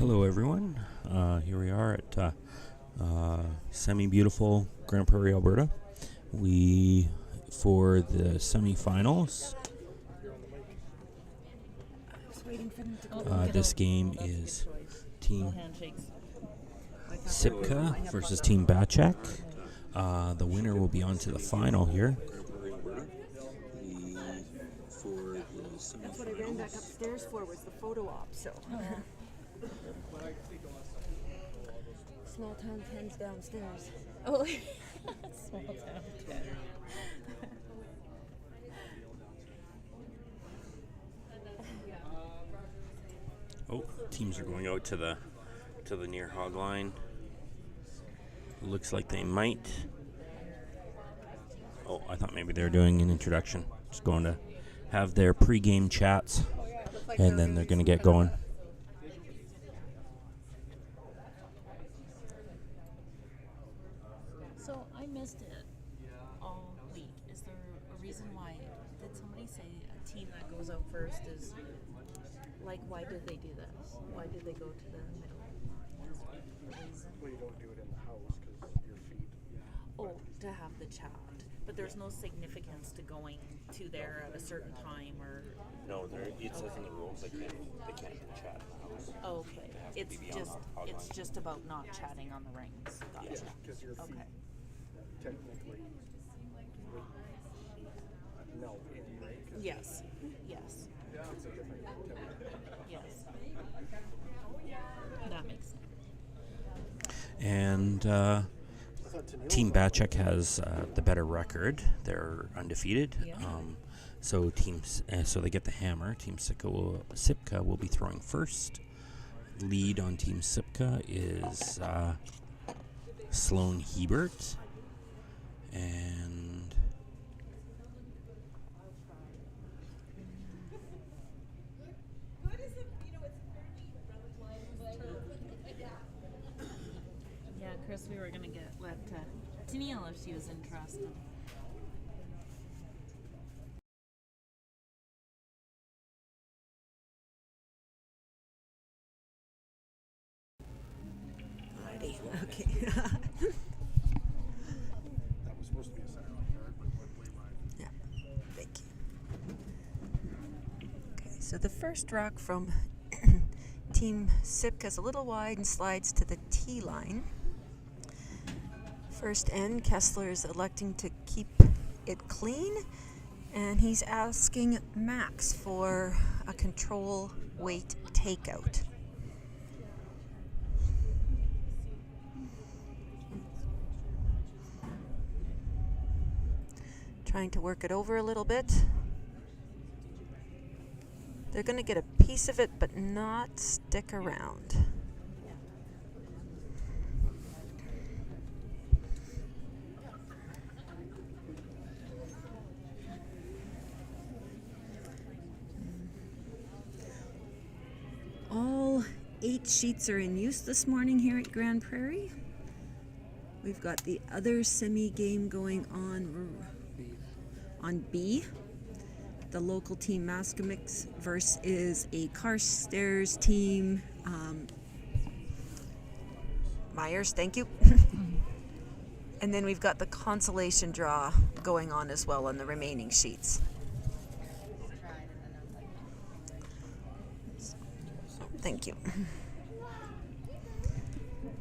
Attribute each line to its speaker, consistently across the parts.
Speaker 1: Hello, everyone. Here we are at semi-beautiful Grand Prairie, Alberta. For the semifinals, this game is Team Sipka versus Team Bachak. The winner will be on to the final here.
Speaker 2: That's what I ran back upstairs for, was the photo op, so. Small town Ken's downstairs.
Speaker 3: Oh, small town Ken.
Speaker 1: Oh, teams are going out to the near hog line. Looks like they might. Oh, I thought maybe they were doing an introduction. Just going to have their pre-game chats, and then they're going to get going.
Speaker 3: So I missed it all week. Is there a reason why? Did somebody say a team that goes out first is like, why did they do this? Why did they go to the middle?
Speaker 4: Well, you don't do it in the house because your feet.
Speaker 3: Oh, to have the chat. But there's no significance to going to there at a certain time or.
Speaker 1: No, it says in the rules they can't chat in the house.
Speaker 3: Oh, okay. It's just about not chatting on the rings. Gotcha.
Speaker 4: Yeah, because your feet
Speaker 3: Okay.
Speaker 4: technically no in, right?
Speaker 3: Yes.
Speaker 4: It's a different activity.
Speaker 3: Yes. That makes sense.
Speaker 1: And Team Bachak has the better record. They're undefeated.
Speaker 3: Yeah.
Speaker 1: So they get the hammer. Team Sipka will be throwing first. Lead on Team Sipka is Sloan Hebert. And
Speaker 3: Yeah, Chris, we were going to let Tennille if she was interested.
Speaker 2: Alrighty, okay.
Speaker 4: That was supposed to be a center line guard, but went way wide.
Speaker 2: Yeah, thank you. Okay, so the first rock from Team Sipka is a little wide and slides to the tee line. First end, Kessler is electing to keep it clean, and he's asking Max for a control weight takeout. Trying to work it over a little bit. They're going to get a piece of it, but not stick around. All 8 sheets are in use this morning here at Grand Prairie. We've got the other semi-game going on B. The local team Mascomix versus a Carstairs team. Myers, thank you. And then we've got the consolation draw going on as well on the remaining sheets. Thank you.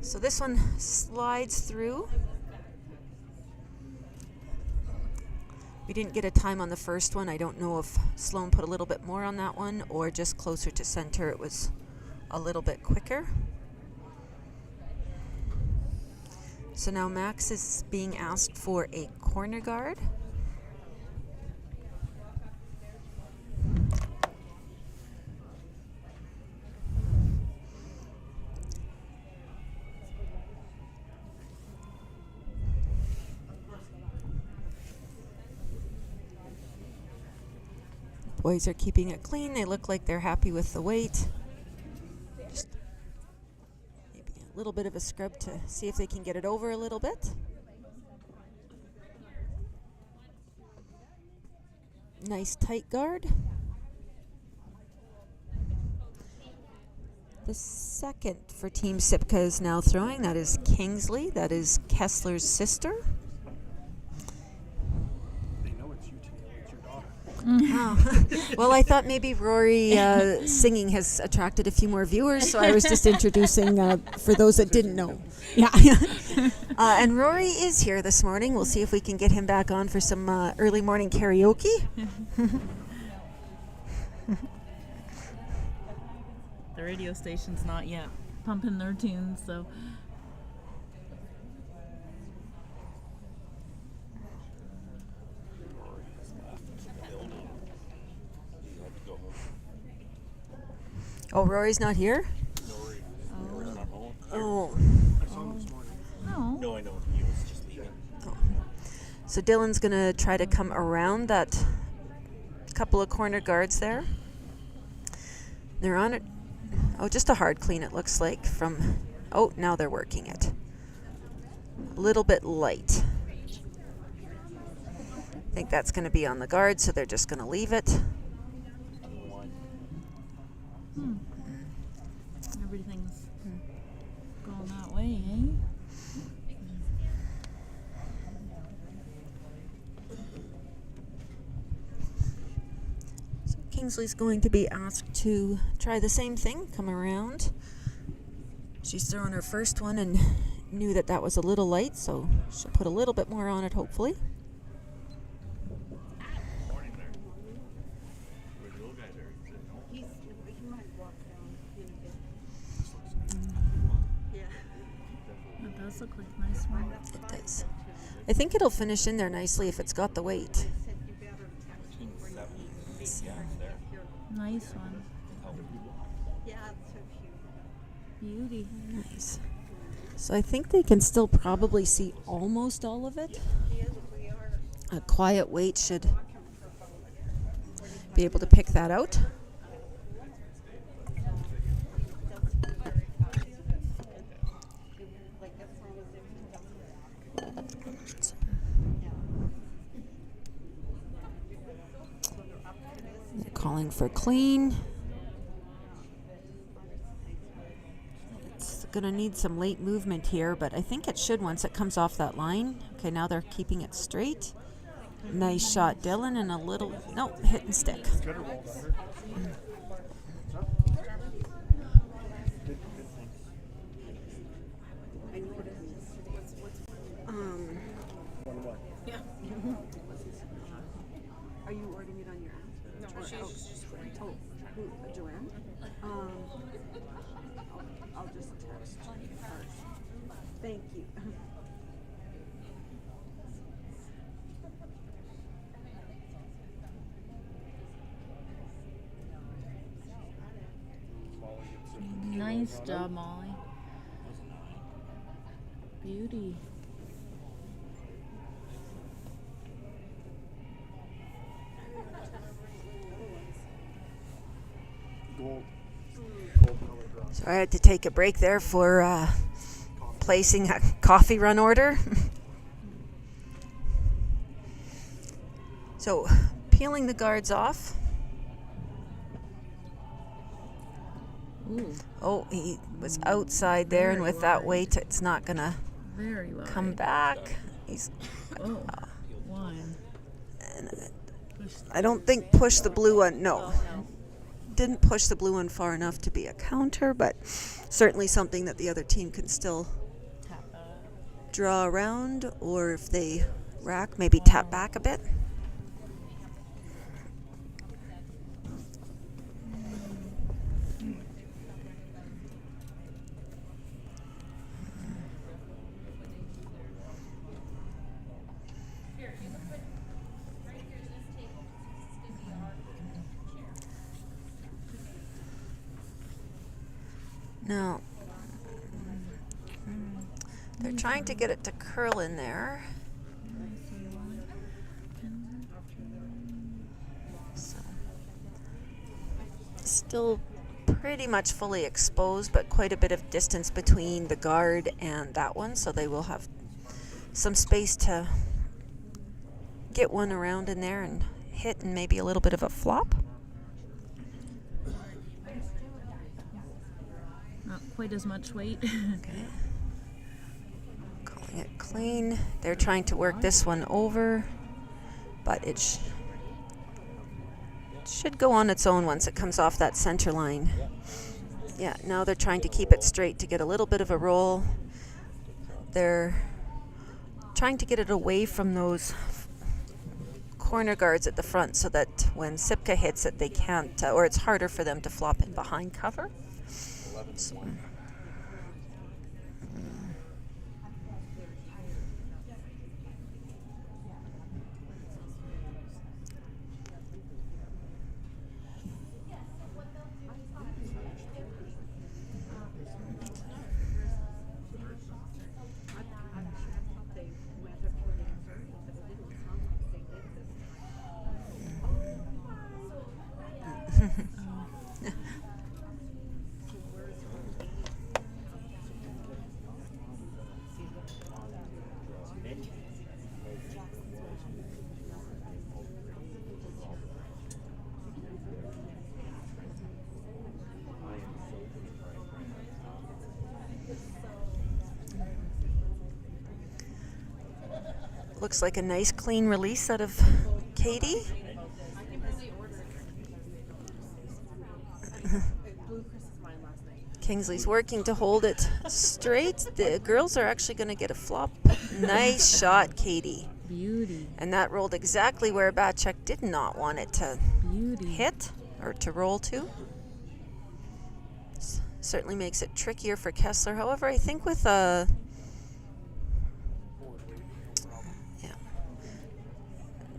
Speaker 2: So this one slides through. We didn't get a time on the first one. I don't know if Sloan put a little bit more on that one or just closer to center it was a little bit quicker. So now Max is being asked for a corner guard. Boys are keeping it clean. They look like they're happy with the weight. Just maybe a little bit of a scrub to see if they can get it over a little bit. Nice tight guard. The second for Team Sipka is now throwing. That is Kingsley. That is Kessler's sister.
Speaker 4: They know it's you, Tina. It's your daughter.
Speaker 2: Oh. Well, I thought maybe Rory singing has attracted a few more viewers, so I was just introducing for those that didn't know. Yeah. And Rory is here this morning. We'll see if we can get him back on for some early morning karaoke.
Speaker 3: The radio station's not yet pumping their tunes, so.
Speaker 2: Oh, Rory's not here?
Speaker 1: Rory's not home.
Speaker 2: Oh.
Speaker 4: I saw him this morning.
Speaker 3: No.
Speaker 1: No, I know. He was just leaving.
Speaker 2: So Dylan's going to try to come around that couple of corner guards there. They're on it. Oh, just a hard clean, it looks like, from... Oh, now they're working it. A little bit light. I think that's going to be on the guard, so they're just going to leave it.
Speaker 3: Everything's going that way, eh?
Speaker 2: So Kingsley's going to be asked to try the same thing, come around. She's thrown her first one and knew that that was a little light, so she'll put a little bit more on it, hopefully.
Speaker 3: It does look like a nice one.
Speaker 2: It does. I think it'll finish in there nicely if it's got the weight.
Speaker 3: Nice one. Beauty.
Speaker 2: Nice. So I think they can still probably see almost all of it. A quiet weight should be able to pick that out. They're calling for clean. It's going to need some late movement here, but I think it should once it comes off that line. Okay, now they're keeping it straight. Nice shot, Dylan, and a little... No, hit and stick.
Speaker 5: Are you ordering it on your app? No, she's just who? Joanne? I'll just text her. Thank you.
Speaker 3: Nice job, Molly. Beauty.
Speaker 4: Gold.
Speaker 2: So I had to take a break there for placing a coffee run order. So peeling the guards off.
Speaker 3: Ooh,
Speaker 2: Oh, he was outside there, and with that weight, it's not going to
Speaker 3: very well.
Speaker 2: come back. He's...
Speaker 3: Oh, one.
Speaker 2: I don't think push the blue one. No. Didn't push the blue one far enough to be a counter, but certainly something that the other team can still draw around, or if they rack, maybe tap back a bit. Now, they're trying to get it to curl in there. So, still pretty much fully exposed, but quite a bit of distance between the guard and that one, so they will have some space to get one around in there and hit, and maybe a little bit of a flop.
Speaker 3: quite as much weight.
Speaker 2: Okay. Calling it clean. They're trying to work this one over, but it should go on its own once it comes off that center line. Yeah, now they're trying to keep it straight to get a little bit of a roll. They're trying to get it away from those corner guards at the front so that when Sipka hits it, they can't, or it's harder for them to flop in behind cover. So, looks like a nice clean release out of Katie. Kingsley's working to hold it straight. The girls are actually going to get a flop. Nice shot, Katie.
Speaker 3: Beauty.
Speaker 2: And that rolled exactly where Bacek did not want it to
Speaker 3: Beauty.
Speaker 2: hit or to roll to. Certainly makes it trickier for Kessler. However, I think with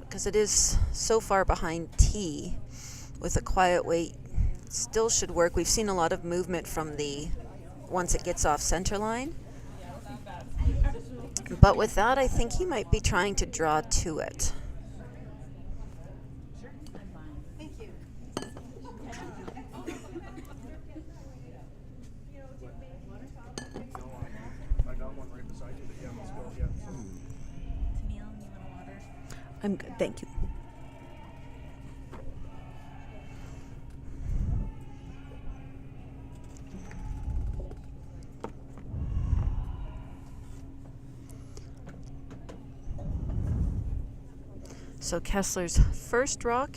Speaker 2: because it is so far behind T, with a quiet weight, still should work. We've seen a lot of movement from once it gets off center line. But with that, I think he might be trying to draw to it.
Speaker 4: I got one right beside you, but yeah, let's go. Yeah.
Speaker 3: Tennille, you want water?
Speaker 2: I'm good, thank you. So Kessler's first rock.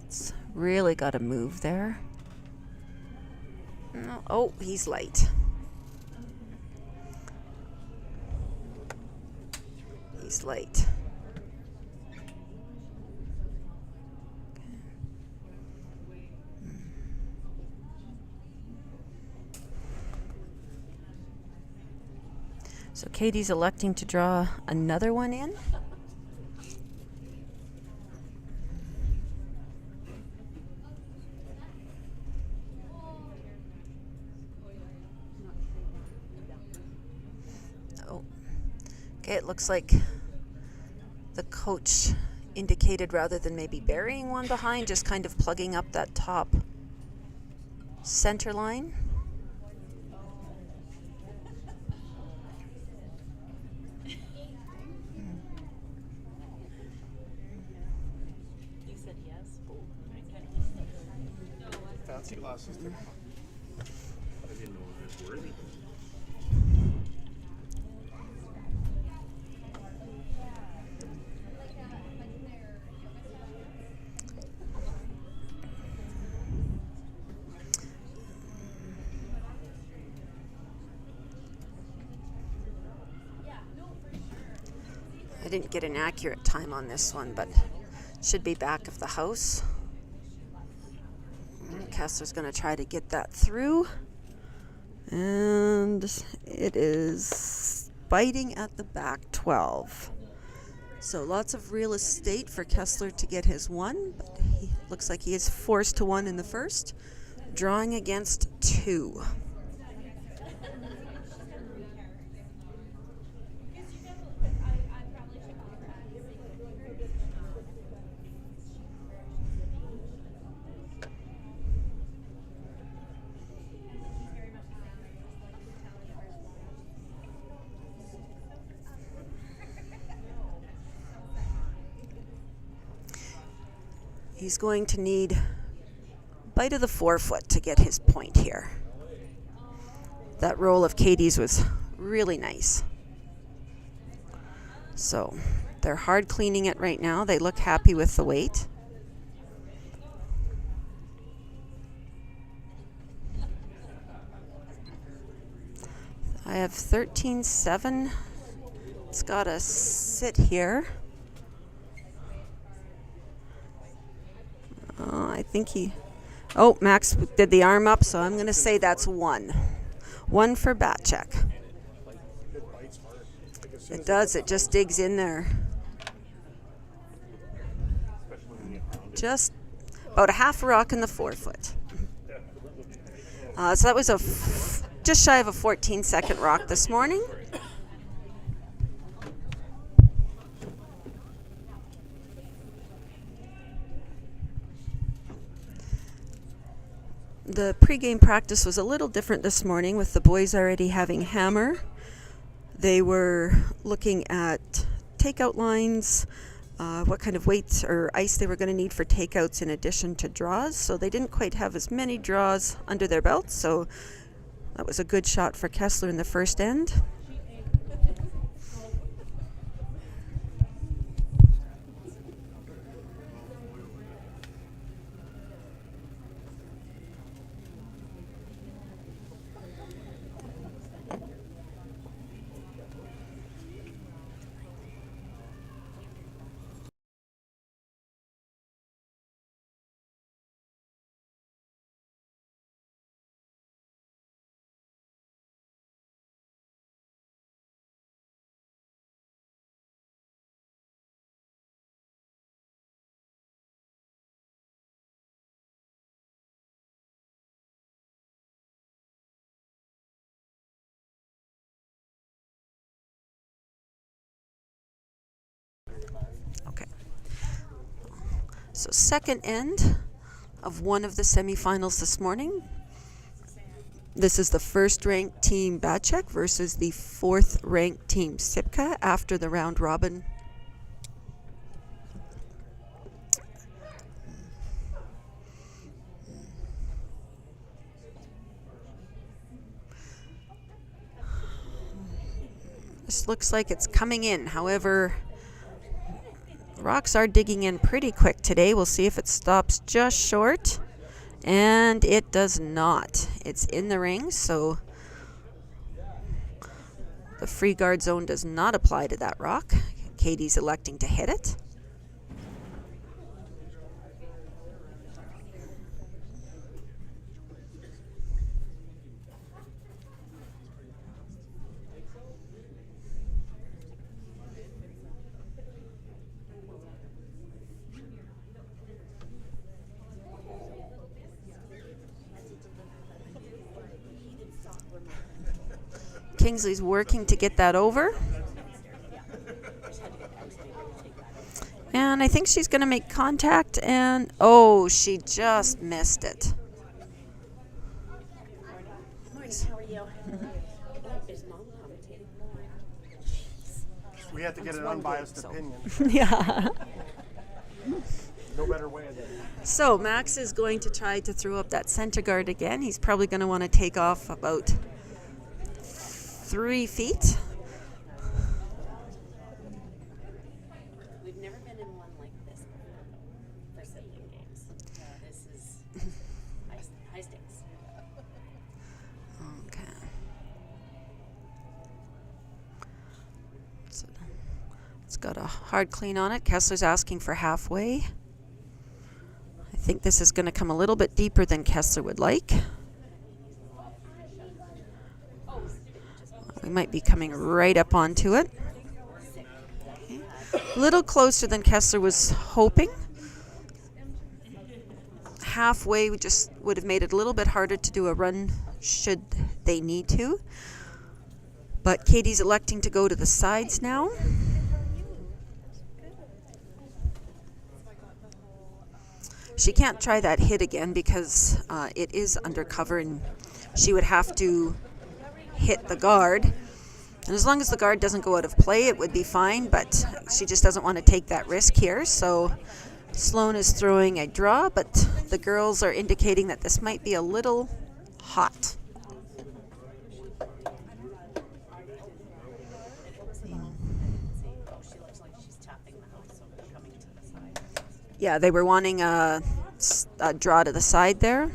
Speaker 2: It's really got to move there. No, oh, he's light. He's light. So Katie's electing to draw another one in. Oh, okay, it looks like the coach indicated rather than maybe burying one behind, just kind of plugging up that top center line.
Speaker 4: Fancy glasses.
Speaker 1: I didn't know it was worthy.
Speaker 2: I didn't get an accurate time on this one, but should be back of the house. Kessler's going to try to get that through. And it is biting at the back 12. So lots of real estate for Kessler to get his one, but he looks like he is forced to one in the first, drawing against 2. He's going to need bite of the forefoot to get his point here. That roll of Katie's was really nice. So they're hard cleaning it right now. They look happy with the weight. I have 13.7. It's got to sit here. I think he... Oh, Max did the arm up, so I'm going to say that's 1. 1 for bat check. It does. It just digs in there. Just about a half a rock in the forefoot. So that was just shy of a 14-second rock this morning. The pregame practice was a little different this morning with the boys already having hammer. They were looking at takeout lines, what kind of weights or ice they were going to need for takeouts in addition to draws. So they didn't quite have as many draws under their belts. So that was a good shot for Kessler in the first end. Okay. So second end of one of the semifinals this morning. This is the first-ranked team Bacek versus the fourth-ranked team Sipka after the round robin. This looks like it's coming in. However, rocks are digging in pretty quick today. We'll see if it stops just short. And it does not. It's in the ring, so the free guard zone does not apply to that rock. Katie's electing to hit it. Kingsley's working to get that over. And I think she's going to make contact, and oh, she just missed it.
Speaker 4: We have to get an unbiased opinion.
Speaker 2: Yeah.
Speaker 4: No better way than
Speaker 2: So Max is going to try to throw up that center guard again. He's probably going to want to take off about 3 feet.
Speaker 3: We've never been in one like this for sibling games. This is high stakes.
Speaker 2: Okay. So it's got a hard clean on it. Kessler's asking for halfway. I think this is going to come a little bit deeper than Kessler would like. We might be coming right up onto it. Okay. A little closer than Kessler was hoping. Halfway just would have made it a little bit harder to do a run should they need to. But Katie's electing to go to the sides now. She can't try that hit again because it is undercover and she would have to hit the guard. And as long as the guard doesn't go out of play, it would be fine, but she just doesn't want to take that risk here. So Sloan is throwing a draw, but the girls are indicating that this might be a little hot. Yeah, they were wanting a draw to the side there.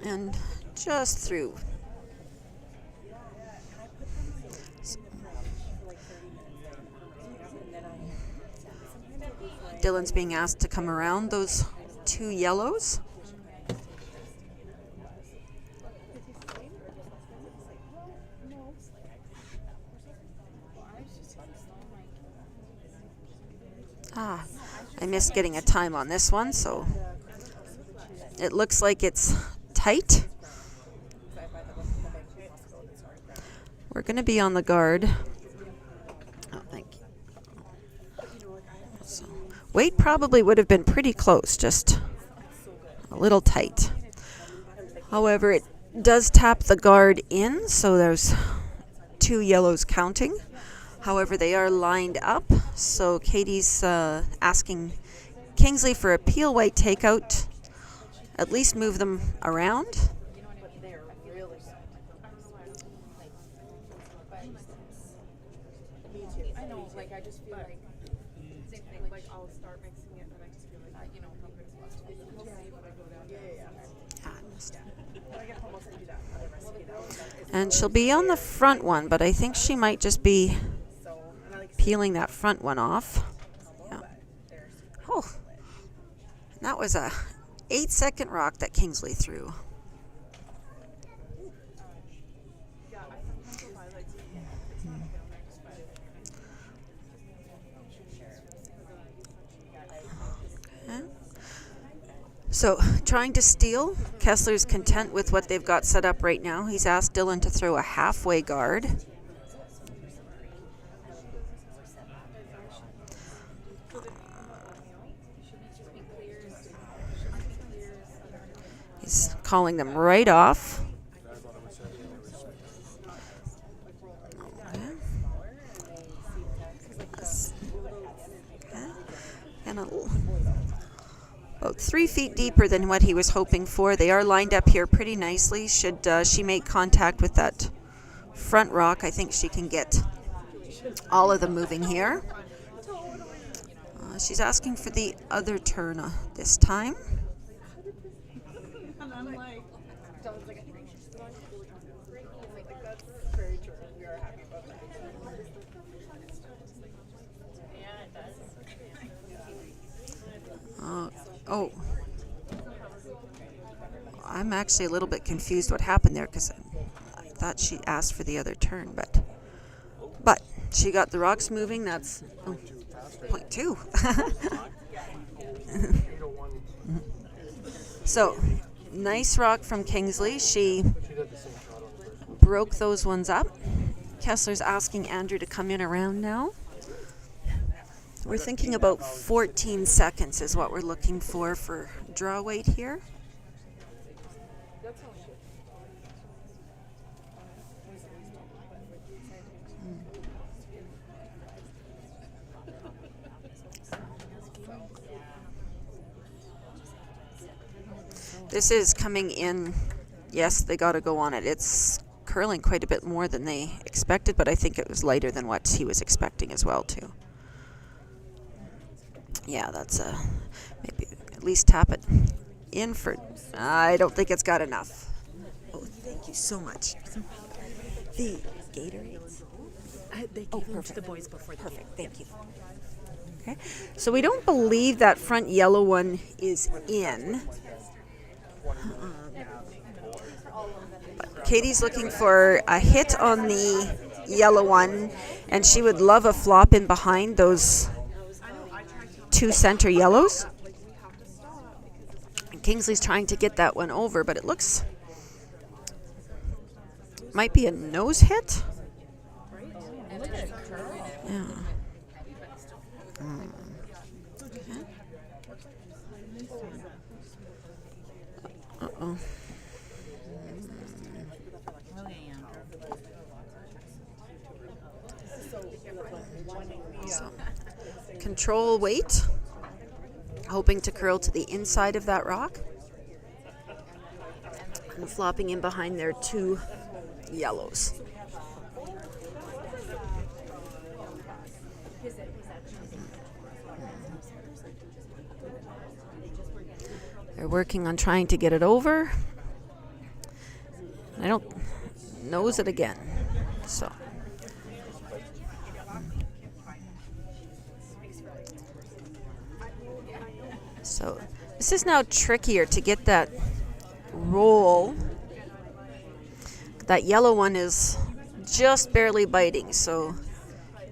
Speaker 2: And just through. Dylan's being asked to come around those two yellows. I missed getting a time on this one, so it looks like it's tight. We're going to be on the guard. Oh, thank you. So, weight probably would have been pretty close, just a little tight. However, it does tap the guard in, so there's two yellows counting. However, they are lined up, so Katie's asking Kingsley for a peel white takeout. At least move them around.
Speaker 5: I know, like I just feel like same thing. Like I'll start mixing it, but I just feel like you know how good it's supposed to be. We'll see when I go down.
Speaker 2: And she'll be on the front one, but I think she might just be peeling that front one off. Yeah. Oh, that was a 8-second rock that Kingsley threw. Okay. So, trying to steal. Kessler's content with what they've got set up right now. He's asked Dylan to throw a halfway guard. He's calling them right off. And about 3 feet deeper than what he was hoping for. They are lined up here pretty nicely. Should she make contact with that front rock, I think she can get all of them moving here. She's asking for the other turn this time.
Speaker 5: And I'm like, John's like, that's very true. We are happy about that. Yeah, it does.
Speaker 2: Oh, I'm actually a little bit confused what happened there because I thought she asked for the other turn, but she got the rocks moving. That's 0.2. So, nice rock from Kingsley. She broke those ones up. Kessler's asking Andrew to come in around now. We're thinking about 14 seconds is what we're looking for draw weight here. This is coming in. Yes, they got to go on it. It's curling quite a bit more than they expected, but I think it was lighter than what he was expecting as well, too. Yeah, that's maybe at least tap it in for. I don't think it's got enough. Oh, thank you so much. The Gatorades.
Speaker 3: They gave them to the boys before.
Speaker 2: Perfect. Thank you. Okay, so we don't believe that front yellow one is in. But Katie's looking for a hit on the yellow one, and she would love a flop in behind those two center yellows. And Kingsley's trying to get that one over, but it looks might be a nose hit. Yeah. Okay. Uh-oh. control weight, hoping to curl to the inside of that rock. And flopping in behind their 2 yellows. They're working on trying to get it over. I don't nose it again. So this is now trickier to get that roll. That yellow one is just barely biting, so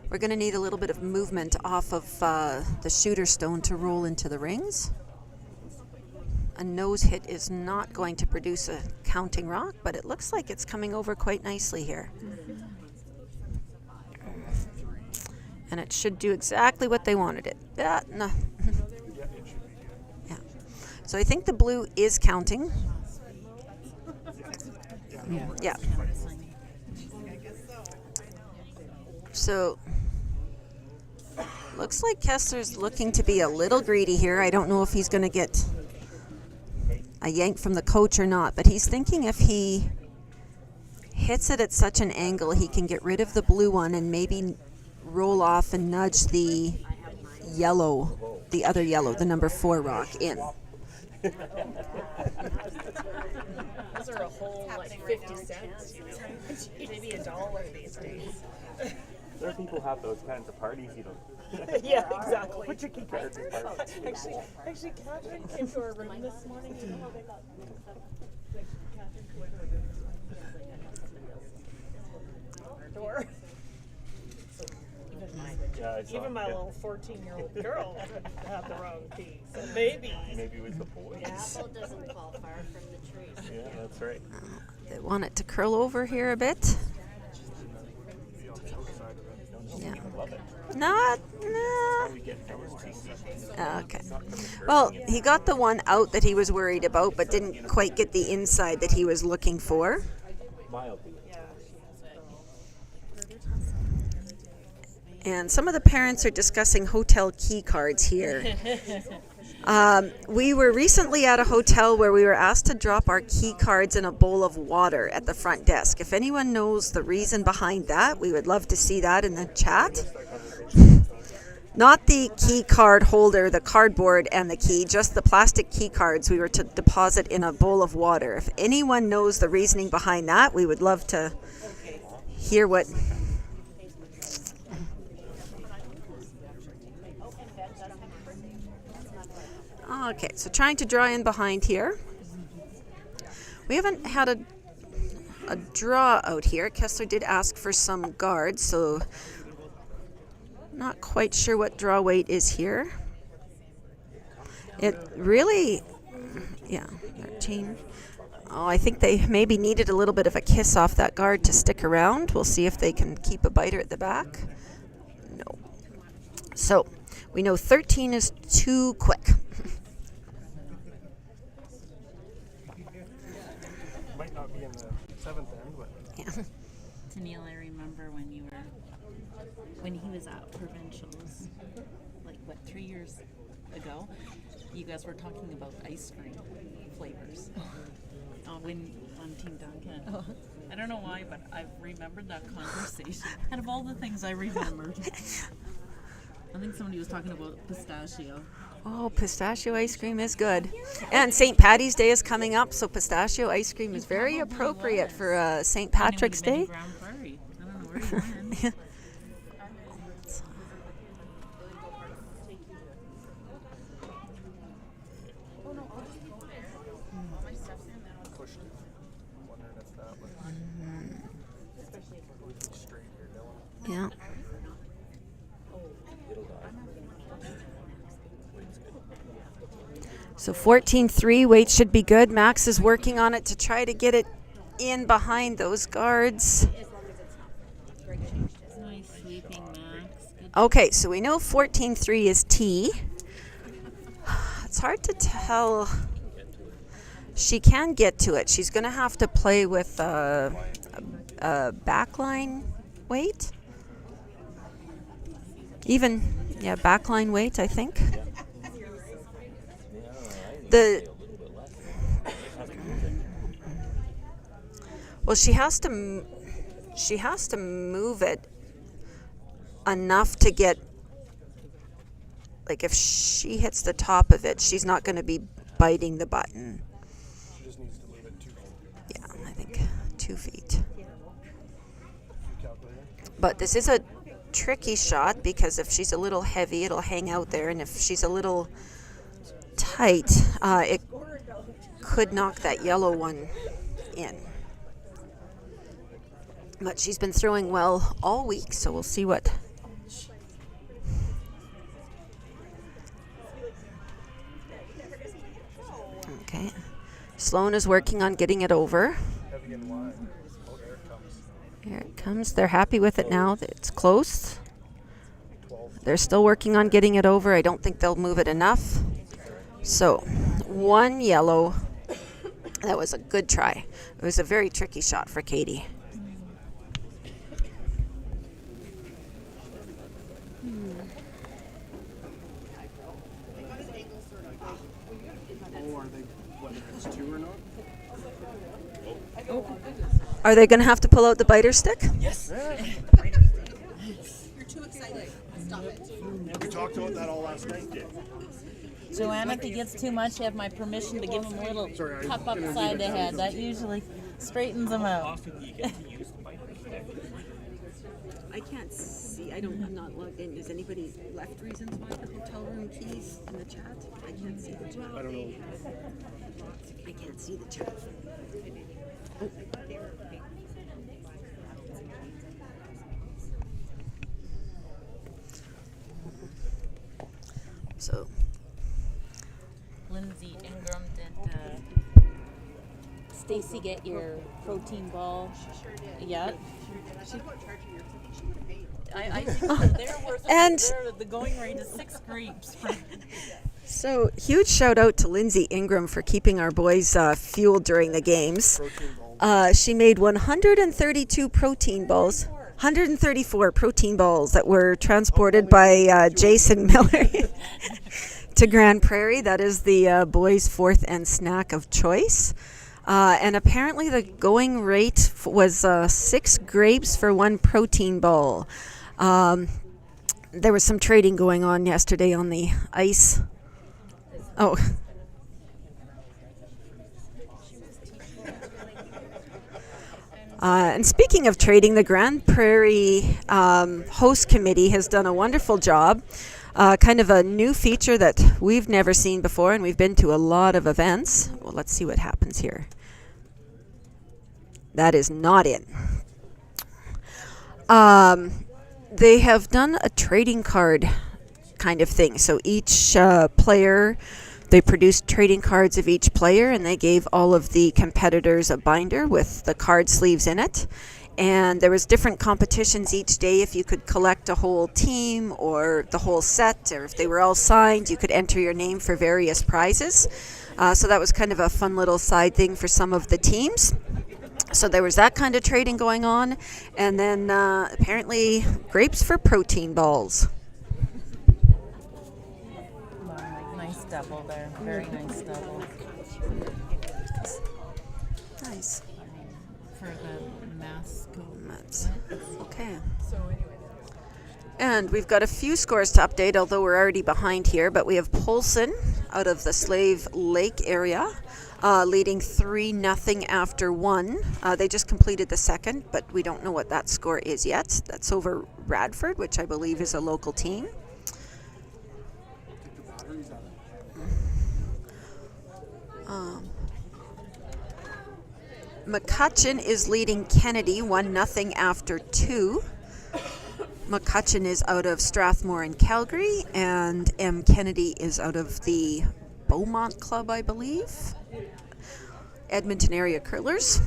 Speaker 2: we're going to need a little bit of movement off of the shooter stone to roll into the rings. A nose hit is not going to produce a counting rock, but it looks like it's coming over quite nicely here. And it should do exactly what they wanted it. No. Yeah. So I think the blue is counting. Yeah. So looks like Kessler's looking to be a little greedy here. I don't know if he's going to get a yank from the coach or not, but he's thinking if he hits it at such an angle, he can get rid of the blue one and maybe roll off and nudge the yellow, the other yellow, the number 4 rock in.
Speaker 5: Those are a whole like 50 cents. Maybe $1 these days.
Speaker 6: There are people who have those kinds of parties, you know.
Speaker 5: Yeah, exactly.
Speaker 6: Put your key cards in parties.
Speaker 5: Actually, Catherine came to our room this morning. You know how they got Catherine went our door. Even my little 14-year-old girl had the wrong key. So maybe
Speaker 6: it was the boys.
Speaker 7: The apple doesn't fall far from the tree.
Speaker 6: Yeah, that's right.
Speaker 2: They want it to curl over here a bit. Yeah. Not. Okay. Well, he got the one out that he was worried about, but didn't quite get the inside that he was looking for. And some of the parents are discussing hotel key cards here. We were recently at a hotel where we were asked to drop our key cards in a bowl of water at the front desk. If anyone knows the reason behind that, we would love to see that in the chat. Not the key card holder, the cardboard and the key, just the plastic key cards we were to deposit in a bowl of water. If anyone knows the reasoning behind that, we would love to hear what... Okay, so trying to draw in behind here. We haven't had a draw out here. Kessler did ask for some guards, so not quite sure what draw weight is here. It really, yeah, 13. Oh, I think they maybe needed a little bit of a kiss off that guard to stick around. We'll see if they can keep a biter at the back. No. So we know 13 is too quick.
Speaker 4: Might not be in the 7th end, but
Speaker 2: Yeah.
Speaker 3: Tennille, I remember when he was at Provincials, like what, 3 years ago, you guys were talking about ice cream flavors. When on Team Duncan. I don't know why, but I remembered that conversation. Out of all the things I remembered, I think somebody was talking about pistachio.
Speaker 2: Oh, pistachio ice cream is good. And St. Patty's Day is coming up, so pistachio ice cream is very appropriate for St. Patrick's Day.
Speaker 3: Grand Prairie. I don't know where you went.
Speaker 4: pushed it. Wondering if that would straight here, Dylan.
Speaker 2: Yeah. So 14-3, weight should be good. Max is working on it to try to get it in behind those guards.
Speaker 3: Nice sweeping, Max. Good.
Speaker 2: Okay, so we know 14-3 is T. It's hard to tell. She can get to it. She's going to have to play with a backline weight. Even Yeah, backline weight, I think.
Speaker 6: Yeah,
Speaker 2: The
Speaker 6: a little bit less. Has to move it.
Speaker 2: well, she has to move it enough to get, like, if she hits the top of it, she's not going to be biting the button.
Speaker 4: She just needs to move it 2 feet.
Speaker 2: Yeah, I think 2 feet.
Speaker 4: Calculator.
Speaker 2: But this is a tricky shot because if she's a little heavy, it'll hang out there, and if she's a little tight, it could knock that yellow one in. But she's been throwing well all week, so we'll see what. Okay. Sloan is working on getting it over.
Speaker 4: Heavy and wide. Oh, there it comes.
Speaker 2: Here it comes. They're happy with it now. It's close.
Speaker 4: 12.
Speaker 2: They're still working on getting it over. I don't think they'll move it enough. So, 1 yellow. That was a good try. It was a very tricky shot for Katie.
Speaker 4: Oh, are they, whether it's 2 or not?
Speaker 2: Are they going to have to pull out the biter stick?
Speaker 4: We talked about that all last night.
Speaker 3: Joanna, if he gets too much, you have my permission to give him a little cup upside the head. That usually straightens him out.
Speaker 2: I can't see. I'm not logged in. Has anybody left reasons why the hotel room keys in the chat? I can't see the chat.
Speaker 4: I don't know.
Speaker 2: I can't see the chat. So,
Speaker 3: Lindsay Ingram, did Stacy get your protein ball? She sure did. Yeah. I think they're worth
Speaker 2: And-
Speaker 3: the going rate is 6 grapes.
Speaker 2: so huge shout out to Lindsay Ingram for keeping our boys fueled during the games.
Speaker 4: Protein balls.
Speaker 2: She made 132 protein balls. 134 protein balls that were transported by Jason Miller to Grand Prairie. That is the boys' fourth end snack of choice. And apparently the going rate was 6 grapes for 1 protein ball. There was some trading going on yesterday on the ice. Oh. And speaking of trading, the Grand Prairie host committee has done a wonderful job. Kind of a new feature that we've never seen before, and we've been to a lot of events. Well, let's see what happens here. That is not in. They have done a trading card kind of thing. So each player, they produced trading cards of each player, and they gave all of the competitors a binder with the card sleeves in it. And there was different competitions each day. If you could collect a whole team or the whole set, or if they were all signed, you could enter your name for various prizes. So that was kind of a fun little side thing for some of the teams. So there was that kind of trading going on. And then apparently grapes for protein balls.
Speaker 3: Nice double there. Very nice double.
Speaker 2: Nice.
Speaker 3: For the mascot.
Speaker 2: Okay. And we've got a few scores to update, although we're already behind here. But we have Polson out of the Slave Lake area, leading 3-0 after 1. They just completed the second, but we don't know what that score is yet. That's over Radford, which I believe is a local team. McCutcheon is leading Kennedy 1-0 after 2. McCutcheon is out of Strathmore and Calgary, and M. Kennedy is out of the Beaumont Club, I believe. Edmonton area curlers.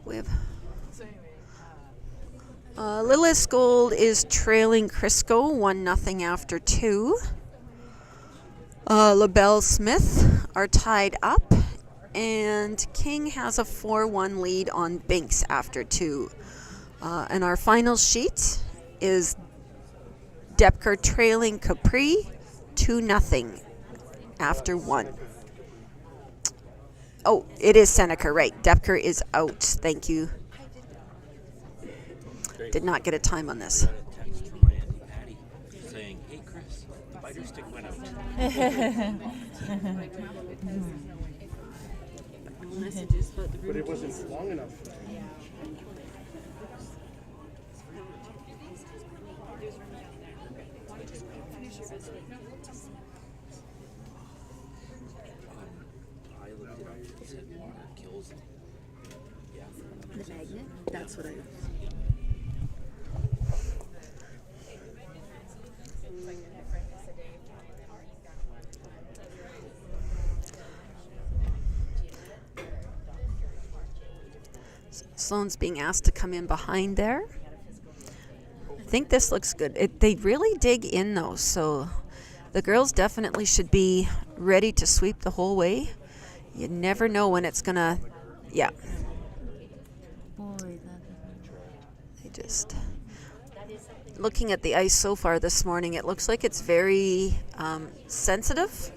Speaker 2: We have Lillis Gold is trailing Crisco 1-0 after 2. LaBelle Smith are tied up, and King has a 4-1 lead on Binks after 2. And our final sheet is Depker trailing Capri 2-0 after 1. Oh, it is Seneca, right. Depker is out. Thank you. Did not get a time on this.
Speaker 1: Got a text from my Auntie Patty saying, "Hey Chris, the biter stick went out."
Speaker 4: But it wasn't long enough.
Speaker 1: I looked it up. It said water kills them. Yeah.
Speaker 3: The magnet? That's what I.
Speaker 2: Sloane's being asked to come in behind there. I think this looks good. They really dig in, though, so the girls definitely should be ready to sweep the whole way. You never know when it's going to... Yeah.
Speaker 3: Boy,
Speaker 2: They just... Looking at the ice so far this morning, it looks like it's very sensitive.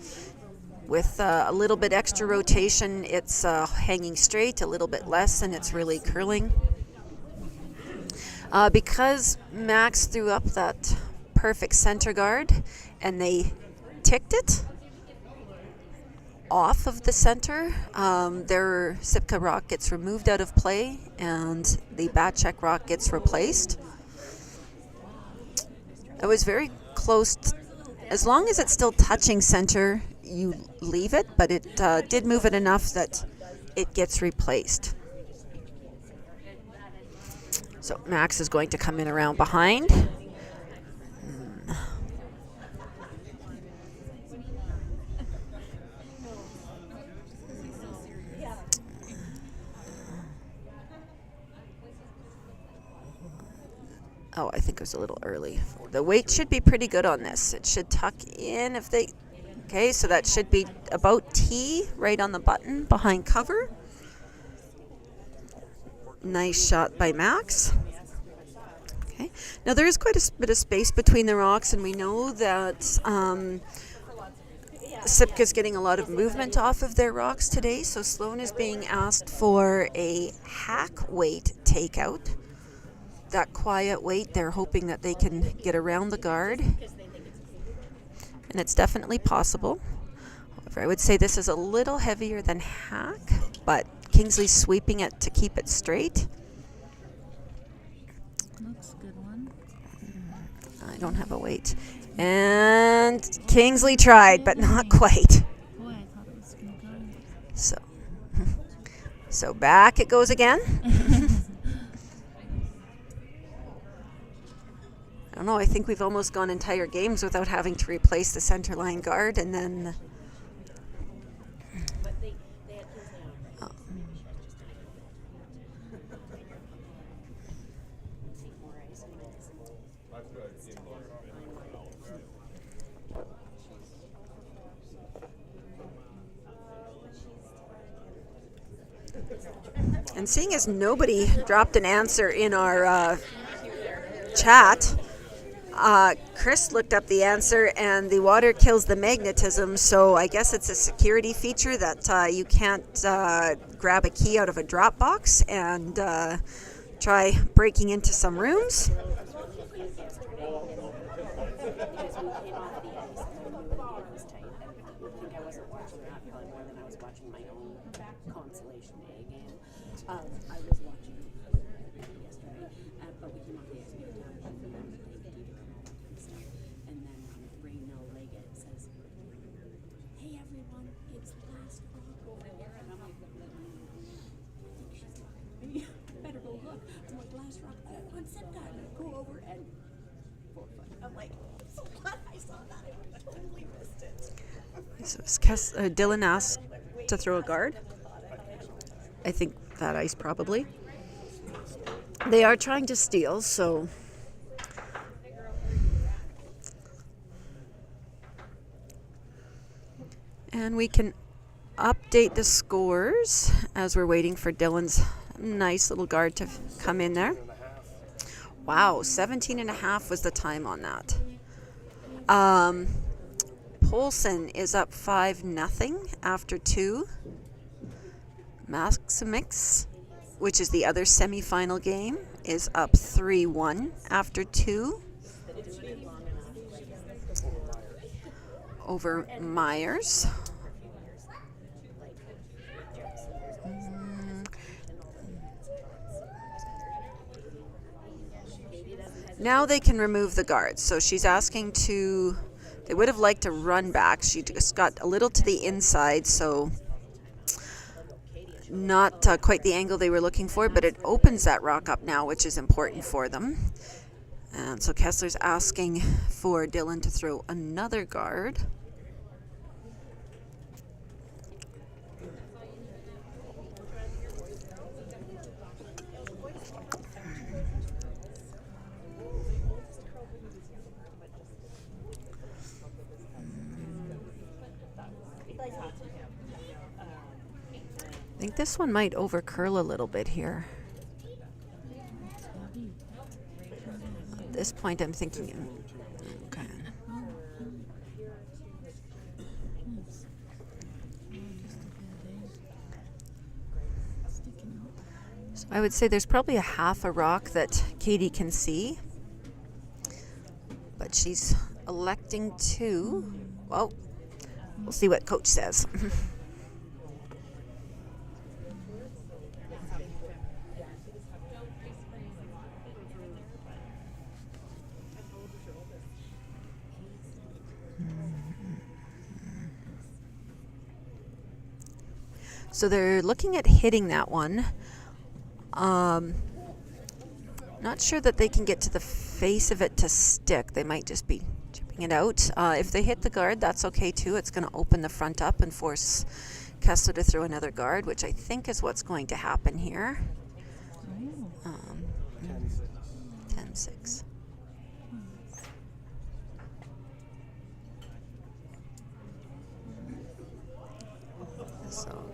Speaker 2: With a little bit extra rotation, it's hanging straight, a little bit less, and it's really curling. Because Max threw up that perfect center guard, and they ticked it off of the center, their Sipka rock gets removed out of play, and the Batcheck rock gets replaced. It was very close. As long as it's still touching center, you leave it, but it did move it enough that it gets replaced. So Max is going to come in around behind. Oh, I think it was a little early. The weight should be pretty good on this. It should tuck in if they... Okay, so that should be about T, right on the button, behind cover. Nice shot by Max. Okay, now there is quite a bit of space between the rocks, and we know that Sipka's getting a lot of movement off of their rocks today, so Sloane is being asked for a hack weight takeout. That quiet weight, they're hoping that they can get around the guard. And it's definitely possible. However, I would say this is a little heavier than hack, but Kingsley's sweeping it to keep it straight.
Speaker 3: looks a good one.
Speaker 2: I don't have a weight. And Kingsley tried, but not quite.
Speaker 3: Boy, I thought it was going to go.
Speaker 2: So back it goes again. I don't know, I think we've almost gone entire games without having to replace the center line guard, and then... Oh. And seeing as nobody dropped an answer in our chat, Chris looked up the answer, and the water kills the magnetism, so I guess it's a security feature that you can't grab a key out of a drop box and try breaking into some rooms. So Dylan asked to throw a guard. I think that ice probably. They are trying to steal, so... And we can update the scores as we're waiting for Dylan's nice little guard to come in there. Wow, 17.5 was the time on that. Polson is up 5-0 after 2. Maximix, which is the other semifinal game, is up 3-1 after 2 over Myers. Now they can remove the guards. So she's asking to, they would have liked to run back. She just got a little to the inside, so not quite the angle they were looking for, but it opens that rock up now, which is important for them. And so Kessler's asking for Dylan to throw another guard. I think this one might overcurl a little bit here. At this point, I'm thinking, okay. So I would say there's probably a half a rock that Katie can see, but she's electing to, well, we'll see what coach says. So they're looking at hitting that one. Not sure that they can get to the face of it to stick. They might just be chipping it out. If they hit the guard, that's okay too. It's going to open the front up and force Kessler to throw another guard, which I think is what's going to happen here. 10-6. So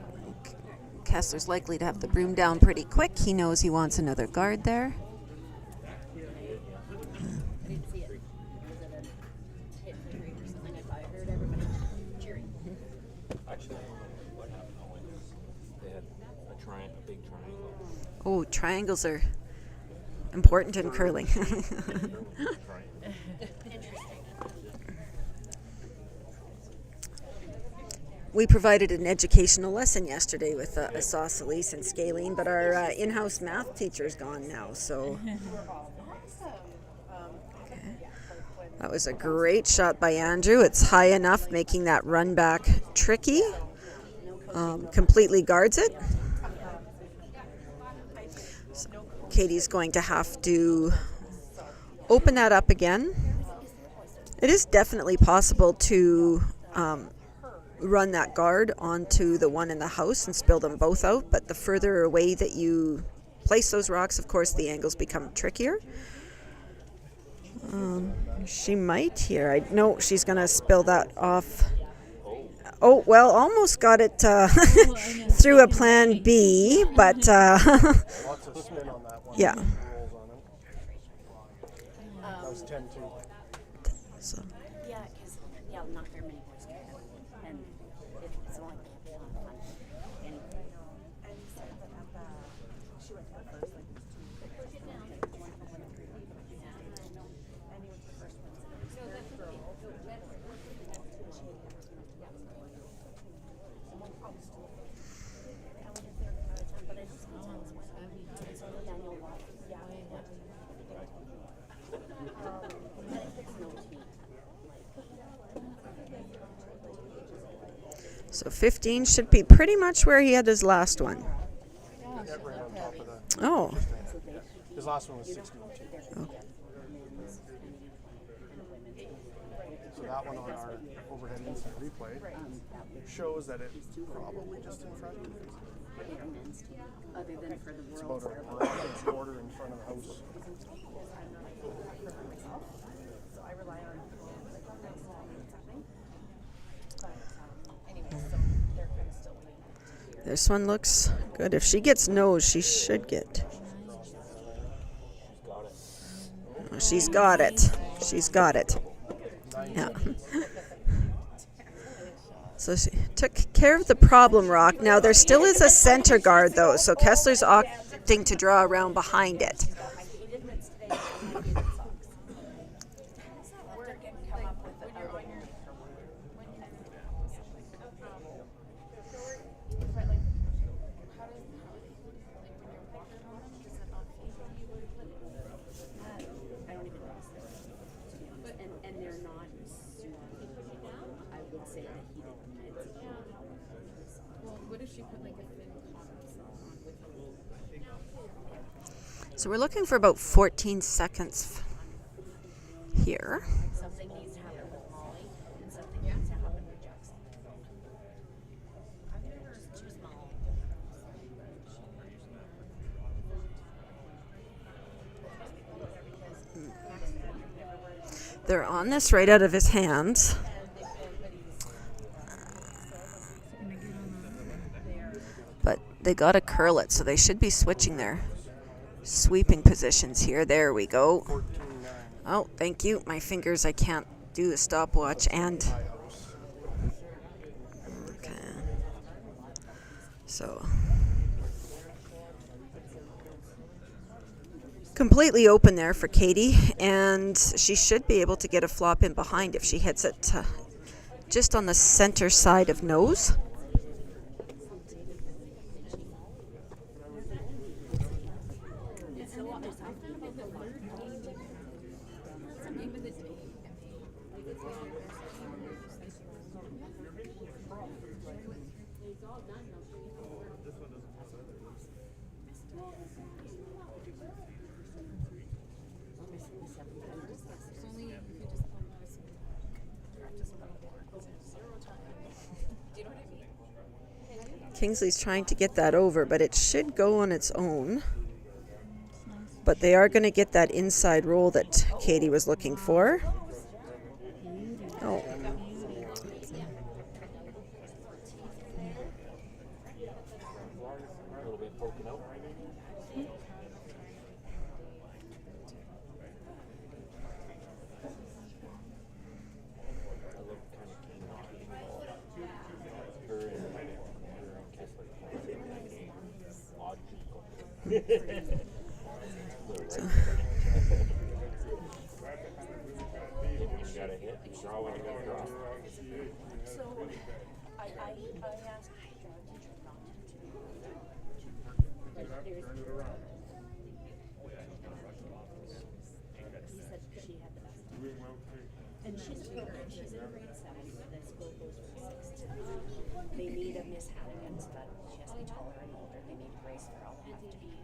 Speaker 2: Kessler's likely to have the broom down pretty quick. He knows he wants another guard there.
Speaker 6: Actually, what happened was they had a big triangle.
Speaker 2: Oh, triangles are important in curling. We provided an educational lesson yesterday with isosceles and scalene, but our in-house math teacher's gone now, so. Okay. That was a great shot by Andrew. It's high enough, making that run back tricky. Completely guards it. So Katie's going to have to open that up again. It is definitely possible to run that guard onto the one in the house and spill them both out, but the further away that you place those rocks, of course, the angles become trickier. She might here. No, she's going to spill that off. Oh, well, almost got it through a plan B, but
Speaker 4: Lots of spin on that one.
Speaker 2: yeah.
Speaker 4: Rolls on it. That was 10-2.
Speaker 2: So.
Speaker 7: Yeah, because not very many boys do that, and it's only a lot of fun. And you said that she went to the first one. And he went to the first one.
Speaker 2: So 15 should be pretty much where he had his last one.
Speaker 4: Yeah, right on top of that.
Speaker 2: Oh.
Speaker 4: His last one was 16-2.
Speaker 2: Oh.
Speaker 4: So that one on our overhead instant replay shows that it's probably just in front.
Speaker 7: Other than for the
Speaker 4: It's
Speaker 7: world.
Speaker 4: about a quarter in front of the house.
Speaker 5: So I rely on
Speaker 2: This one looks good. If she gets nose, she should get. She's got it. She's got it. Yeah. So she took care of the problem rock. Now there still is a center guard though, so Kessler's opting to draw around behind it.
Speaker 7: And they're not super I would say that he didn't.
Speaker 5: Well, what if she put like a thin cotton on with a
Speaker 2: So we're looking for about 14 seconds here.
Speaker 7: Something needs to happen with Molly, and something needs to happen with Jackson. I think it's too small.
Speaker 2: They're on this right out of his hands. But they got to curl it, so they should be switching their sweeping positions here. There we go.
Speaker 4: 14-9.
Speaker 2: Oh, thank you. My fingers, I can't do the stopwatch and... Okay. So... completely open there for Katie, and she should be able to get a flop in behind if she hits it just on the center side of nose. Kingsley's trying to get that over, but it should go on its own. But they are going to get that inside roll that Katie was looking for. Oh.
Speaker 6: A little bit poking out. I look kind of keen on it. Her and Kessler playing that game. Odd people. If you got a hit, you draw when you got a draw.
Speaker 7: So I asked my drama teacher not to he said she had the best time. And she's a program. She's in grade 7. The school goes from 6 to 9. They need a Miss Hannigan's, but she has to be taller and older. They need Grace Farrell. They have to be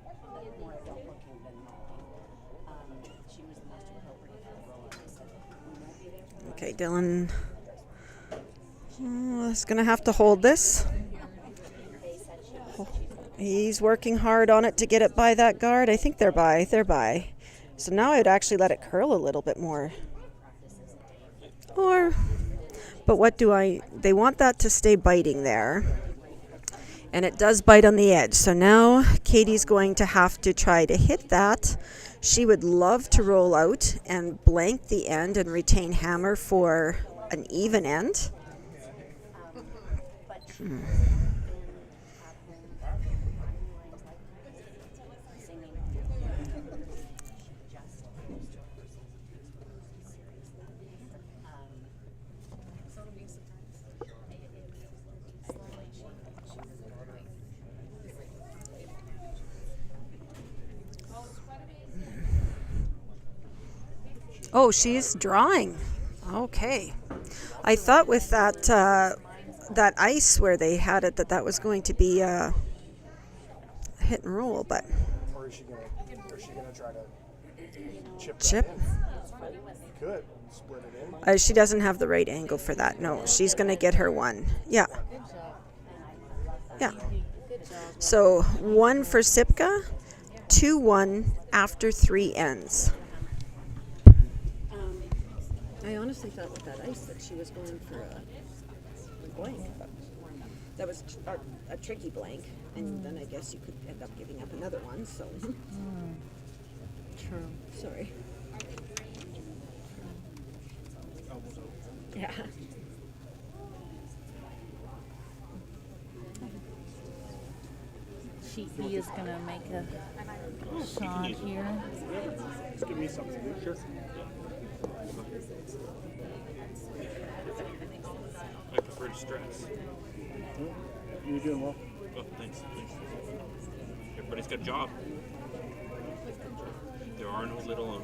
Speaker 7: more adult looking than Molly. She was the most appropriate for the role. They said, we won't be there for
Speaker 2: Okay, Dylan is going to have to hold this. He's working hard on it to get it by that guard. I think they're by. They're by. So now I'd actually let it curl a little bit more. But what do they want that to stay biting there. And it does bite on the edge. So now Katie's going to have to try to hit that. She would love to roll out and blank the end and retain hammer for an even end. Oh, she's drawing. Okay. I thought with that that ice where they had it that was going to be a hit and roll, but
Speaker 4: Or is she gonna try to chip?
Speaker 2: chip.
Speaker 4: That in? You could split it in.
Speaker 2: She doesn't have the right angle for that. No, she's going to get her one. Yeah. Yeah. So 1 for Sipka, 2-1 after 3 ends. I honestly thought with that ice that she was going for a blank. But that was a tricky blank, and then I guess you could end up giving up another one. So. True. Sorry.
Speaker 7: Yeah.
Speaker 3: Sheet B is gonna make a shot here.
Speaker 4: Just give me something. Sure.
Speaker 6: I prefer to stress.
Speaker 4: You're doing well.
Speaker 6: Oh, thanks. Everybody's got a job. There are no little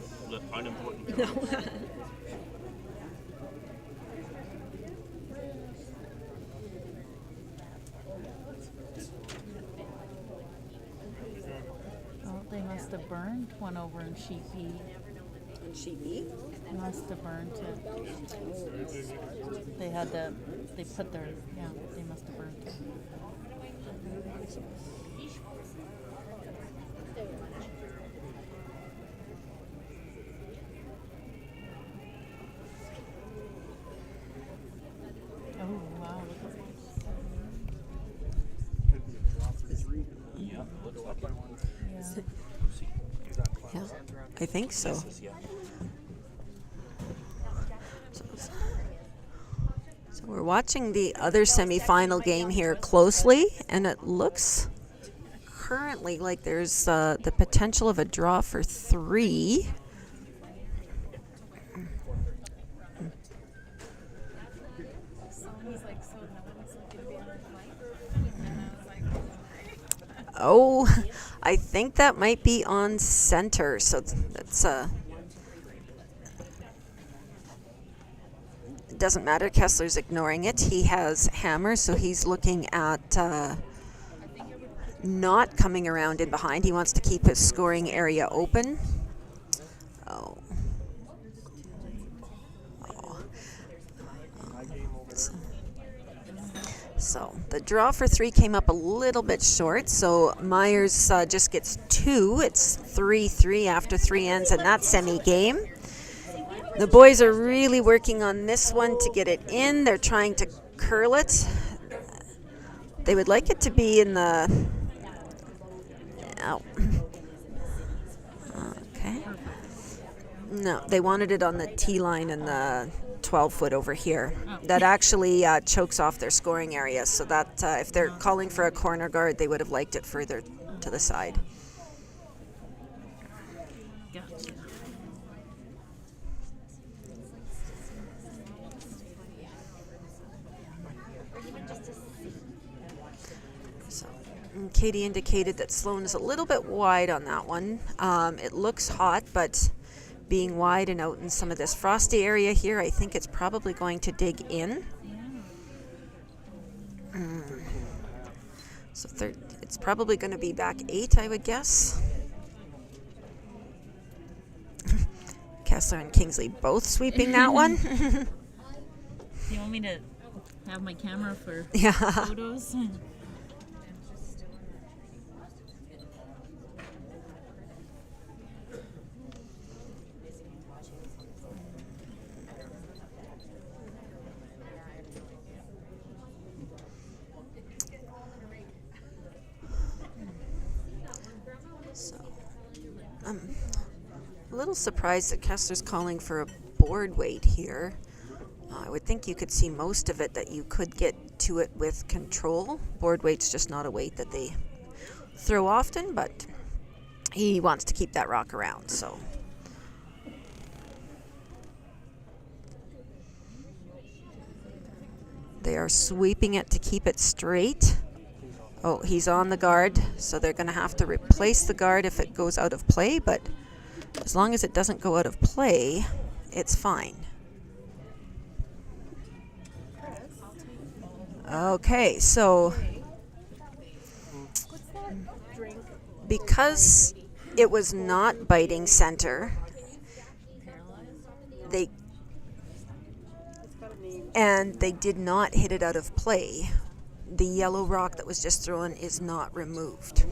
Speaker 6: unimportant jobs.
Speaker 7: No.
Speaker 3: Oh, they must have burned one over in sheet B.
Speaker 2: And sheet B?
Speaker 3: They must have burned it. They had the, they put their, yeah, they must have burned it. Oh, wow.
Speaker 4: Could be a draw for 3.
Speaker 6: Yeah, looks like
Speaker 4: By one.
Speaker 3: Yeah.
Speaker 4: Is that class?
Speaker 2: Yeah, I think so.
Speaker 6: yeah.
Speaker 2: So we're watching the other semifinal game here closely, and it looks currently like there's the potential of a draw for 3.
Speaker 5: He's like, so no one's gonna be on the flight? And I was like,
Speaker 2: Oh, I think that might be on center. So that's it doesn't matter. Kessler's ignoring it. He has hammer, so he's looking at not coming around in behind. He wants to keep his scoring area open. Oh. So the draw for 3 came up a little bit short, so Myers just gets 2. It's 3-3 after 3 ends in that semi-game. The boys are really working on this one to get it in. They're trying to curl it. They would like it to be in the... Oh. Okay. No, they wanted it on the tee line and the 12-foot over here. That actually chokes off their scoring area, so that if they're calling for a corner guard, they would have liked it further to the side.
Speaker 3: Gotcha.
Speaker 2: So, Katie indicated that Sloan is a little bit wide on that one. It looks hot, but being wide and out in some of this frosty area here, I think it's probably going to dig in. So it's probably going to be back 8, I would guess. Kessler and Kingsley both sweeping that one.
Speaker 3: You want me to have my camera for
Speaker 2: Yeah.
Speaker 3: photos?
Speaker 2: A little surprised that Kessler's calling for a board weight here. I would think you could see most of it that you could get to it with control. Board weight's just not a weight that they throw often, but he wants to keep that rock around, so. They are sweeping it to keep it straight. Oh, he's on the guard, so they're going to have to replace the guard if it goes out of play, but as long as it doesn't go out of play, it's fine. Okay, so because it was not biting center, they did not hit it out of play. The yellow rock that was just thrown is not removed.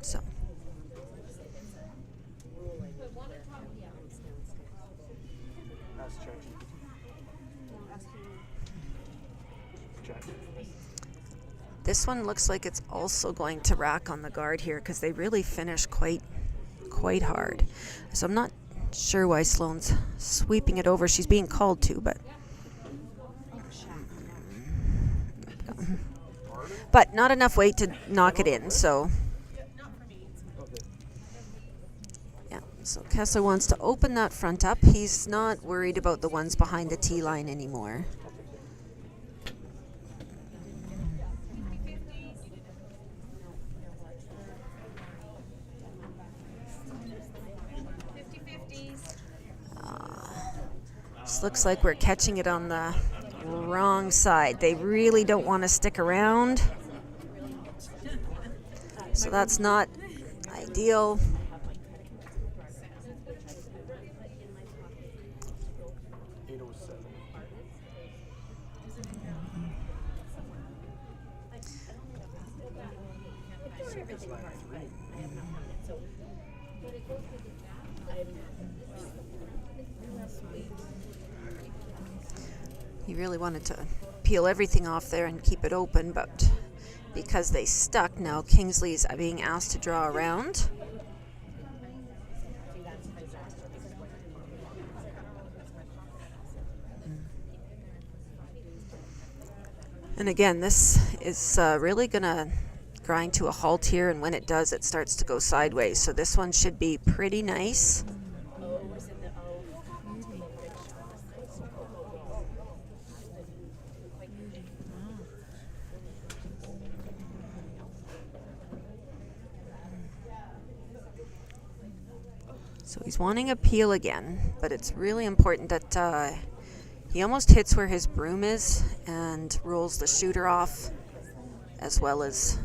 Speaker 2: So. This one looks like it's also going to rack on the guard here because they really finish quite hard. So I'm not sure why Sloane's sweeping it over. She's being called to, but not enough weight to knock it in, so yeah. So Kessler wants to open that front up. He's not worried about the ones behind the tee line anymore. This looks like we're catching it on the wrong side. They really don't want to stick around. So that's not ideal. He really wanted to peel everything off there and keep it open, but because they stuck, now Kingsley's being asked to draw around. And again, this is really going to grind to a halt here, and when it does, it starts to go sideways. So this one should be pretty nice. So he's wanting a peel again, but it's really important that he almost hits where his broom is and rolls the shooter off as well as...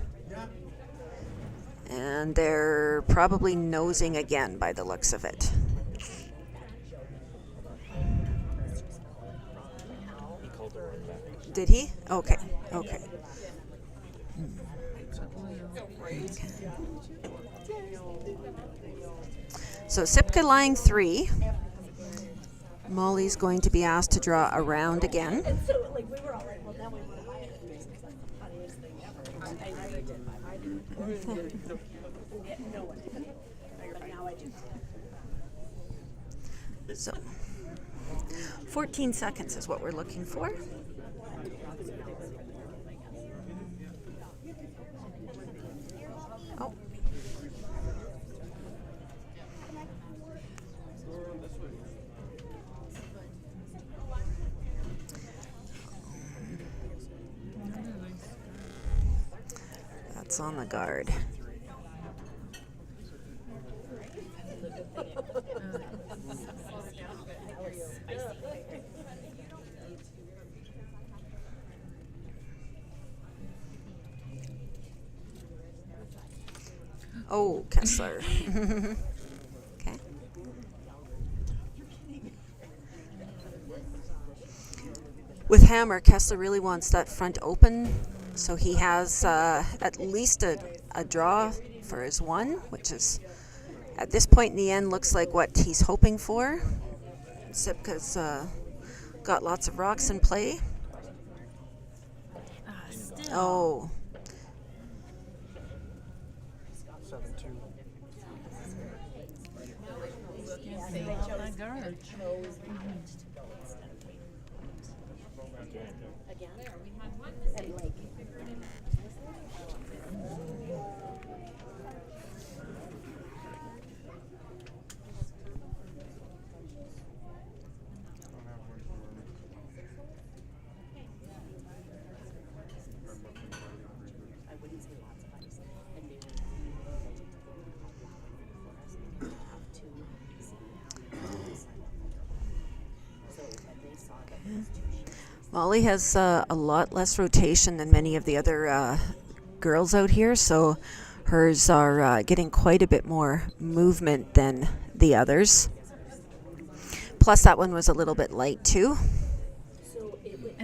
Speaker 2: And they're probably nosing again by the looks of it. Did he? Okay, okay. So Sipka lying 3. Molly's going to be asked to draw around again.
Speaker 7: And so, like, we were all like, well, now we want to buy it because that's the funniest thing ever. I never did buy mine. No one did. But now I do.
Speaker 2: So 14 seconds is what we're looking for. Oh. That's on the guard. Oh, Kessler. Okay. With Hammer, Kessler really wants that front open, so he has at least a draw for his 1, which is, at this point in the end, looks like what he's hoping for. Sipka's got lots of rocks in play. Oh.
Speaker 4: 7-2.
Speaker 7: Again? And like... I wouldn't say lots of ice. And maybe have two. So when they saw that those two ships,
Speaker 2: Molly has a lot less rotation than many of the other girls out here, so hers are getting quite a bit more movement than the others. Plus, that one was a little bit light, too.
Speaker 7: so it would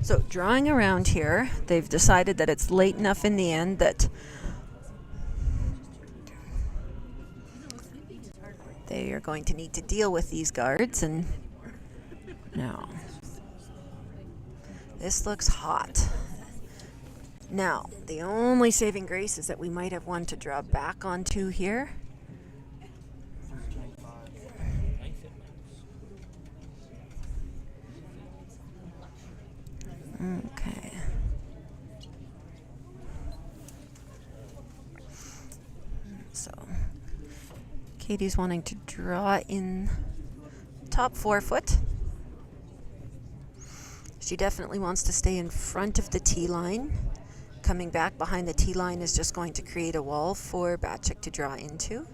Speaker 2: So drawing around here, they've decided that it's late enough in the end that they are going to need to deal with these guards. And now, this looks hot. Now, the only saving grace is that we might have one to draw back onto here. Okay. So, Katie's wanting to draw in top 4 foot. She definitely wants to stay in front of the tee line. Coming back behind the tee line is just going to create a wall for Batchik to draw into.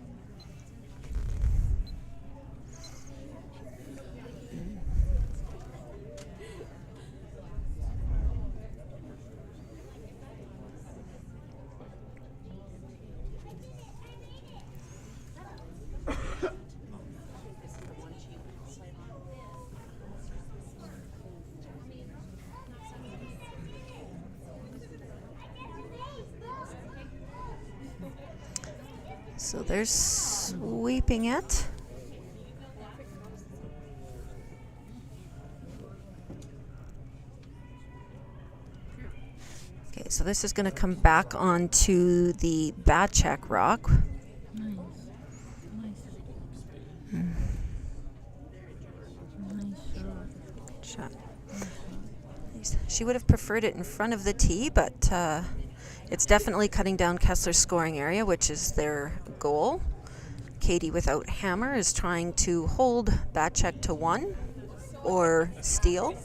Speaker 2: So they're sweeping it. Okay, so this is going to come back onto the Batchik rock. Shot. She would have preferred it in front of the tee, but it's definitely cutting down Kessler's scoring area, which is their goal. Katie, without hammer, is trying to hold Batchik to 1 or steal.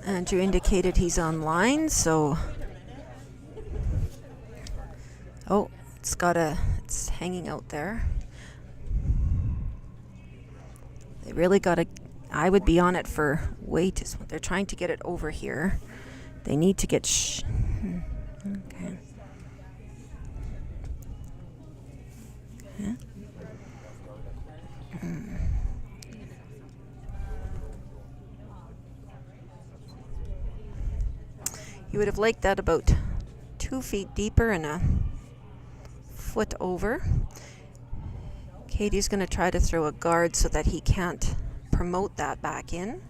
Speaker 2: Andrew indicated he's online, so it's hanging out there. They really gotta, I would be on it for weight. They're trying to get it over here. They need to get okay. Yeah. You would have liked that about 2 feet deeper and a foot over. Katie's going to try to throw a guard so that he can't promote that back in.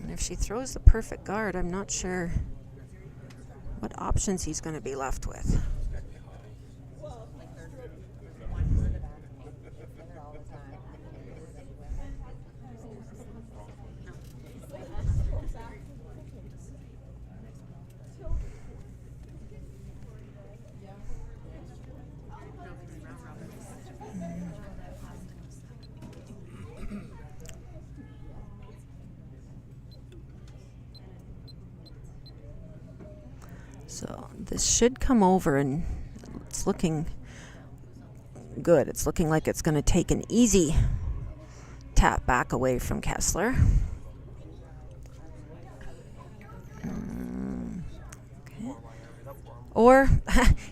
Speaker 2: And if she throws the perfect guard, I'm not sure what options he's going to be left with. So this should come over, and it's looking good. It's looking like it's going to take an easy tap back away from Kessler. Okay. Or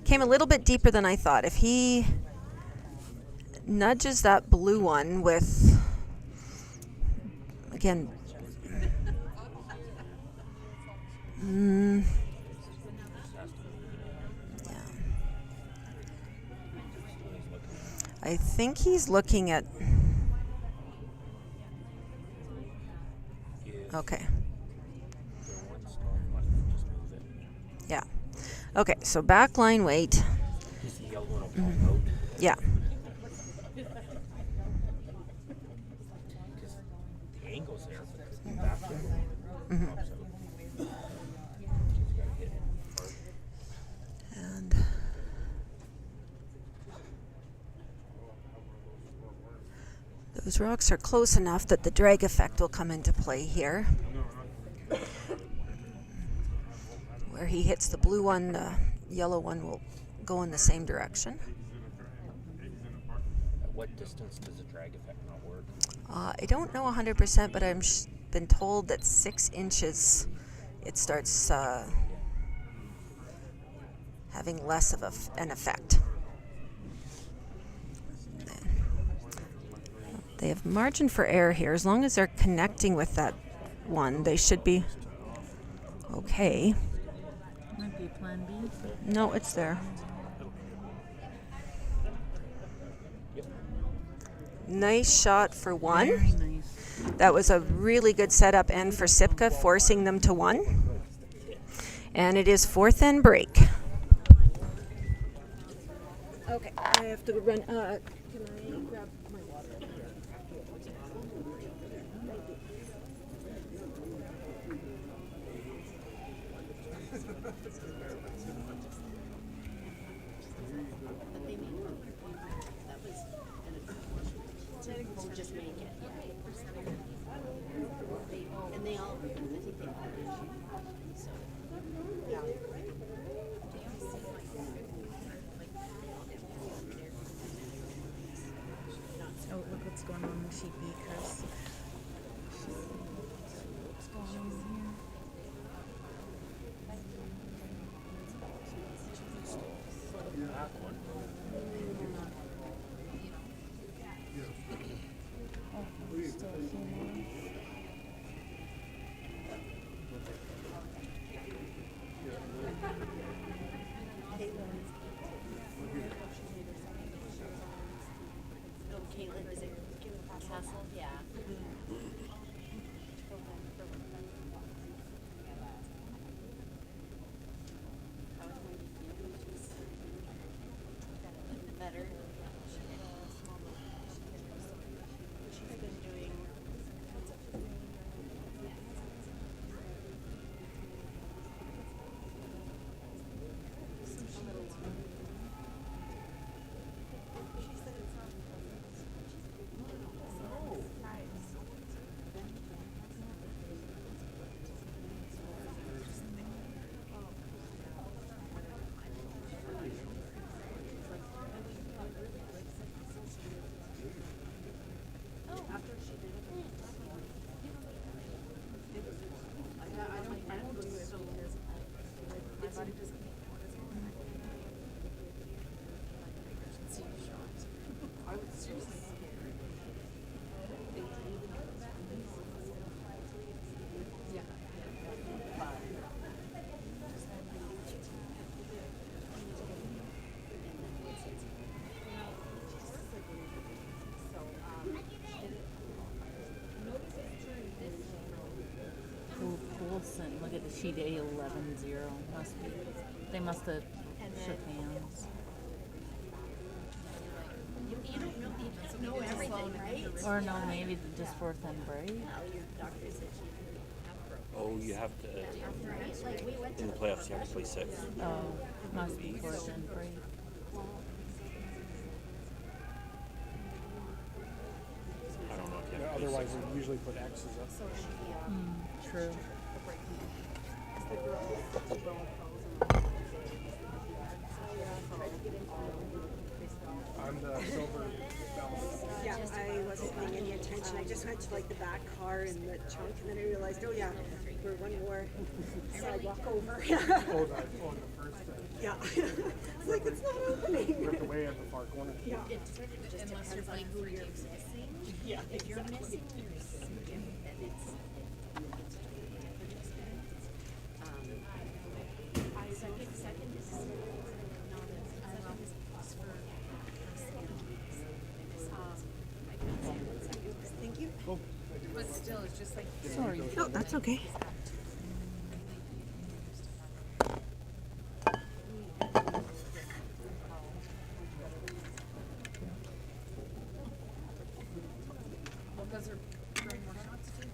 Speaker 2: came a little bit deeper than I thought. If he nudges that blue one with, again, I think he's looking at, okay. Yeah. Okay, so backline weight. Yeah.
Speaker 6: The angle's there, but the back
Speaker 2: Those rocks are close enough that the drag effect will come into play here. Where he hits the blue one, the yellow one will go in the same direction.
Speaker 6: At what distance does the drag effect not work?
Speaker 2: I don't know 100%, but I've been told that 6 inches it starts having less of an effect. They have margin for error here. As long as they're connecting with that one, they should be okay.
Speaker 3: Might be plan B.
Speaker 2: No, it's there. Nice shot for one.
Speaker 3: Very nice.
Speaker 2: That was a really good setup end for Sipka, forcing them to one. And it is 4th and break. Okay, I have to run. Can I grab my water?
Speaker 7: We'll just make it. And they all, I think they all did. So, yeah.
Speaker 3: Oh, look what's going on when she beat Chris. What's going on here? Still a few more.
Speaker 7: Oh, Caitlin, is it Castle? Yeah. Better. She's been doing.
Speaker 3: Oh, Coulson. Look at the sheet A 11-0. Must be. They must have shook hands.
Speaker 7: You don't know, you can't know everything, right?
Speaker 3: Or no, maybe just 4th and break.
Speaker 7: Your doctor said she
Speaker 1: Oh, you have to,
Speaker 7: like we went to
Speaker 1: in the playoffs, you have to play 6.
Speaker 3: Oh, must be 4th and break.
Speaker 1: I don't know if you
Speaker 4: Yeah,
Speaker 1: have to play
Speaker 4: otherwise,
Speaker 1: 6.
Speaker 4: we usually put X's up.
Speaker 3: True.
Speaker 4: I'm the silver belt.
Speaker 8: Yeah, I wasn't paying any attention. I just went to like the back car and the trunk, and then I realized, oh yeah, we're one more sidewalk over.
Speaker 4: Oh, the first.
Speaker 8: Yeah. I was like, it's not opening.
Speaker 4: Ripped away at the far corner.
Speaker 8: Yeah.
Speaker 7: It just depends on who you're missing.
Speaker 8: Yeah.
Speaker 7: If you're missing your second, then it's second is not second is plus for
Speaker 8: Thank you.
Speaker 5: But still, it's just like.
Speaker 3: Sorry.
Speaker 8: No, that's okay.
Speaker 5: Because they're throwing more shots too.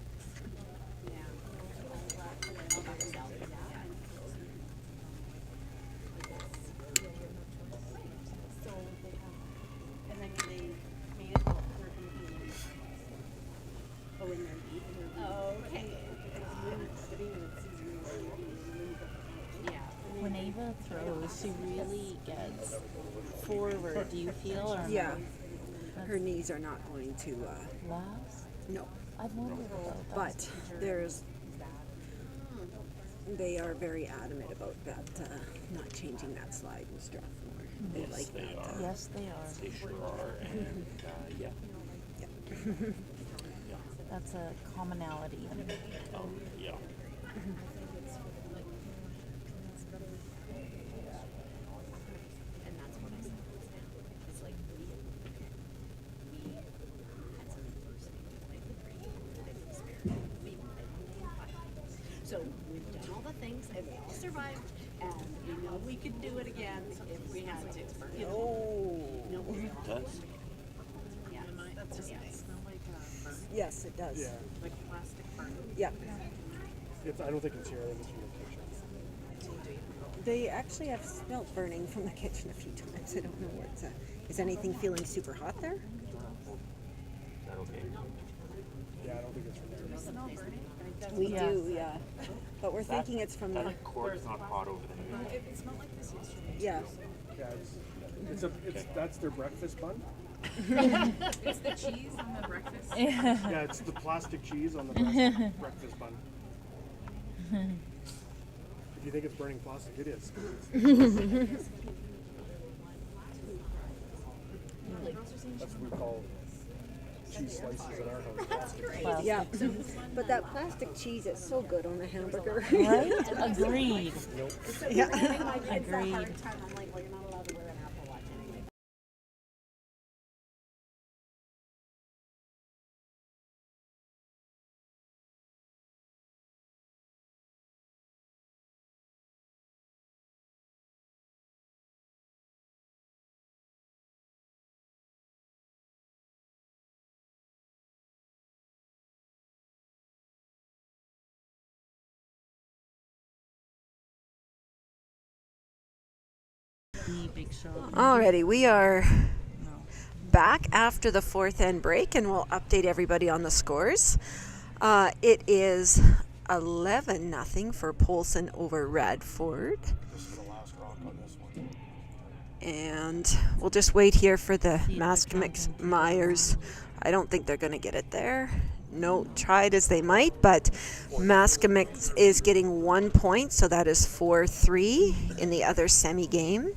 Speaker 8: So they have, and then they made it all 30.
Speaker 3: She really gets forward, do you feel? Or
Speaker 8: Yeah.
Speaker 3: no?
Speaker 8: Her knees are not going to,
Speaker 3: Last?
Speaker 8: no.
Speaker 3: I've wondered about that.
Speaker 8: But they are very adamant about that, not changing that slide and strap more. They
Speaker 1: Yes,
Speaker 8: like
Speaker 1: they
Speaker 8: that.
Speaker 1: are.
Speaker 3: Yes, they are.
Speaker 1: They sure are. And yeah. Yeah.
Speaker 3: That's a commonality.
Speaker 1: Oh, yeah.
Speaker 7: And that's what I said. It's like we had some adversity. We played the Prairie, we played the Spirit, we played the 5 times. So we've done all the things and we all survived, and we know we could do it again if we had to. You know? No, we all
Speaker 1: Does.
Speaker 7: yeah.
Speaker 5: That's just
Speaker 7: Yeah.
Speaker 5: smell like burn,
Speaker 8: Yes, it does.
Speaker 4: Yeah.
Speaker 5: like plastic burn.
Speaker 8: Yeah.
Speaker 4: I don't think it's here. I think it's from the kitchen.
Speaker 8: They actually have smelled burning from the kitchen a few times. I don't know what's is anything feeling super hot there?
Speaker 1: Is that okay?
Speaker 4: Yeah, I don't think it's from there.
Speaker 5: Smell burning?
Speaker 8: We
Speaker 3: Yes.
Speaker 8: do, yeah. But we're thinking it's from the,
Speaker 1: That cord's not hot over there.
Speaker 5: It smelled like this yesterday.
Speaker 8: yeah.
Speaker 4: Yeah, that's their breakfast bun.
Speaker 5: It's the cheese on the breakfast.
Speaker 4: Yeah, it's the plastic cheese on the breakfast bun. If you think it's burning plastic, it is. That's what we call cheese slices in our house. Plastic.
Speaker 3: Plastic.
Speaker 8: Yeah. But that plastic cheese is so good on a hamburger.
Speaker 3: Right? Agreed.
Speaker 8: Yeah.
Speaker 7: My kids a
Speaker 3: Agreed.
Speaker 7: hard time. I'm like, well, you're not allowed to wear an Apple Watch anyway.
Speaker 3: The big show.
Speaker 2: Alrighty, we are
Speaker 3: No.
Speaker 2: back after the fourth end break, and we'll update everybody on the scores. It is 11-0 for Polson over Radford.
Speaker 4: This is the last rock on this one.
Speaker 2: And we'll just wait here for the
Speaker 3: See if they're
Speaker 2: Maskamix
Speaker 3: jumping.
Speaker 2: Myers. I don't think they're going to get it there. No, tried as they might, but Maskamix is getting 1 point, so that is 4-3 in the other semi game.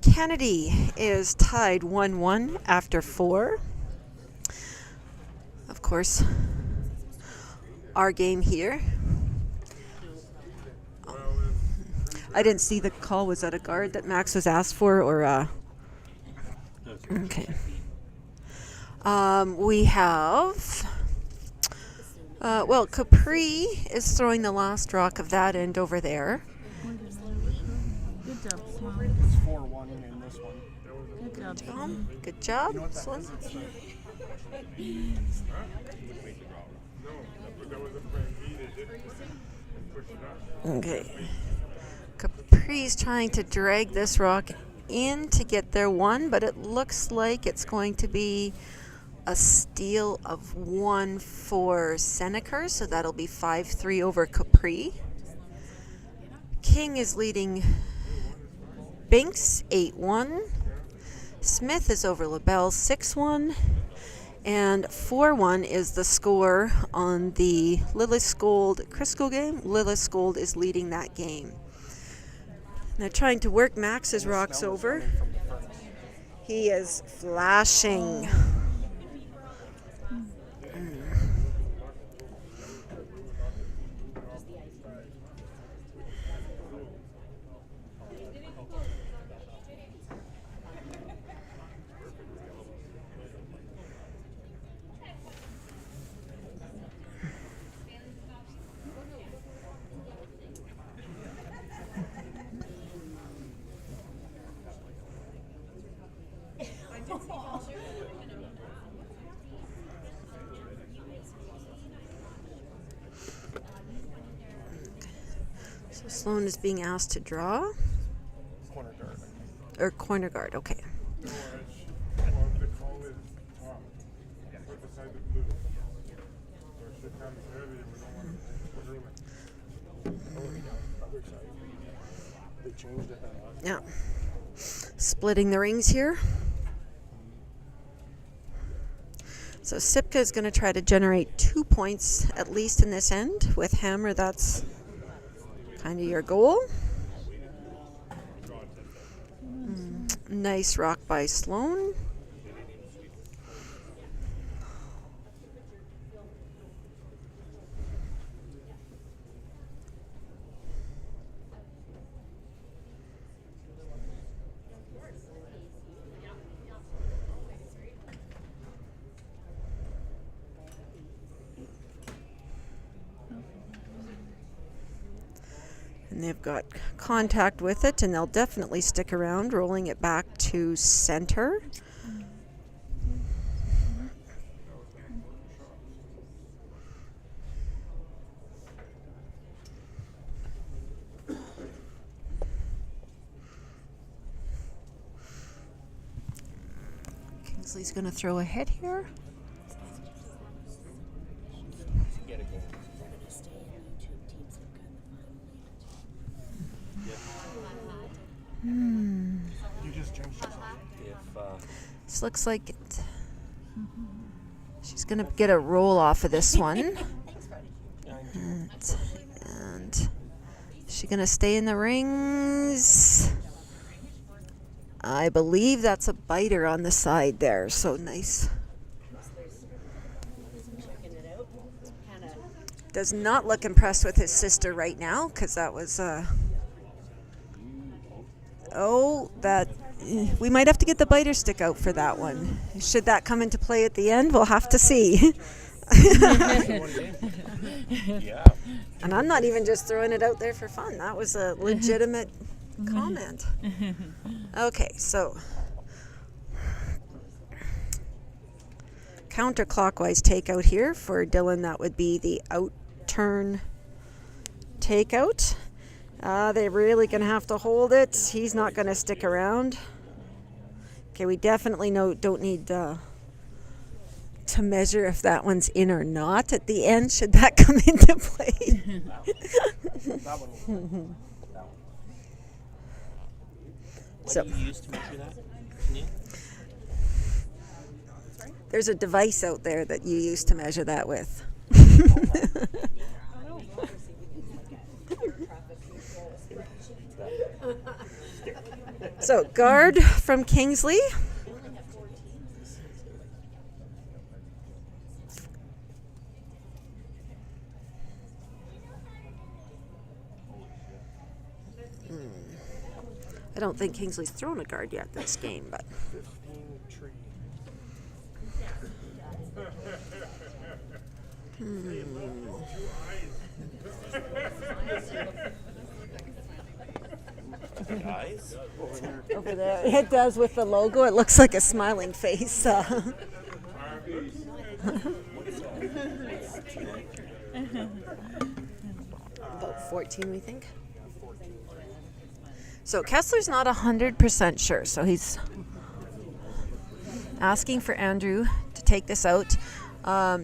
Speaker 2: Kennedy is tied 1-1 after 4. Of course, our game here. I didn't see the call. Was that a guard that Max was asked for, or okay. We have Capri is throwing the last rock of that end over there.
Speaker 3: Good job, Swan.
Speaker 4: It's 4-1 in this one.
Speaker 3: Good job, Swan.
Speaker 2: Tom, good job.
Speaker 4: You know what that
Speaker 2: Swan.
Speaker 4: is? It's the
Speaker 2: Okay. Capri's trying to drag this rock in to get their one, but it looks like it's going to be a steal of 1 for Seneca, so that'll be 5-3 over Capri. King is leading Binks 8-1. Smith is over LaBelle 6-1. And 4-1 is the score on the Lillisgold Crisco game. Lillisgold is leading that game. They're trying to work Max's rocks
Speaker 4: smell is
Speaker 2: over.
Speaker 4: coming from the front.
Speaker 2: He is flashing. So Sloan is being asked to draw.
Speaker 4: Corner guard.
Speaker 2: Or corner guard, okay.
Speaker 4: They changed it.
Speaker 2: Yeah. Splitting the rings here. So Sipka is going to try to generate 2 points at least in this end. With hammer, that's kind of your goal. Nice rock by Sloan. And they've got contact with it, and they'll definitely stick around, rolling it back to center. Kingsley's going to throw a hit here.
Speaker 4: You just changed it.
Speaker 2: This looks like it. She's going to get a roll off of this one. And she's going to stay in the rings. I believe that's a biter on the side there. So nice. Does not look impressed with his sister right now, because that was we might have to get the biter stick out for that one. Should that come into play at the end, we'll have to see.
Speaker 6: Yeah.
Speaker 2: And I'm not even just throwing it out there for fun. That was a legitimate comment. Okay, so counterclockwise takeout here for Dylan. That would be the out turn takeout. They're really going to have to hold it. He's not going to stick around. Okay, we definitely don't need to measure if that one's in or not at the end, should that come into play.
Speaker 4: That one.
Speaker 1: What do you use to measure that? Neil?
Speaker 2: There's a device out there that you use to measure that with. So, guard from Kingsley. I don't think Kingsley's thrown a guard yet this game, but
Speaker 4: 15 tree.
Speaker 6: Guys?
Speaker 2: over there. It does with the logo. It looks like a smiling face. About 14, we think. So Kessler's not 100% sure, so he's asking for Andrew to take this out.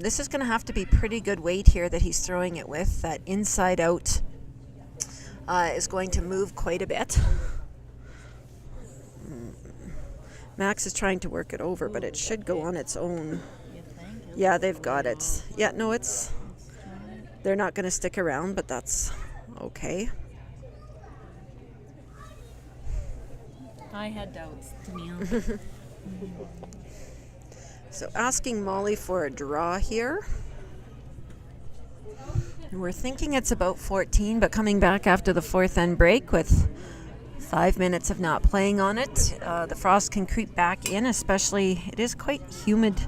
Speaker 2: This is going to have to be pretty good weight here that he's throwing it with. That inside out is going to move quite a bit. Max is trying to work it over, but it should go on its own. Yeah, they've got it. Yeah, no, they're not going to stick around, but that's okay.
Speaker 3: I had doubts, Neil.
Speaker 2: So asking Molly for a draw here. And we're thinking it's about 14, but coming back after the fourth end break with 5 minutes of not playing on it. The frost can creep back in, especially it is quite humid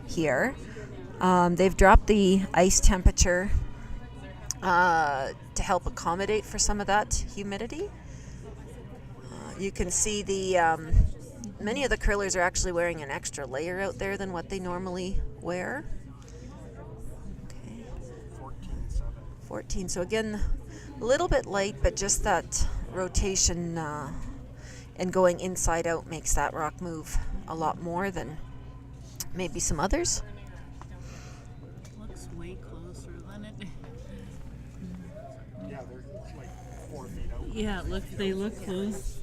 Speaker 2: here. They've dropped the ice temperature to help accommodate for some of that humidity. You can see many of the curlers are actually wearing an extra layer out there than what they normally wear. Okay. 14. So again, a little bit light, but just that rotation and going inside out makes that rock move a lot more than maybe some others.
Speaker 3: Looks way closer than it.
Speaker 4: Yeah, they're like 4 feet out.
Speaker 3: Yeah, they look close.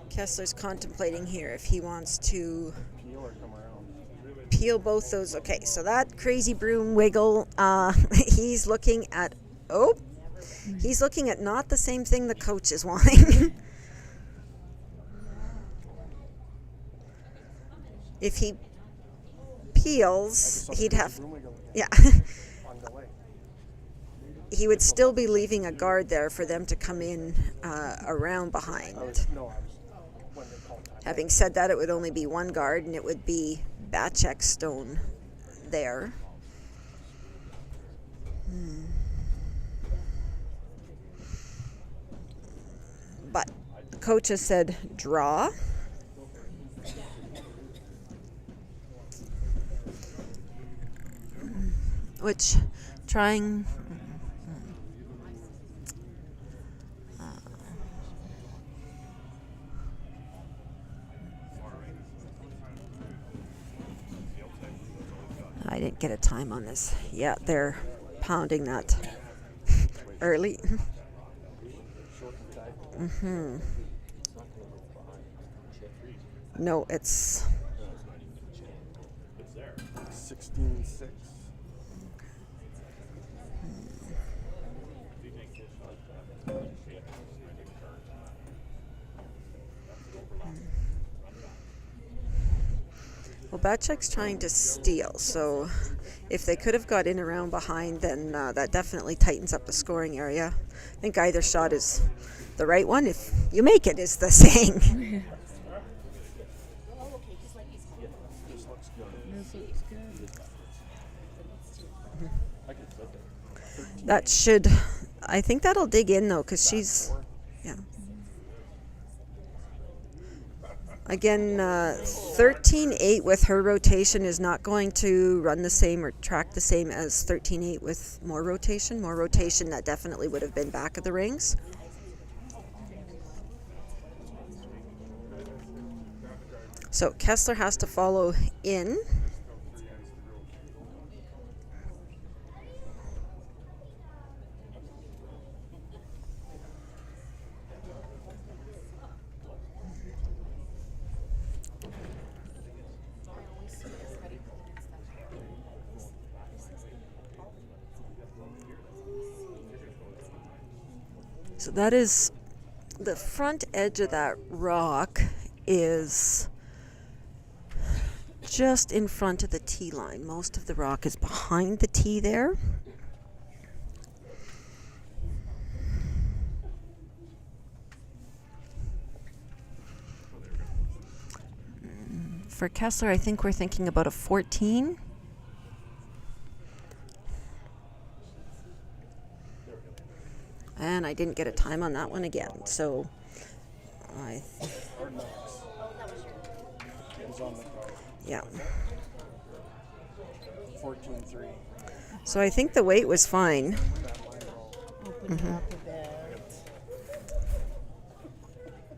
Speaker 2: Kessler's contemplating here if he wants to
Speaker 4: Peel or come around.
Speaker 2: peel both those. Okay, so that crazy broom wiggle, he's looking at, he's looking at not the same thing the coach is wanting. If he peels, he'd have, yeah,
Speaker 4: On delay.
Speaker 2: he would still be leaving a guard there for them to come in around behind.
Speaker 4: When they called time.
Speaker 2: Having said that, it would only be one guard, and it would be Bacek Stone there. But the coach has said draw. Which, trying... I didn't get a time on this. Yeah, they're pounding that early. No, it's
Speaker 4: 16-6.
Speaker 2: well, Bacek's trying to steal, so if they could have got in around behind, then that definitely tightens up the scoring area. I think either shot is the right one. If you make it, is the saying. That should, I think that'll dig in though, because she's, yeah. Again, 13-8 with her rotation is not going to run the same or track the same as 13-8 with more rotation. More rotation, that definitely would have been back of the rings. So Kessler has to follow in. So that is the front edge of that rock is just in front of the tee line. Most of the rock is behind the tee there. For Kessler, I think we're thinking about a 14. And I didn't get a time on that one again, so yeah.
Speaker 4: 14-3.
Speaker 2: So I think the weight was fine.
Speaker 3: Opens it up a bit.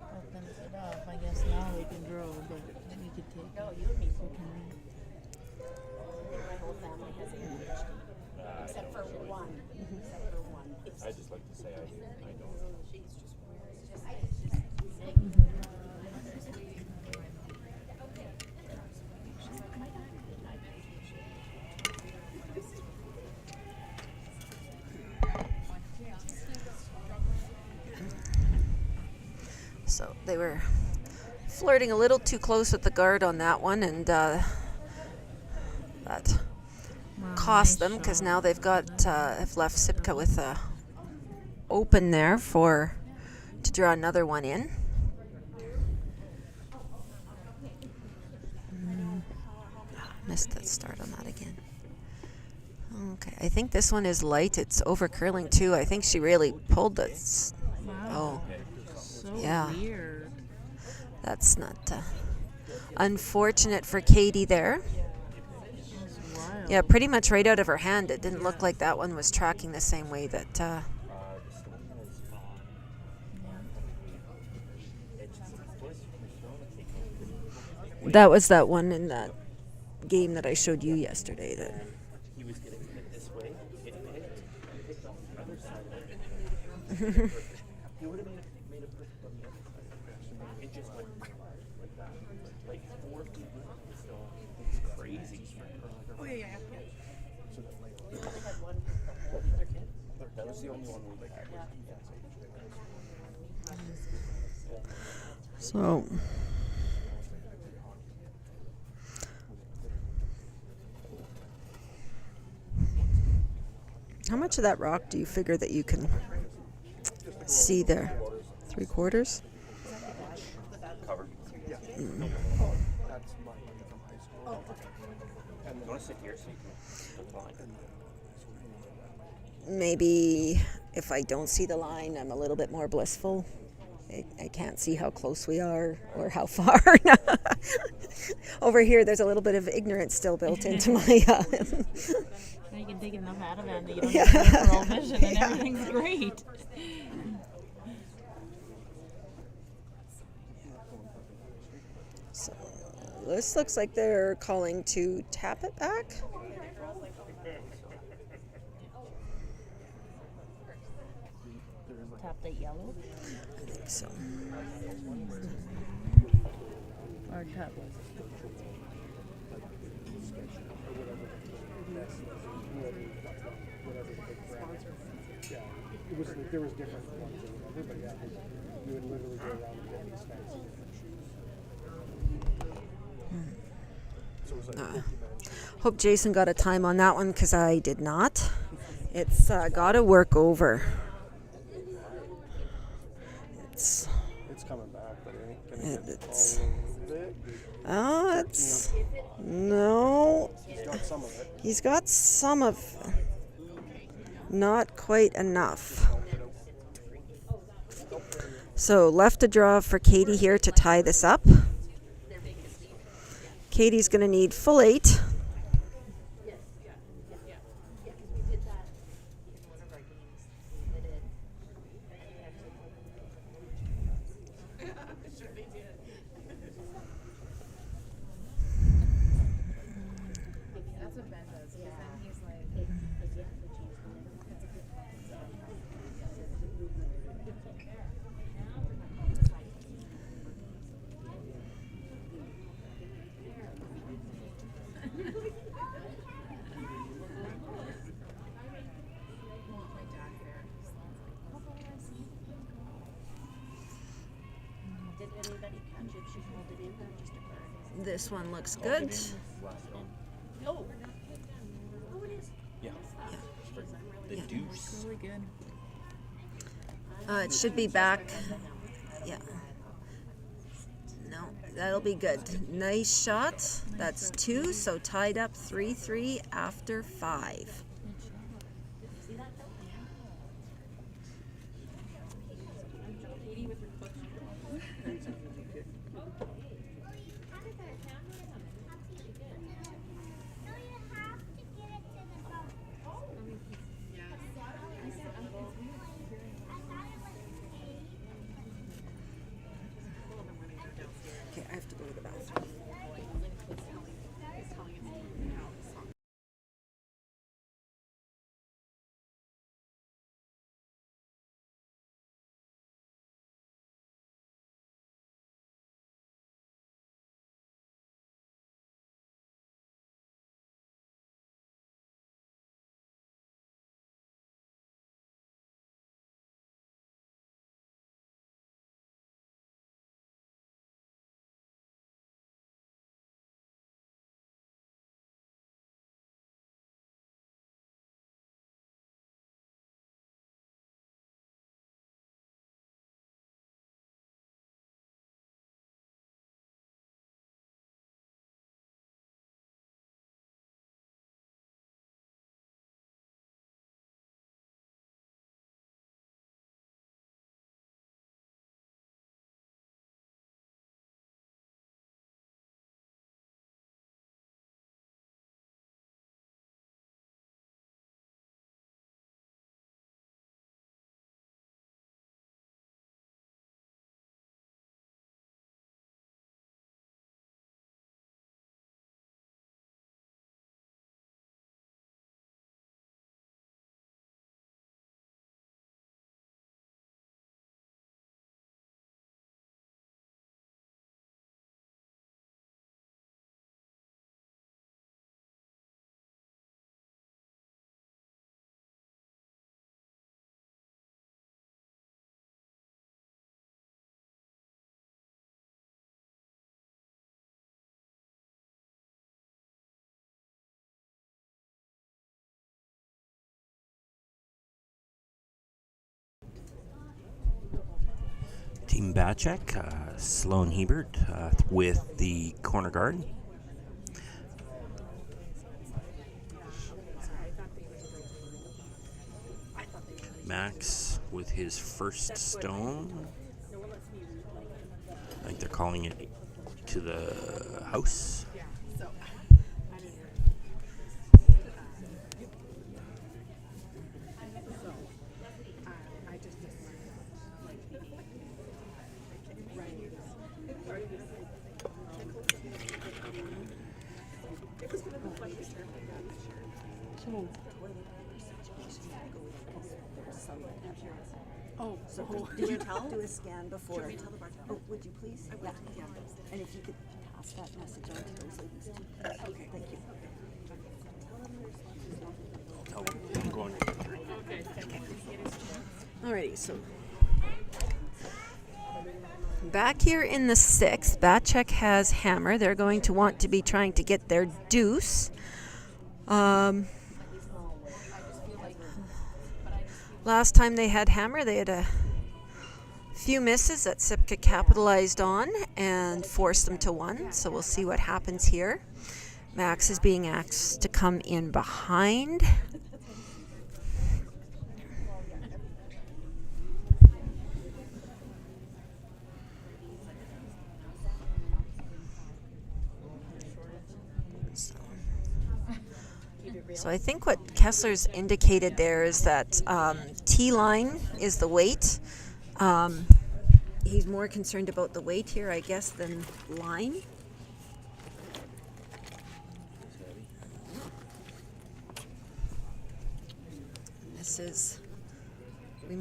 Speaker 3: Opens it up. I guess now we can draw, but we could take
Speaker 7: No, you and me. My whole family has ADHD. Except for one. Except for one.
Speaker 6: I just like to say I don't.
Speaker 2: So they were flirting a little too close with the guard on that one, and that cost them because now they've got have left Sipka with a open there to draw another one in. Missed the start on that again. Okay, I think this one is light. It's over curling too. I think she really pulled this. Oh,
Speaker 3: so
Speaker 2: yeah.
Speaker 3: weird.
Speaker 2: That's not unfortunate for Katie there.
Speaker 3: That's wild.
Speaker 2: Yeah, pretty much right out of her hand. It didn't look like that one was tracking the same way that.
Speaker 6: The stone is on. It's supposed to be shown to take
Speaker 2: That was that one in that game that I showed you yesterday. That
Speaker 6: He was getting hit this way. It hit on the other side of it. He would have made a perfect on the other side. It just went like that. Like 4 feet. So it's crazy.
Speaker 5: Oh yeah, yeah, yeah.
Speaker 6: That was the only one we had.
Speaker 2: so. How much of that rock do you figure that you can see there? 3/4?
Speaker 6: Covered.
Speaker 4: Yeah. That's my money from high school. And
Speaker 6: You want to sit here so you can decline?
Speaker 2: Maybe if I don't see the line, I'm a little bit more blissful. I can't see how close we are or how far. Over here, there's a little bit of ignorance still built into my.
Speaker 3: Now you can take enough out of it that you don't have peripheral vision and everything's great.
Speaker 2: So, this looks like they're calling to tap it back.
Speaker 3: Tap that yellow
Speaker 2: I think so.
Speaker 3: or tap.
Speaker 4: yeah, it was there was different ones or whatever, but yeah, you would literally go around and get these fancy different shoes. So it was like
Speaker 2: Hope Jason got a time on that one because I did not. It's got to work over.
Speaker 4: it's coming back, but it ain't gonna get
Speaker 2: It's
Speaker 4: all of it.
Speaker 2: it's no.
Speaker 4: He's got some of it.
Speaker 2: He's got some of, not quite enough. So left a draw for Katie here to tie this up. Katie's going to need full 8.
Speaker 5: That's what Ben does. Because then he's like,
Speaker 7: Did anybody catch if she pulled it in or just a bird?
Speaker 2: This one looks good.
Speaker 7: Oh, it is.
Speaker 6: Yeah. The deuce.
Speaker 3: Really good.
Speaker 2: It should be back. Yeah. No, that'll be good. Nice shot. That's 2, so tied up 3-3 after 5. Okay, I have to go to the bathroom.
Speaker 1: Bacek, Sloan Hebert with the corner guard. Max with his first stone. I think they're calling it to the house.
Speaker 8: Oh, so did you do a scan before? Oh, would you please? Yeah. And if you could pass that message on to those ladies too. Okay, thank you.
Speaker 1: I'm going.
Speaker 2: Alrighty, so back here in the 6th, Bacek has hammer. They're going to want to be trying to get their deuce. Last time they had hammer, they had a few misses that Sipka capitalized on and forced them to 1. So we'll see what happens here. Max is being asked to come in behind. So I think what Kessler's indicated there is that T-line is the weight. He's more concerned about the weight here, I guess, than line. This is, we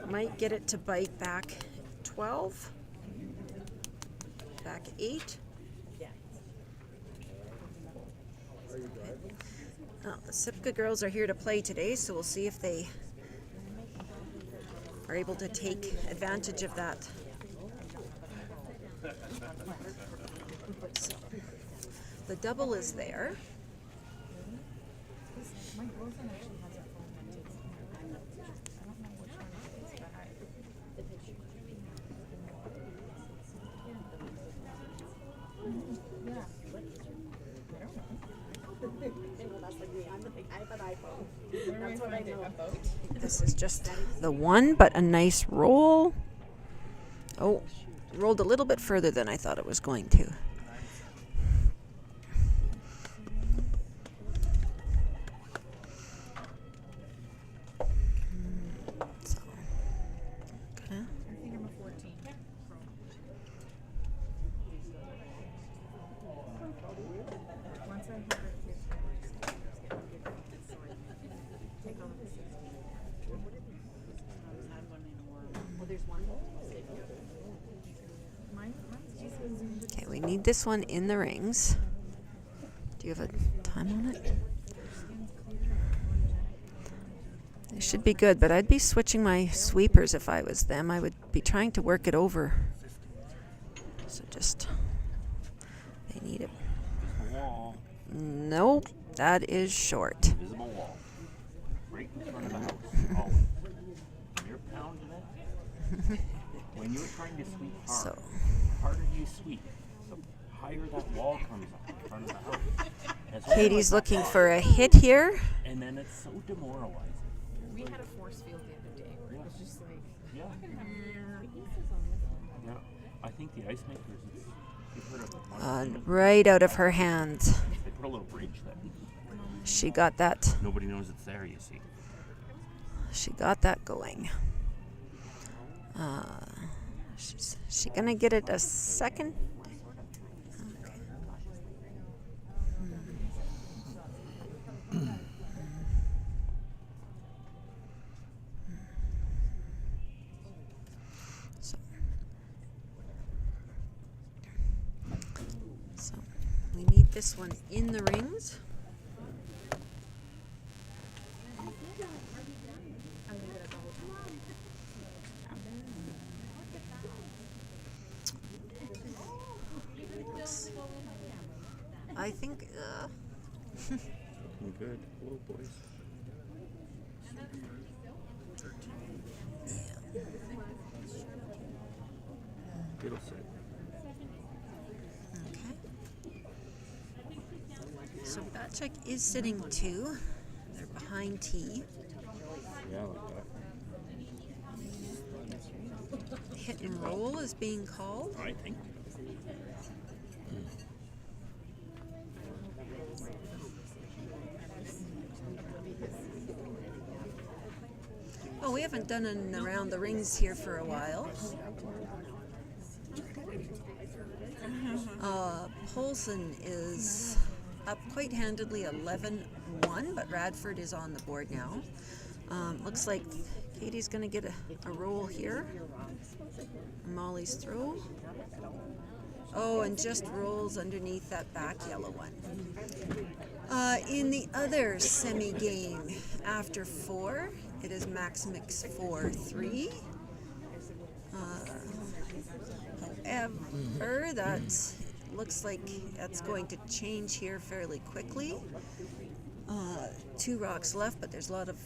Speaker 2: might get it to bite back 12, back 8. Oh, the Sipka girls are here to play today, so we'll see if they are able to take advantage of that. So, the double is there. This is just the 1, but a nice roll. Oh, rolled a little bit further than I thought it was going to. So, okay.
Speaker 3: I think I'm a 14. Once I have it, take on the 16.
Speaker 7: Well, there's one.
Speaker 2: Okay, we need this one in the rings. Do you have a time on it? They should be good, but I'd be switching my sweepers if I was them. I would be trying to work it over. So just, they need it.
Speaker 6: Wall.
Speaker 2: Nope, that is short.
Speaker 6: Visible wall. Right in front of the house. Always. When you're pounding it, when you're trying to sweep hard,
Speaker 2: So.
Speaker 6: the harder you sweep, the higher that wall comes up in front of the house. And it's
Speaker 2: Katie's
Speaker 6: almost
Speaker 2: looking
Speaker 6: like
Speaker 2: for a hit here.
Speaker 6: and then it's so demoralizing.
Speaker 3: We had a force field the other day. It was just like,
Speaker 6: Yeah. Yeah. I think the ice makers, you put
Speaker 2: Right out of her hands.
Speaker 6: they put a little bridge there.
Speaker 2: She got that.
Speaker 6: Nobody knows it's there, you see.
Speaker 2: She got that going. She gonna get it a second? Okay. So we need this one in the rings. I think.
Speaker 6: Looking good. Hello, boys. It'll sit.
Speaker 2: Okay. So Batcheck is sitting 2. They're behind tee.
Speaker 6: Yeah, like that.
Speaker 2: Hit and roll is being called.
Speaker 6: I think.
Speaker 2: Oh, we haven't done an around the rings here for a while. Polson is up quite handedly 11-1, but Radford is on the board now. Looks like Katie's going to get a roll here. Molly's throw. Oh, and just rolls underneath that back yellow one. In the other semi-game, after 4, it is Max Mix 4-3. However, that looks like that's going to change here fairly quickly. 2 rocks left, but there's a lot of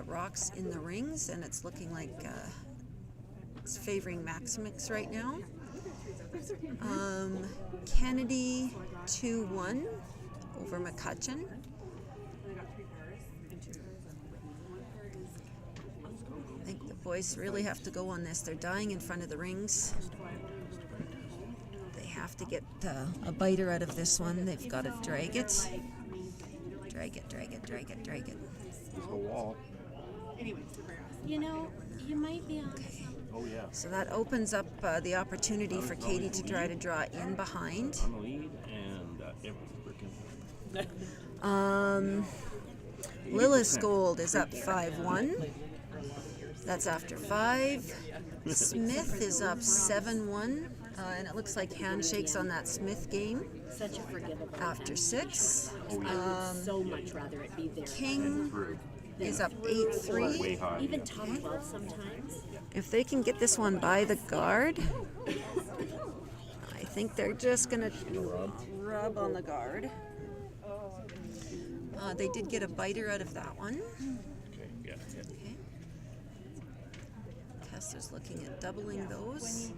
Speaker 2: rocks in the rings, and it's looking like it's favoring Max Mix right now. Kennedy 2-1 over McCutcheon. I think the boys really have to go on this. They're dying in front of the rings. They have to get a biter out of this one. They've got to drag it. Drag it, drag it, drag it, drag it.
Speaker 6: There's a wall.
Speaker 3: You know, you might be on.
Speaker 2: Okay.
Speaker 6: Oh, yeah.
Speaker 2: So that opens up the opportunity for Katie to try to draw in behind.
Speaker 6: On the lead, and it was freaking.
Speaker 2: Lillis Gold is up 5-1. That's after 5. Smith is up 7-1. And it looks like handshakes on that Smith game.
Speaker 7: Such a forgivable.
Speaker 2: After 6.
Speaker 7: I would so much rather it be there.
Speaker 2: King is up 8-3.
Speaker 6: Way high.
Speaker 7: Even top 12 sometimes.
Speaker 2: If they can get this one by the guard, I think they're just going to rub on the guard. They did get a biter out of that one.
Speaker 6: Okay, yeah.
Speaker 2: Okay. Kessler's looking at doubling those.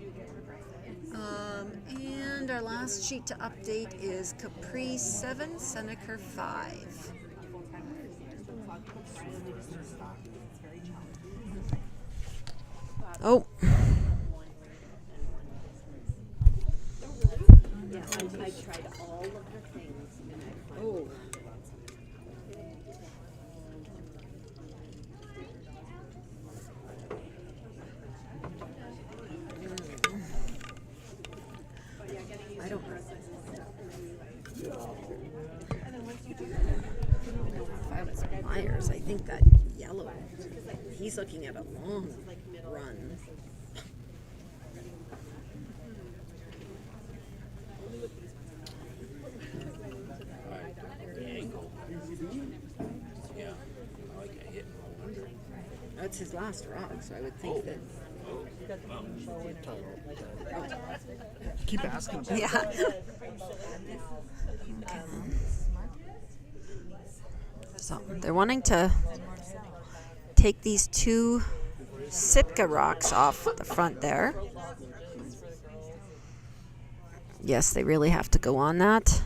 Speaker 2: And our last sheet to update is Capri 7, Seneca 5. Oh.
Speaker 7: Yeah, I tried all of the things and I
Speaker 2: Oh. I don't know. If I was Myers, I think that yellow, he's looking at a long run.
Speaker 1: The angle. Yeah, I like a hit and roll under.
Speaker 2: That's his last rock, so I would think that.
Speaker 4: Keep asking.
Speaker 2: Yeah. So they're wanting to take these 2 Sipka rocks off the front there. Yes, they really have to go on that.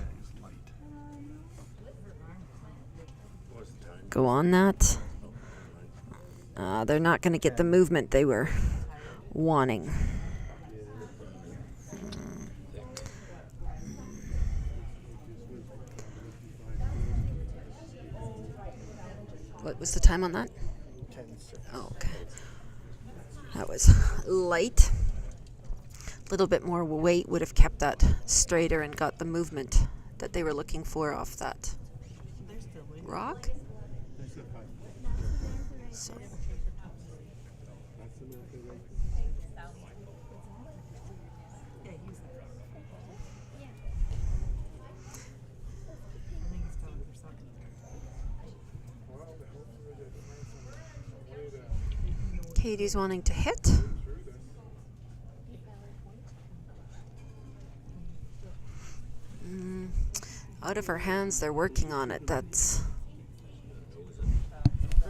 Speaker 2: Go on that. They're not going to get the movement they were wanting. What was the time on that?
Speaker 4: 10-6.
Speaker 2: Oh, okay. That was light. A little bit more weight would have kept that straighter and got the movement that they were looking for off that rock. So. Katie's wanting to hit. Out of her hands, they're working on it. That's.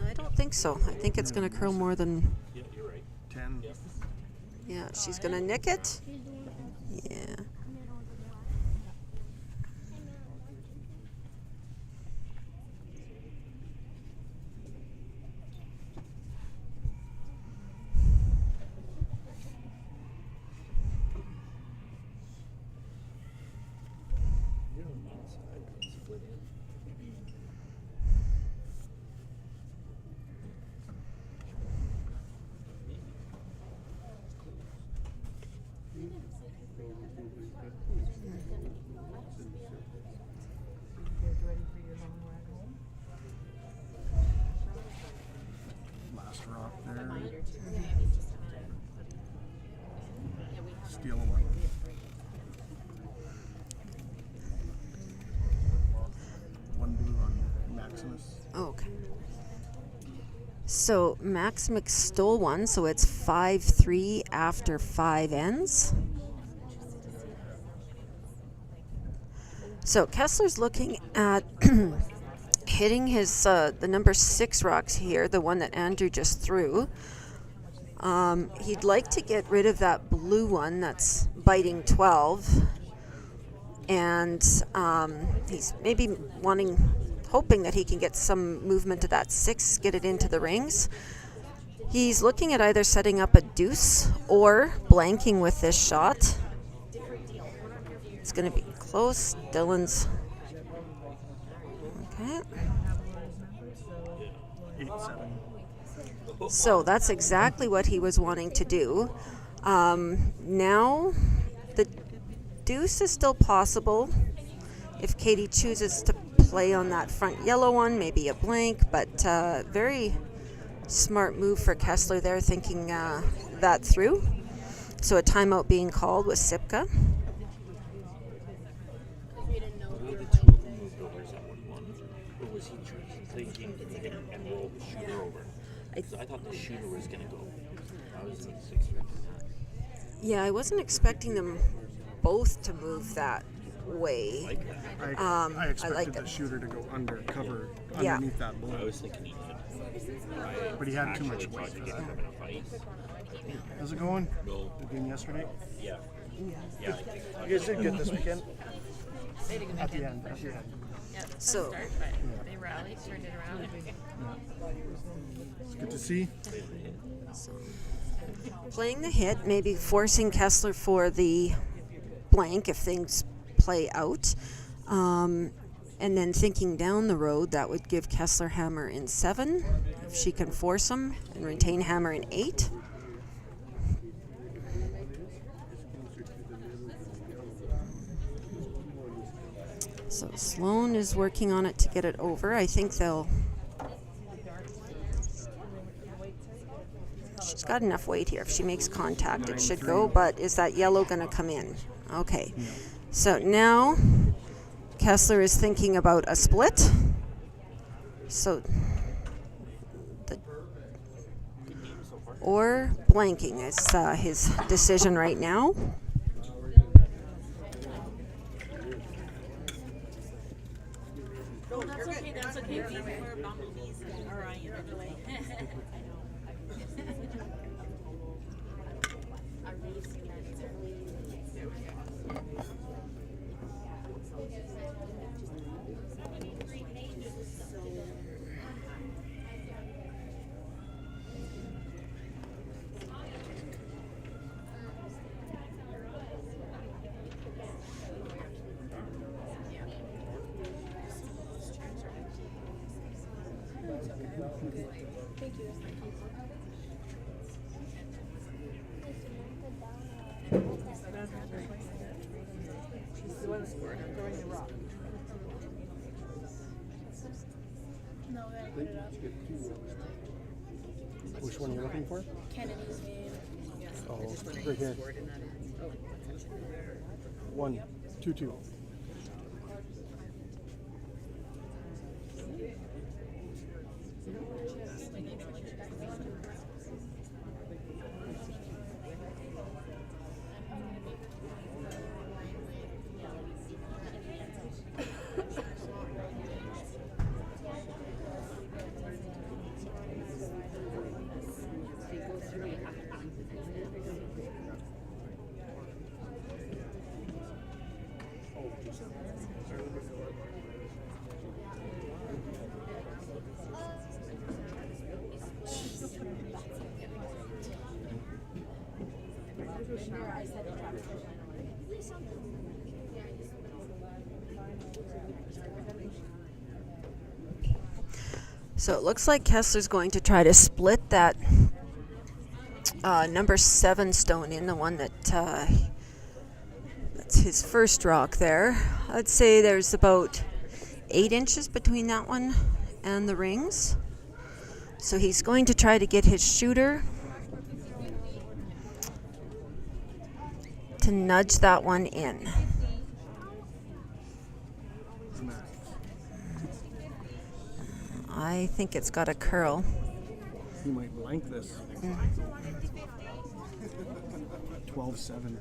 Speaker 2: I don't think so. I think it's going to curl more than.
Speaker 6: Yeah, you're right.
Speaker 4: 10.
Speaker 2: Yeah, she's going to nick it. Yeah.
Speaker 4: Last rock there. Steal one. One blue on Maximus.
Speaker 2: Okay. So Maximus stole one, so it's 5-3 after 5 ends. So Kessler's looking at hitting his the number 6 rocks here, the one that Andrew just threw. He'd like to get rid of that blue one that's biting 12, and he's maybe hoping that he can get some movement to that 6, get it into the rings. He's looking at either setting up a deuce or blanking with this shot. It's going to be close. Dylan's okay.
Speaker 4: 8-7.
Speaker 2: So that's exactly what he was wanting to do. Now the deuce is still possible if Katie chooses to play on that front yellow one, maybe a blank, but very smart move for Kessler there, thinking that through. So a timeout being called with Sipka.
Speaker 6: Were the two of them moved over? Is that what he wanted? Or was he thinking and roll the shooter over? I thought the shooter was going to go. I was expecting that.
Speaker 2: Yeah, I wasn't expecting them both to move that way.
Speaker 6: Like that.
Speaker 4: I expected
Speaker 2: like
Speaker 4: the
Speaker 2: it.
Speaker 4: shooter to go undercover
Speaker 2: Yeah.
Speaker 4: underneath that
Speaker 6: I
Speaker 4: blue.
Speaker 6: was thinking he could.
Speaker 4: But he had too much
Speaker 6: Actually
Speaker 4: weight
Speaker 6: tried to
Speaker 4: for
Speaker 6: get
Speaker 4: that.
Speaker 6: him in a fight.
Speaker 4: How's it going?
Speaker 6: No.
Speaker 4: The game yesterday?
Speaker 6: Yeah. Yeah.
Speaker 4: You guys did good this weekend? At the end.
Speaker 2: So
Speaker 3: They rallied, turned it around.
Speaker 4: It's good to see.
Speaker 2: playing the hit, maybe forcing Kessler for the blank if things play out. And then thinking down the road, that would give Kessler hammer in 7, if she can force him, and retain hammer in 8. So Sloan is working on it to get it over. I think they'll... She's got enough weight here. If she makes contact, it should go, but is that yellow going to come in? Okay. So now Kessler is thinking about a split. So or blanking is his decision right now.
Speaker 3: Oh, that's okay, that's okay. We were bumblebees in Orion anyway.
Speaker 4: Which one are you looking for?
Speaker 5: Kennedy's name.
Speaker 4: Oh, right here. 1, 2, 2.
Speaker 2: So it looks like Kessler's going to try to split that number 7 stone in, the one that that's his first rock there. I'd say there's about 8 inches between that one and the rings. So he's going to try to get his shooter to nudge that one in. I think it's got a curl.
Speaker 4: You might blank this. 12-7.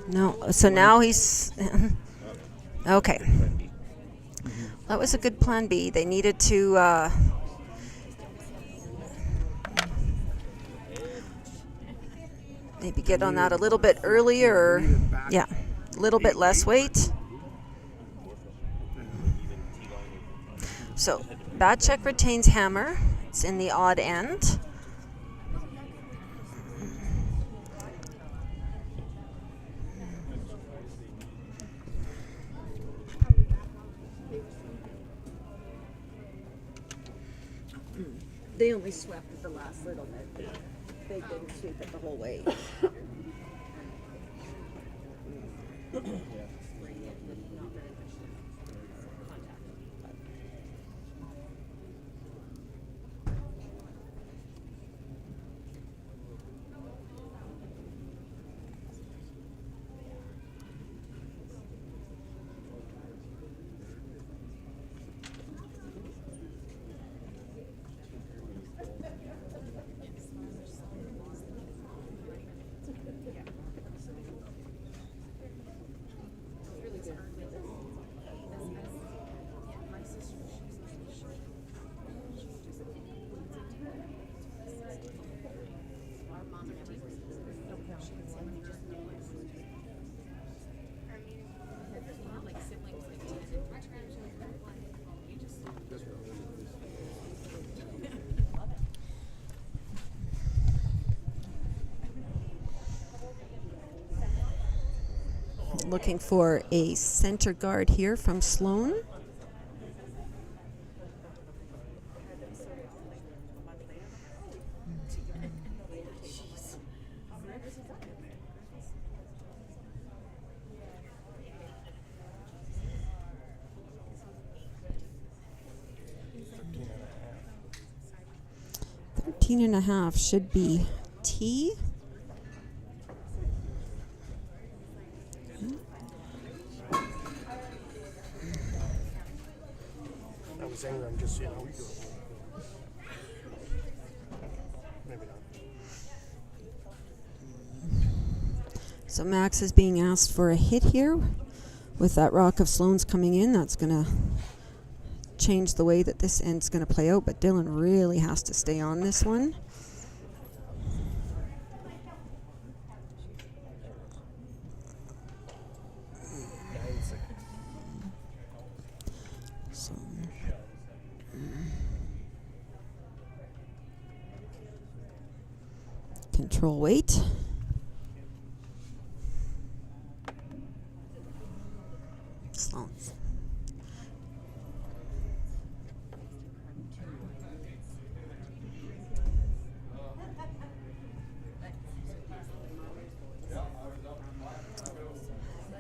Speaker 2: No, so now he's okay. That was a good plan B. They needed to maybe get on that a little bit earlier. Yeah, a little bit less weight. So bad check retains hammer. It's in the odd end.
Speaker 8: They only swept it the last little bit. They didn't sweep it the whole way.
Speaker 2: Looking for a center guard here from Sloan. Thirteen and a half should be T.
Speaker 4: I'm just seeing how we do it. Maybe not.
Speaker 2: So Max is being asked for a hit here with that rock of Sloan's coming in. That's going to change the way that this end's going to play out, but Dylan really has to stay on this one. Control weight. Sloan's.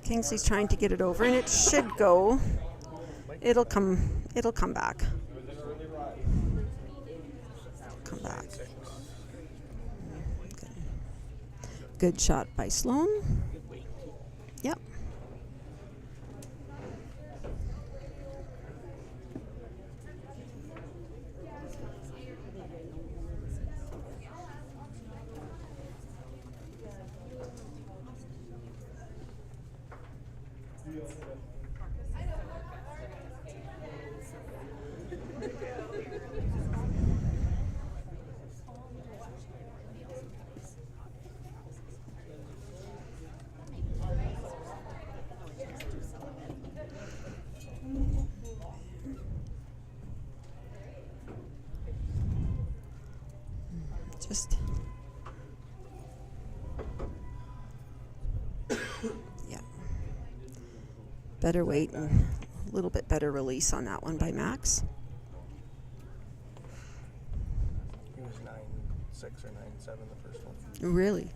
Speaker 2: Kingsley's trying to get it over, and it should go. It'll come back. Come back. Good shot by Sloan. Yep. Just, yeah. Better weight and A little bit better release on that one by Max.
Speaker 4: He was 9.6 or 9.7 the first one.
Speaker 2: Really?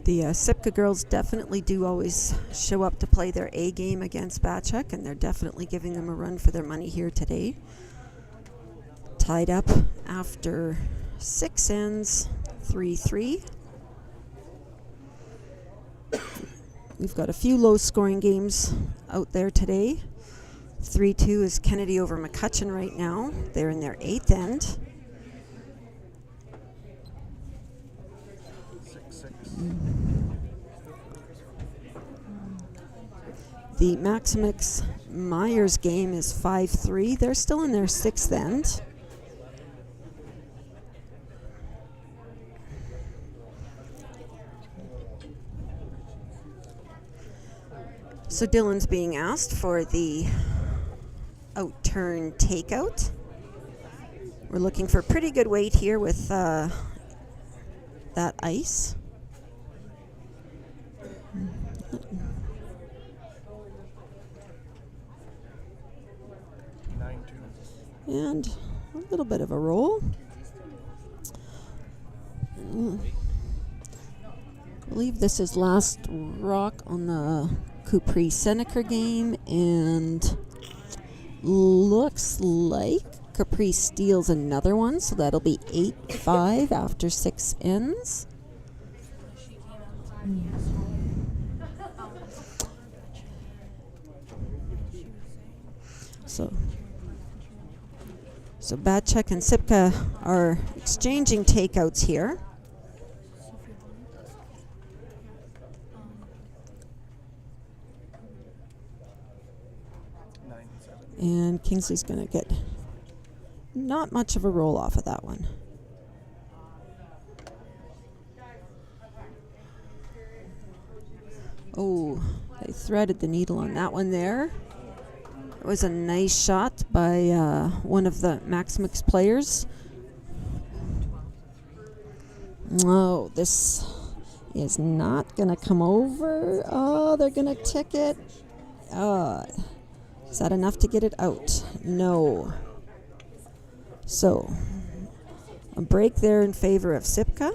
Speaker 2: The Sipka girls definitely do always show up to play their A game against Batchuk, and they're definitely giving them a run for their money here today. Tied up after 6 ends, 3-3. We've got a few low-scoring games out there today. 3-2 is Kennedy over McCutcheon right now. They're in their 8th end.
Speaker 4: 6-6.
Speaker 2: The Maximix Myers game is 5-3. They're still in their 6th end. So Dylan's being asked for the out-turn takeout. We're looking for pretty good weight here with that ice. And a little bit of a roll. I believe this is last rock on the Capri Seneca game, and looks like Capri steals another one, so that'll be 8-5 after 6 ends. So Batchuk and Sipka are exchanging takeouts here. And Kingsley's going to get not much of a roll off of that one. Oh, they threaded the needle on that one there. It was a nice shot by one of the Maximix players. Oh, this is not going to come over. Oh, they're going to tick it. Is that enough to get it out? No. So, a break there in favor of Sipka.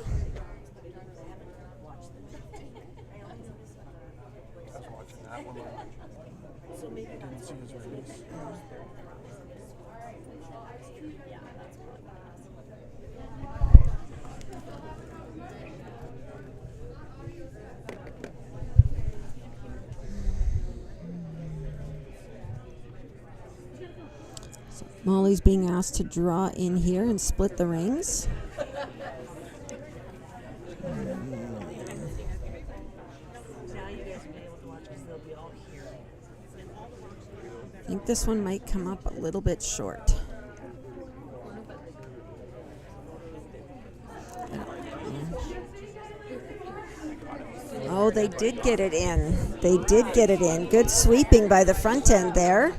Speaker 2: Molly's being asked to draw in here and split the rings. I think this one might come up a little bit short. Oh, they did get it in. They did get it in. Good sweeping by the front end there.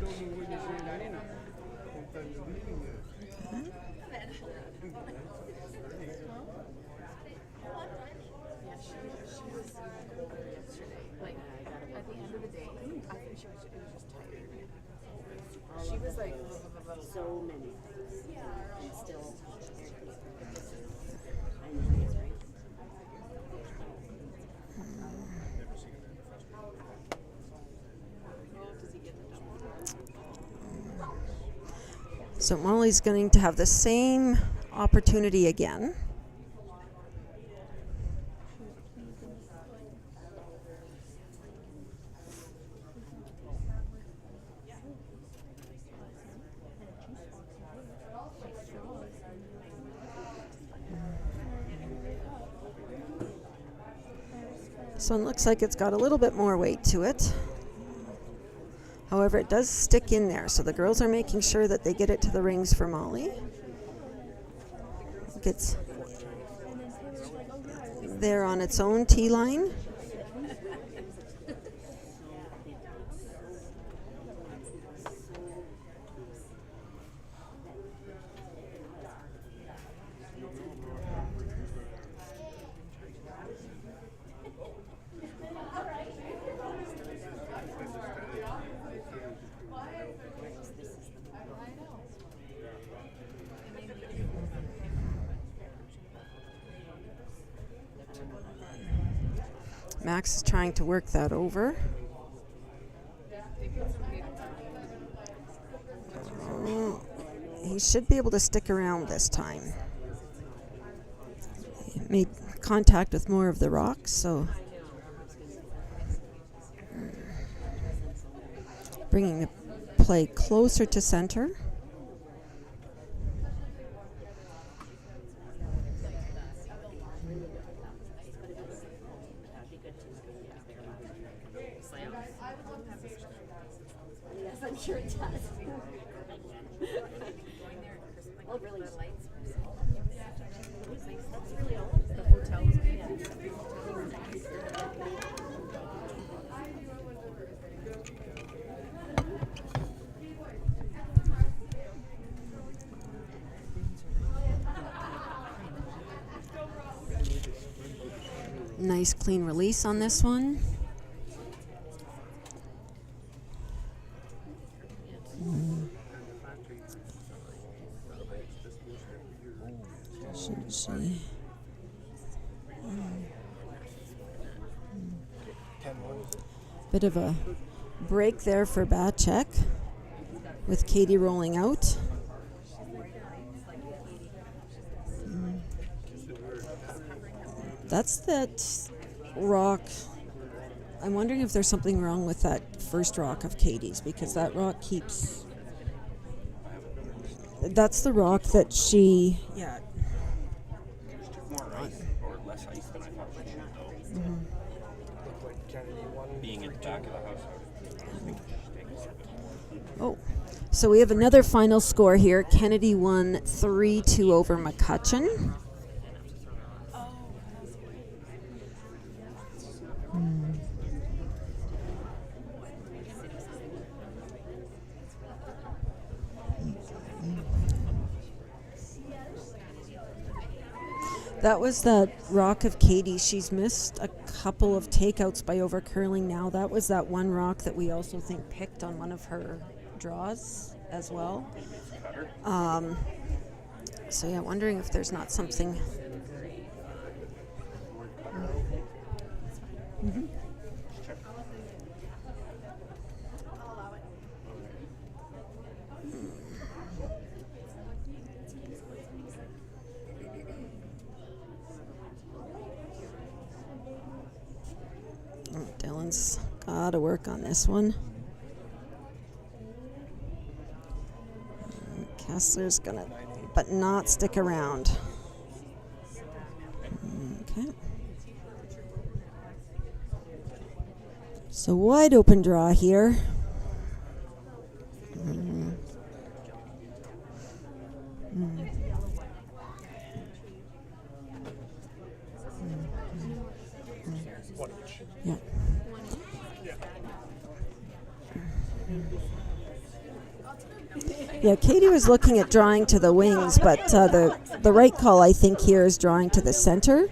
Speaker 7: So many things. And still,
Speaker 2: So Molly's going to have the same opportunity again. So it looks like it's got a little bit more weight to it. However, it does stick in there, so the girls are making sure that they get it to the rings for Molly. It gets there on its own tee line. Max is trying to work that over. Oh, he should be able to stick around this time. He made contact with more of the rocks, so bringing the play closer to center.
Speaker 7: Yes, I'm sure it does. Well, really, the lights. That's really all. The hotels.
Speaker 2: Nice clean release on this one. Should she? Bit of a break there for Bacek with Katie rolling out. That's that rock. I'm wondering if there's something wrong with that first rock of Katie's, because that rock keeps. That's the rock that she. Yeah.
Speaker 6: More ice or less ice than I thought she should, though.
Speaker 4: Looked like Kennedy won.
Speaker 6: Being at the back of the house, I think
Speaker 2: Oh, so we have another final score here. Kennedy won 3-2 over McCutcheon. That was that rock of Katie. She's missed a couple of takeouts by overcurling now. That was that one rock that we also think picked on one of her draws as well. So yeah, wondering if there's not something. Mm-hmm. Dylan's got to work on this one. Kessler's gonna, but not stick around. Okay. So wide open draw here. Yeah. Yeah, Katie was looking at drawing to the wings, but the right call, I think, here is drawing to the center.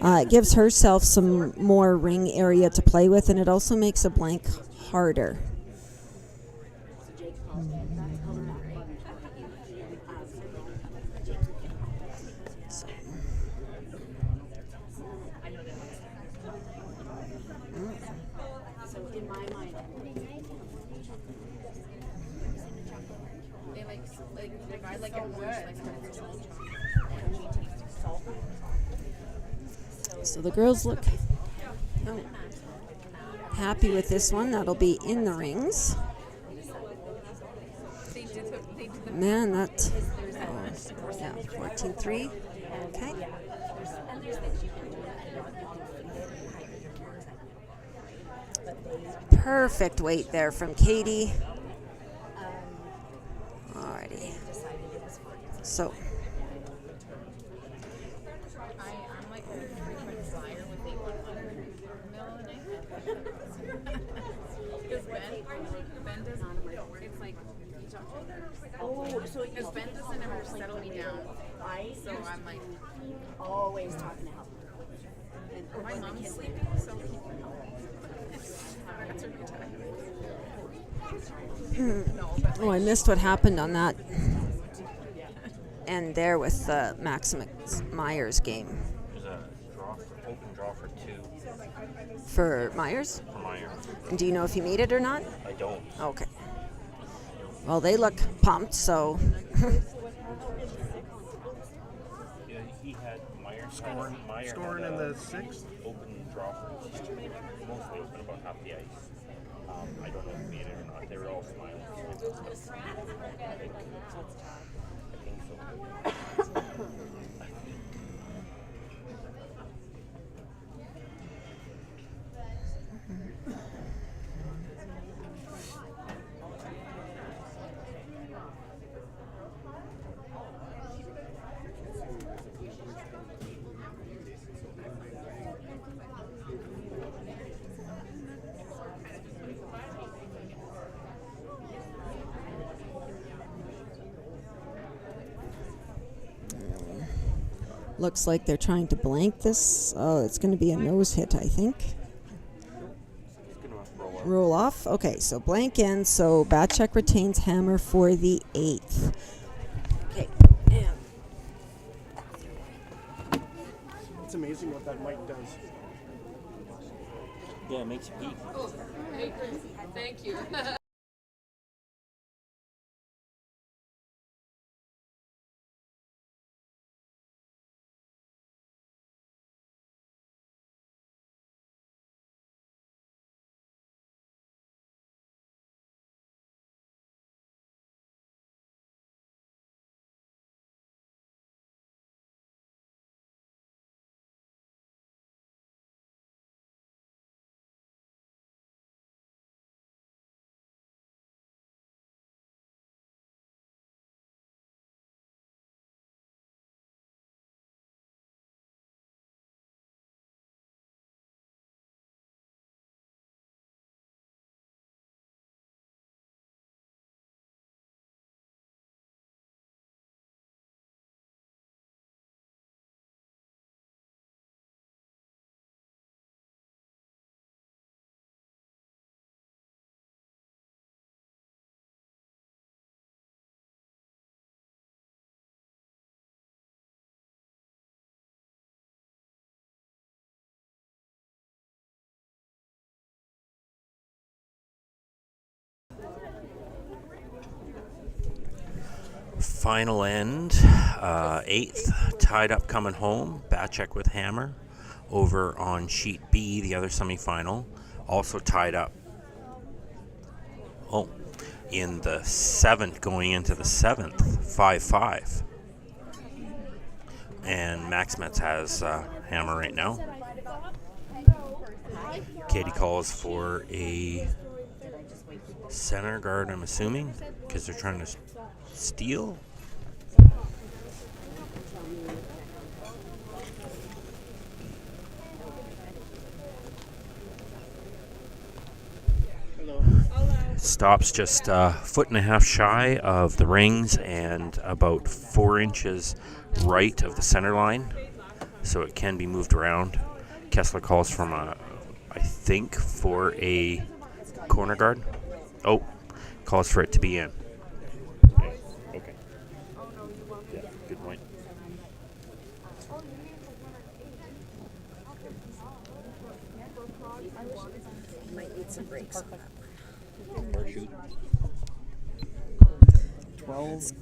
Speaker 2: It gives herself some more ring area to play with, and it also makes a blank harder.
Speaker 7: So in my mind,
Speaker 5: They like divide like it works, like
Speaker 2: So the girls look happy with this one. That'll be in the rings. Man, that. Yeah, 14-3. Okay. Perfect weight there from Katie. Alrighty. So.
Speaker 5: I'm like a frequent flyer with a 100 in the middle of the night. Because Ben doesn't, it's like, he talks to me. Because Ben doesn't ever settle me down. So I'm like,
Speaker 7: always talking to help. And
Speaker 5: my mom's sleeping, so that's a retire.
Speaker 2: Oh, I missed what happened on that end there with the Maximus Myers game.
Speaker 6: There's a draw open draw for two.
Speaker 2: For Myers?
Speaker 1: For Meyer.
Speaker 2: And do you know if he made it or not?
Speaker 1: I don't.
Speaker 2: Okay. Well, they look pumped, so.
Speaker 1: Yeah, he had Meyer
Speaker 4: Scoring in the sixth.
Speaker 1: open draw first. Mostly open about half the ice. I don't know if he made it or not. They were all smiling. I think so.
Speaker 2: Looks like they're trying to blank this. Oh, it's going to be a nose hit, I think. Roll off. Okay, so blank in. So Batcheck retains hammer for the 8th. Okay. And
Speaker 4: It's amazing what that mic does.
Speaker 1: Yeah, it makes you peak.
Speaker 5: Thank you.
Speaker 1: Final end, 8th, tied up coming home. Batcheck with hammer. Over on sheet B, the other semifinal, also tied up. Oh, in the 7th, going into the 7th, 5-5. And Max Metz has hammer right now. Katie calls for a center guard, I'm assuming, because they're trying to steal. Stops just a foot and a half shy of the rings and about 4 inches right of the center line, so it can be moved around. Kessler calls from I think for a corner guard. Oh, calls for it to be in. Okay. Yeah, good point.
Speaker 2: might need some breaks on that one.
Speaker 1: Or shoot.
Speaker 4: 12.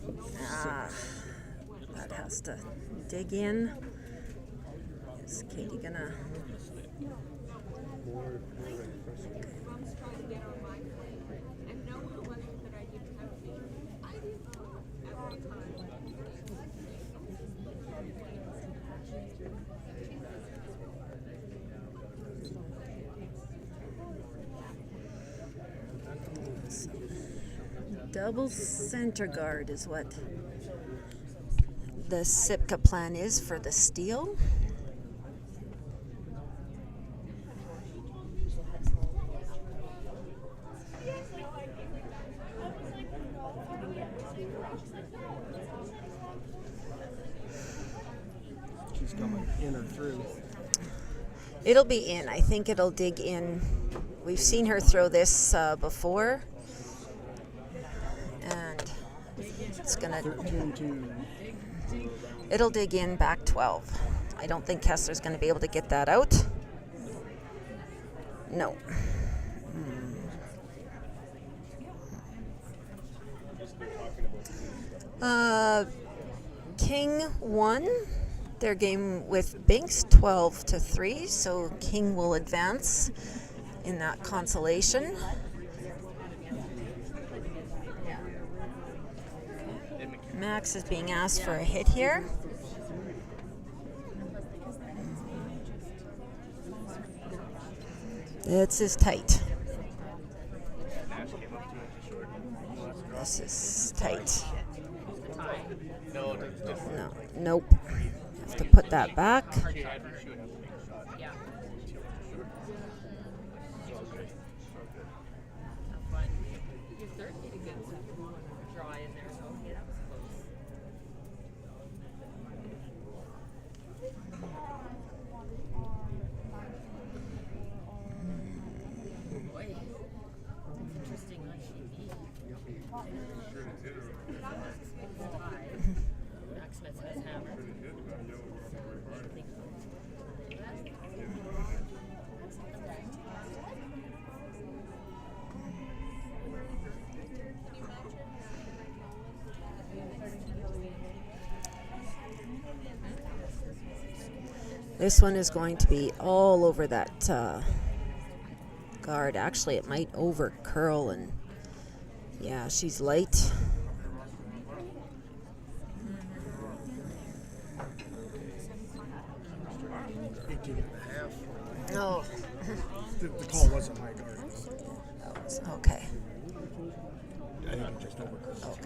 Speaker 2: That has to dig in. Is Katie gonna? Double center guard is what the Sipka plan is for the steal.
Speaker 4: She's coming in or through.
Speaker 2: It'll be in. I think it'll dig in. We've seen her throw this before. And it's gonna.
Speaker 4: 13-2.
Speaker 2: It'll dig in back 12. I don't think Kessler's going to be able to get that out. No. King won their game with Binks 12-3, so King will advance in that consolation. Max is being asked for a hit here. This is tight. This is tight. No, nope. Have to put that back. This one is going to be all over that guard. Actually, it might over curl, and yeah, she's light. Oh.
Speaker 4: The call wasn't high guard.
Speaker 2: Okay.
Speaker 4: I think it just overcurled.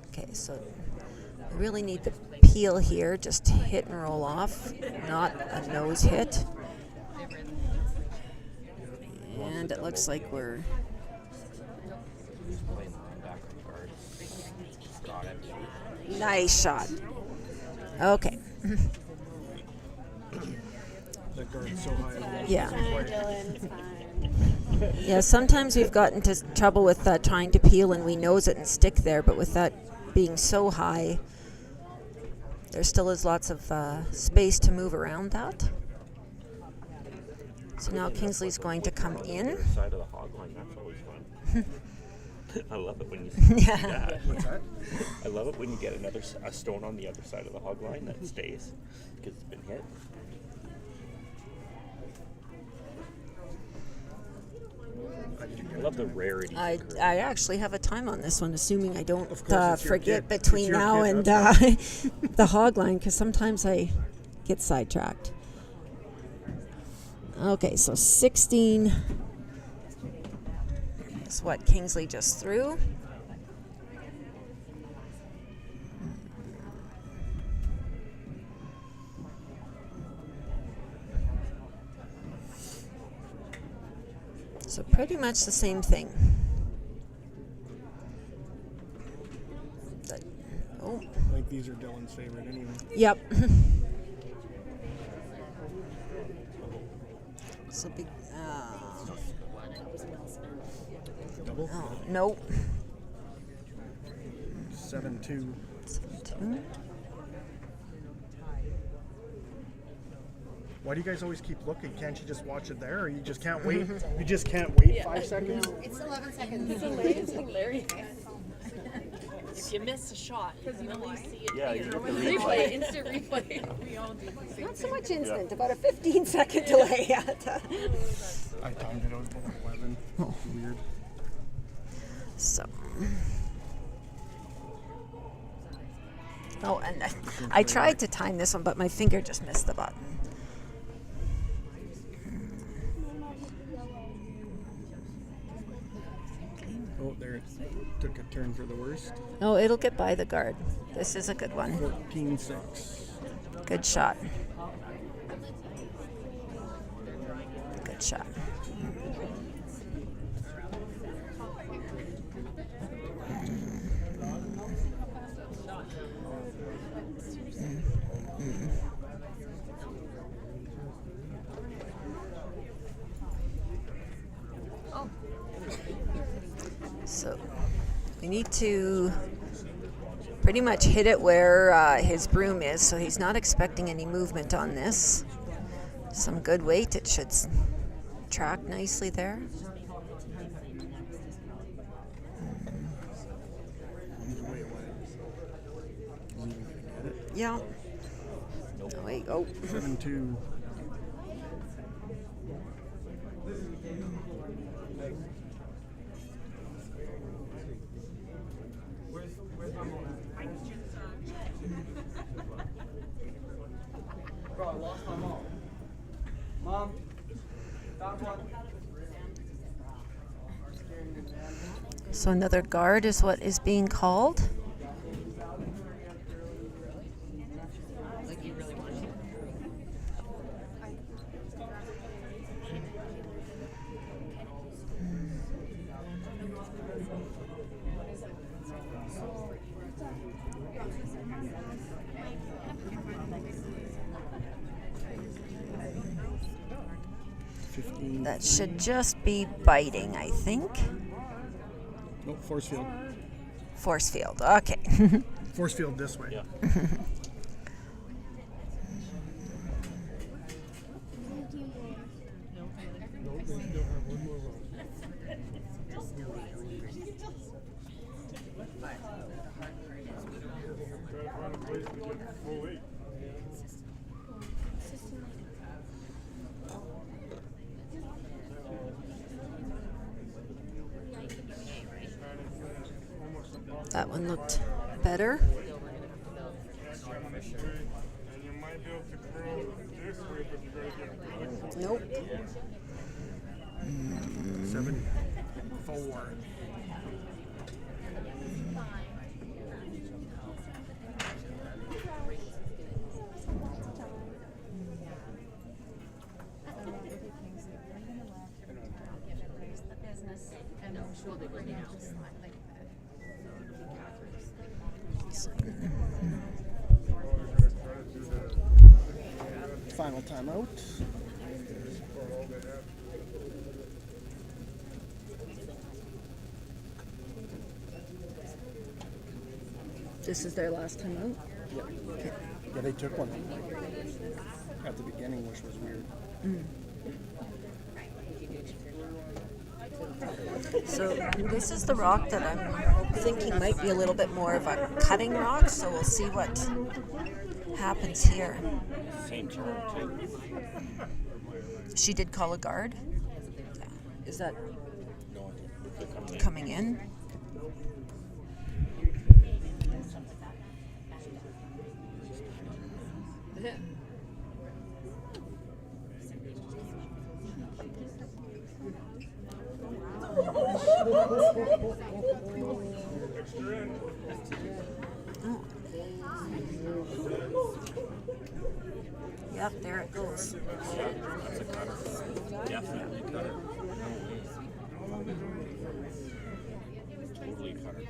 Speaker 2: Okay. So we really need the peel here, just hit and roll off, not a nose hit. And it looks like we're nice shot. Okay.
Speaker 4: That guard's so high.
Speaker 2: Yeah. Yeah, sometimes we've gotten into trouble with trying to peel and we nose it and stick there, but with that being so high, there still is lots of space to move around that. So now Kingsley's going to come in.
Speaker 6: Side of the hog line, that's always fun. I love it when you see that.
Speaker 4: What's that?
Speaker 6: I love it when you get a stone on the other side of the hog line that stays because it's been hit. I love the rarity.
Speaker 2: I actually have a time on this one, assuming I don't
Speaker 4: Of course, it's your
Speaker 2: forget
Speaker 4: kid.
Speaker 2: between
Speaker 4: It's your
Speaker 2: now
Speaker 4: kid,
Speaker 2: and the hog line, because sometimes I get sidetracked. Okay, so 16 is what Kingsley just threw. So pretty much the same thing. Oh.
Speaker 4: I think these are Dylan's favorite anyway.
Speaker 2: Yep. So big.
Speaker 4: Double?
Speaker 2: Oh, nope.
Speaker 4: 7-2.
Speaker 2: 7-2.
Speaker 4: Why do you guys always keep looking? Can't you just watch it there, or you just can't wait? You just can't wait 5 seconds?
Speaker 5: It's 11 seconds.
Speaker 3: It's hilarious. If you miss a shot, you can at least see it.
Speaker 6: Yeah, you get the
Speaker 3: Replay, instant replay. We all do the same
Speaker 8: Not so much instant, about a 15-second delay.
Speaker 4: I timed it. I was about 11.
Speaker 2: Oh.
Speaker 4: Weird.
Speaker 2: So. Oh, and I tried to time this one, but my finger just missed the button.
Speaker 4: Oh, there it took a turn for the worst.
Speaker 2: Oh, it'll get by the guard. This is a good one.
Speaker 4: 14-6.
Speaker 2: Good shot. Good shot. So we need to pretty much hit it where his broom is, so he's not expecting any movement on this. So Some good weight. It should track nicely there. Yeah. Oh, wait. Oh.
Speaker 4: 7-2.
Speaker 9: Bro, I lost my mom. Mom, found one.
Speaker 2: So another guard is what is being called.
Speaker 3: Like you really want to.
Speaker 2: That should just be biting, I think.
Speaker 4: Nope, force field.
Speaker 2: Force field. Okay.
Speaker 4: Force field this way.
Speaker 1: Yeah.
Speaker 4: Nope, they still have one more run.
Speaker 2: That one looked better.
Speaker 10: And you might be able to curl this way, but you gotta get really
Speaker 2: Nope.
Speaker 4: 7-4. Final timeout.
Speaker 2: This is their last time out.
Speaker 4: Yeah. Yeah, they took one at the beginning, which was weird.
Speaker 2: So this is the rock that I'm thinking might be a little bit more of a cutting rock. So we'll see what happens here.
Speaker 1: Same turn, too.
Speaker 2: She did call a guard. Yeah. Is that
Speaker 1: No, they're
Speaker 2: coming
Speaker 1: coming in.
Speaker 2: in? Oh. Yep, there it goes.
Speaker 1: That's a cutter. Definitely a cutter. Totally a cutter.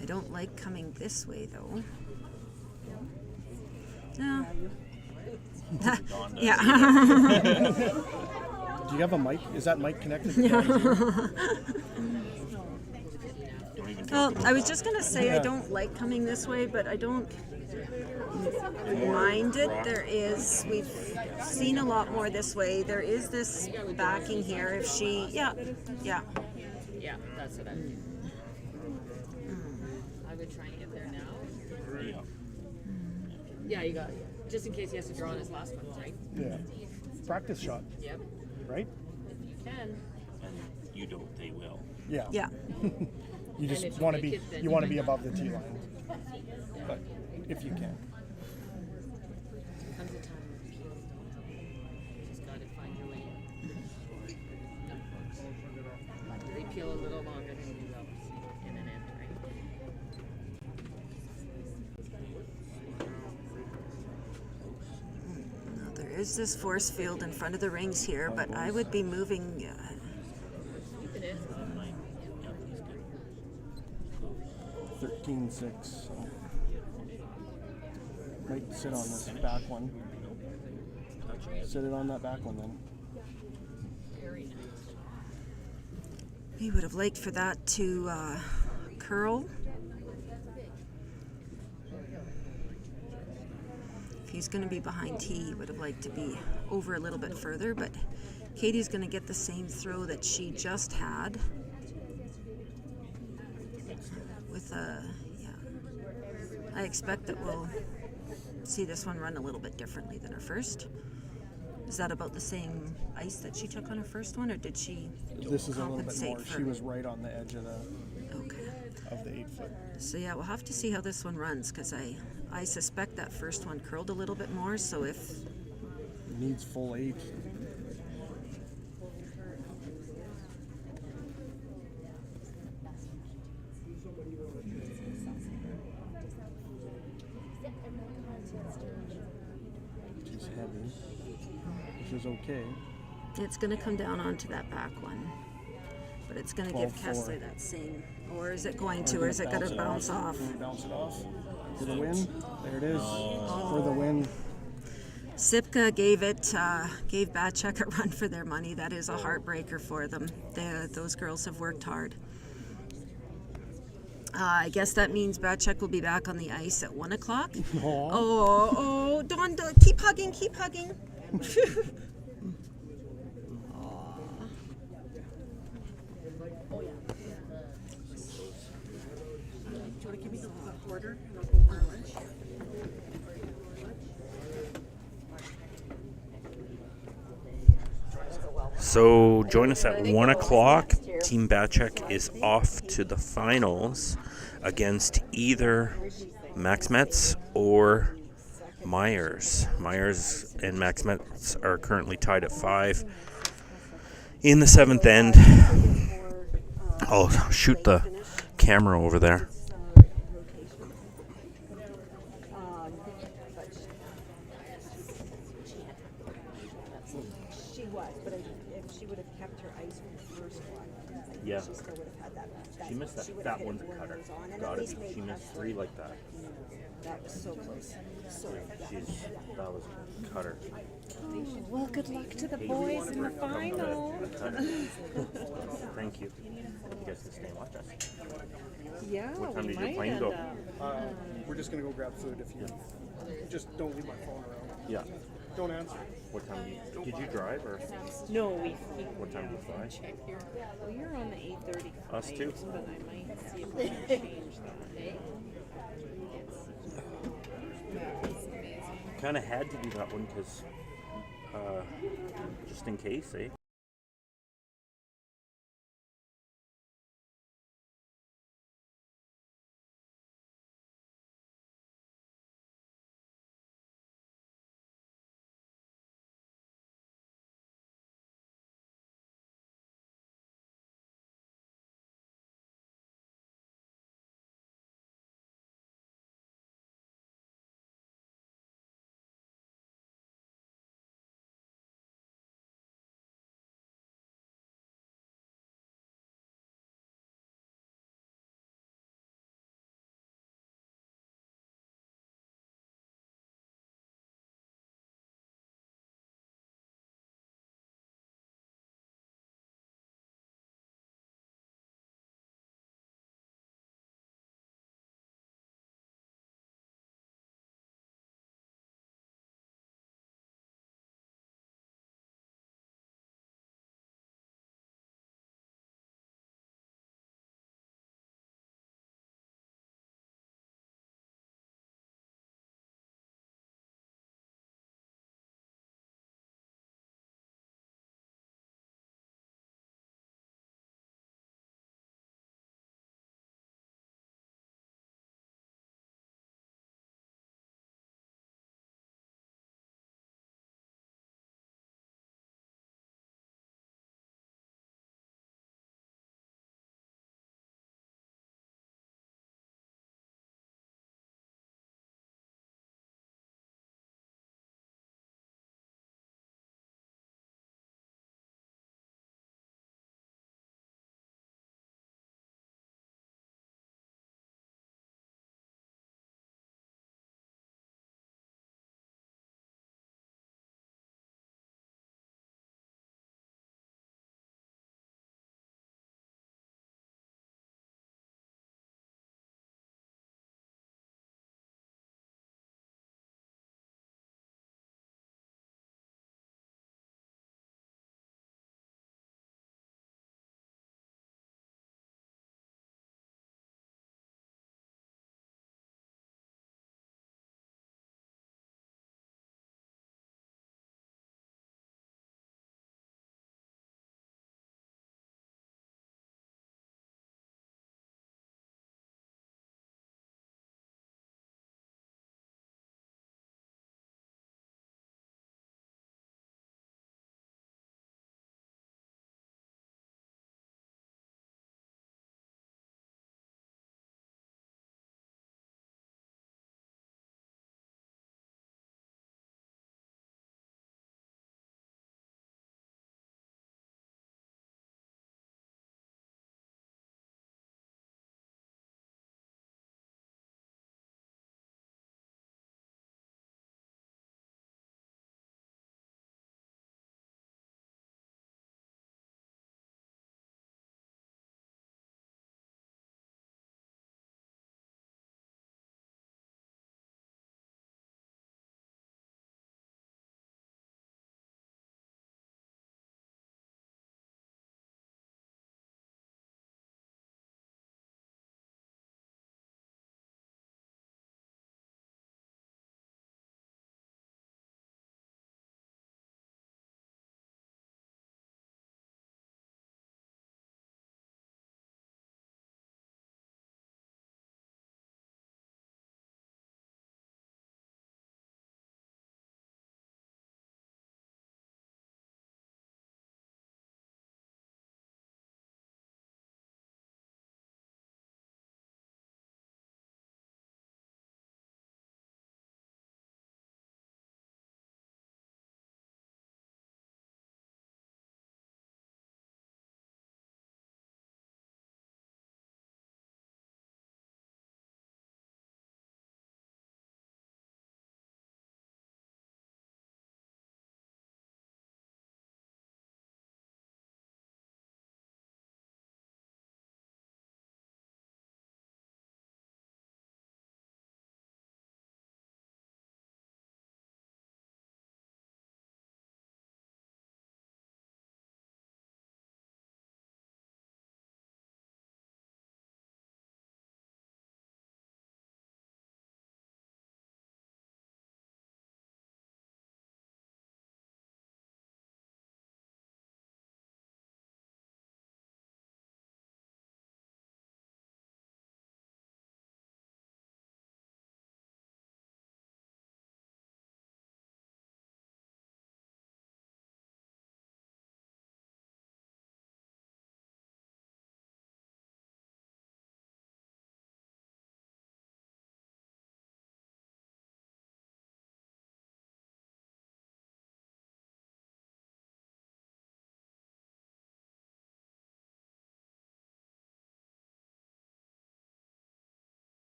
Speaker 2: I don't like coming this way though. No. Yeah.
Speaker 4: Do you have a mic? Is that mic connected?
Speaker 1: Don't even
Speaker 2: Well, I was just gonna say I don't like coming this way, but I don't mind it. There is, we've seen a lot more this way. There is this backing here. If she, yeah.
Speaker 3: Yeah, that's what I would do. I would try and get there now.
Speaker 1: Yeah.
Speaker 3: Yeah, you got it. Just in case he has to draw on his last one, right?
Speaker 4: Yeah. Practice shot,
Speaker 3: Yep.
Speaker 4: right?
Speaker 3: If you can.
Speaker 1: And you don't, they will.
Speaker 4: Yeah.
Speaker 2: Yeah.
Speaker 4: You just
Speaker 3: if you
Speaker 4: want to
Speaker 3: make
Speaker 4: be
Speaker 3: it, then
Speaker 4: you
Speaker 3: you
Speaker 4: want to
Speaker 3: might
Speaker 4: be
Speaker 3: not.
Speaker 4: above the tee line, but if you can.
Speaker 3: Comes a time where peels don't help. You just got to find your way in. They peel a little longer than you will in an end, right?
Speaker 2: Now, there is this force field in front of the rings here, but I would be moving.
Speaker 3: Keep it in.
Speaker 4: 13-6. So. Might sit on this back one. Sit it on that back one then.
Speaker 3: Very nice.
Speaker 2: He would have liked for that to curl. If he's going to be behind T, he would have liked to be over a little bit further, but Katie's going to get the same throw that she just had. With a, yeah. I expect that we'll see this one run a little bit differently than her first. Is that about the same ice that she took on her first one, or did she
Speaker 4: This is a little bit
Speaker 2: compensate
Speaker 4: more.
Speaker 2: for?
Speaker 4: She was right on the edge of the
Speaker 2: Okay.
Speaker 4: 8 foot.
Speaker 2: So yeah, we'll have to see how this one runs, because I suspect that first one curled a little bit more. So if
Speaker 4: It needs full 8. She's heavy, which is okay.
Speaker 2: it's going to come down onto that back one, but it's going to give
Speaker 4: 12-4.
Speaker 2: Kessler that same, or is it going to, or is it going to bounce off?
Speaker 4: Bounce it off for the win. There it is for the win.
Speaker 2: Sipka gave Batchek a run for their money. That is a heartbreaker for them. Those girls have worked hard. I guess that means Batchek will be back on the ice at 1 o'clock. Oh, Dawn, keep hugging, keep hugging.
Speaker 1: So join us at 1 o'clock. Team Batchek is off to the finals against either Max Metz or Myers. Myers and Max Metz are currently tied at 5 in the 7th end. I'll shoot the camera over there.
Speaker 8: She was, but if she would have kept her ice from the first one,
Speaker 1: Yeah.
Speaker 8: she still would have had that.
Speaker 1: She missed that.
Speaker 8: She would
Speaker 1: That
Speaker 8: have
Speaker 1: one's a
Speaker 8: hit it
Speaker 1: cutter.
Speaker 8: when it was on, and
Speaker 1: Gotta
Speaker 8: at least
Speaker 1: be.
Speaker 8: made
Speaker 1: She missed
Speaker 8: Kessler-
Speaker 1: 3 like that.
Speaker 8: That was so close. So
Speaker 1: That was a cutter.
Speaker 3: Well, good luck to the boys in the final.
Speaker 1: Thank you. You guys can stay and watch us.
Speaker 3: Yeah,
Speaker 1: What time
Speaker 3: we
Speaker 1: did your
Speaker 3: might
Speaker 1: plane
Speaker 3: end
Speaker 1: go?
Speaker 3: up.
Speaker 4: We're just gonna go grab food if you just don't leave my phone around.
Speaker 1: Yeah.
Speaker 4: Don't answer.
Speaker 1: What time did you drive, or
Speaker 3: No, we
Speaker 1: what time did you fly?
Speaker 3: check here. Well, you're on the 8:30
Speaker 1: Us too.
Speaker 3: but I might see if we can change that.
Speaker 1: Kind of had to do that one because just in case, eh?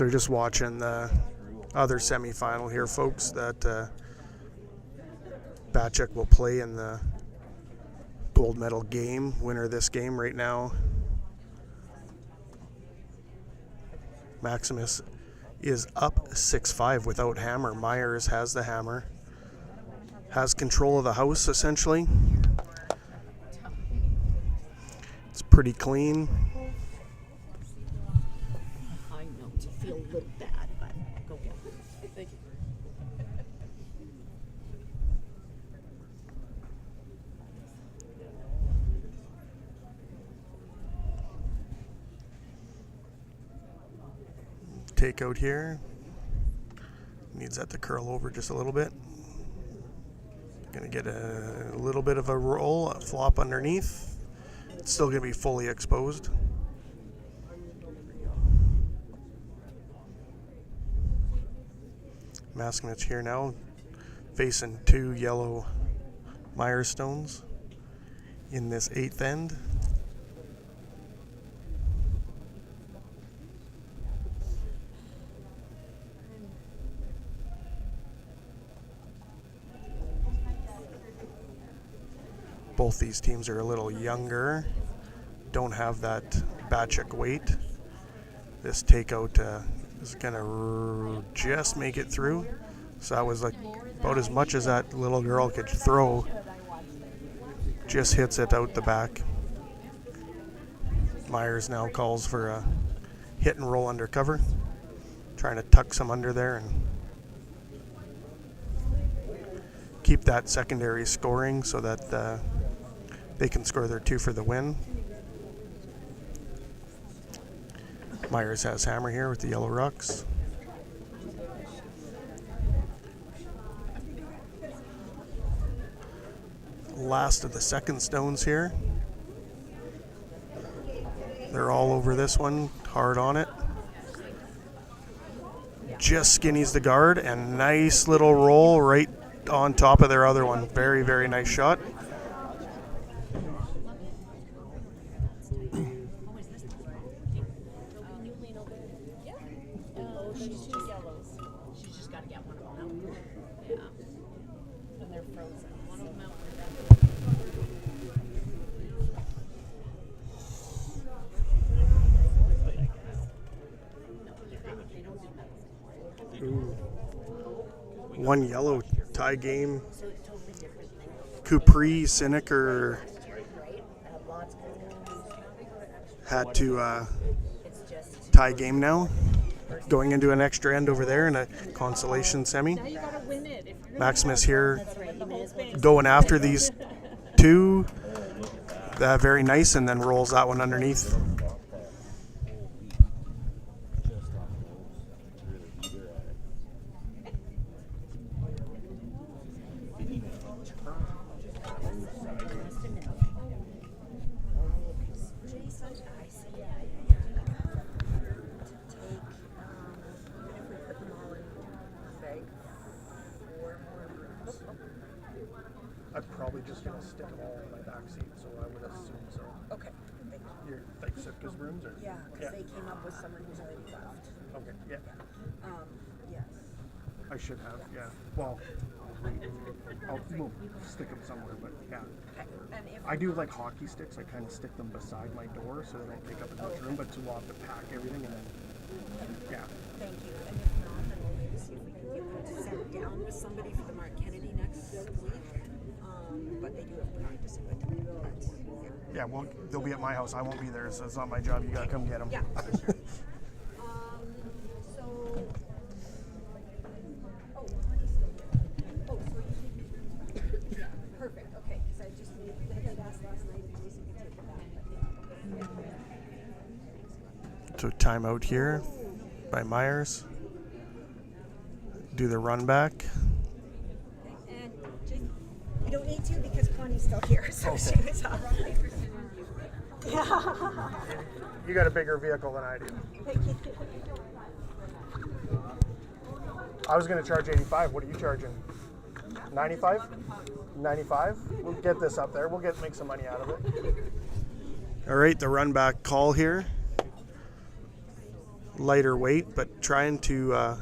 Speaker 4: So we're just watching the other semifinal here, folks, that Batchuk will play in the gold medal game. Winner of this game right now, Maximus, is up 6-5 without hammer. Myers has the hammer, has control of the house essentially. It's pretty clean.
Speaker 7: I know, to feel a little bad, but go get it.
Speaker 3: Thank you.
Speaker 4: Take out here. Needs that to curl over just a little bit. Gonna get a little bit of a roll, a flop underneath. It's still gonna be fully exposed. Maskinet's here now, facing 2 yellow Myers stones in this 8th end. Both these teams are a little younger, don't have that Batchuk weight. This takeout is gonna just make it through. So that was like about as much as that little girl could throw. Just hits it out the back. Myers now calls for a hit and roll undercover, trying to tuck some under there and keep that secondary scoring so that they can score their 2 for the win. Myers has hammer here with the yellow rocks. Last of the second stones here. They're all over this one, hard on it. Just skinnies the guard, and nice little roll right on top of their other one. Very, very nice shot.
Speaker 7: She's 2 yellows. She's just got to get one of them out. Yeah. And they're frozen. One of them out.
Speaker 4: Ooh. 1 yellow tie game. Capri, Sineker had to tie game now. Going into an extra end over there in a consolation semi. Maximus here going after these 2. Very nice, and then rolls that one underneath. I'm probably just going to stick them all in my back seat, so I would assume so.
Speaker 8: Okay, thank you.
Speaker 4: You're like Sipka's rooms? Or?
Speaker 8: Yeah, because they came up with someone who's already left.
Speaker 4: Okay, yeah.
Speaker 8: Yes.
Speaker 4: I should have, yeah. Well, we'll stick them somewhere, but yeah.
Speaker 8: Okay. And if
Speaker 4: I do like hockey sticks. I kind of stick them beside my door so they don't take up as much room, but we'll have to pack everything and then, yeah.
Speaker 8: Thank you. And if not, then we'll need to see if we can get them sent down with somebody for the Mark Kennedy next week. But they do have practice in between.
Speaker 4: Yeah, well, they'll be at my house. I won't be there, so it's not my job. You gotta come get them.
Speaker 8: Yeah, for sure. Perfect. Okay, because I just had asked last night if Jason could take it back.
Speaker 4: So timeout here by Myers. Do the run back.
Speaker 8: And Jason, you don't need to because Connie's still here, so she was up. Yeah.
Speaker 4: You got a bigger vehicle than I do.
Speaker 8: Thank you.
Speaker 4: I was going to charge 85. What are you charging? 95? 95? We'll get this up there. We'll make some money out of it. All right, the run back call here. lighter weight, but trying to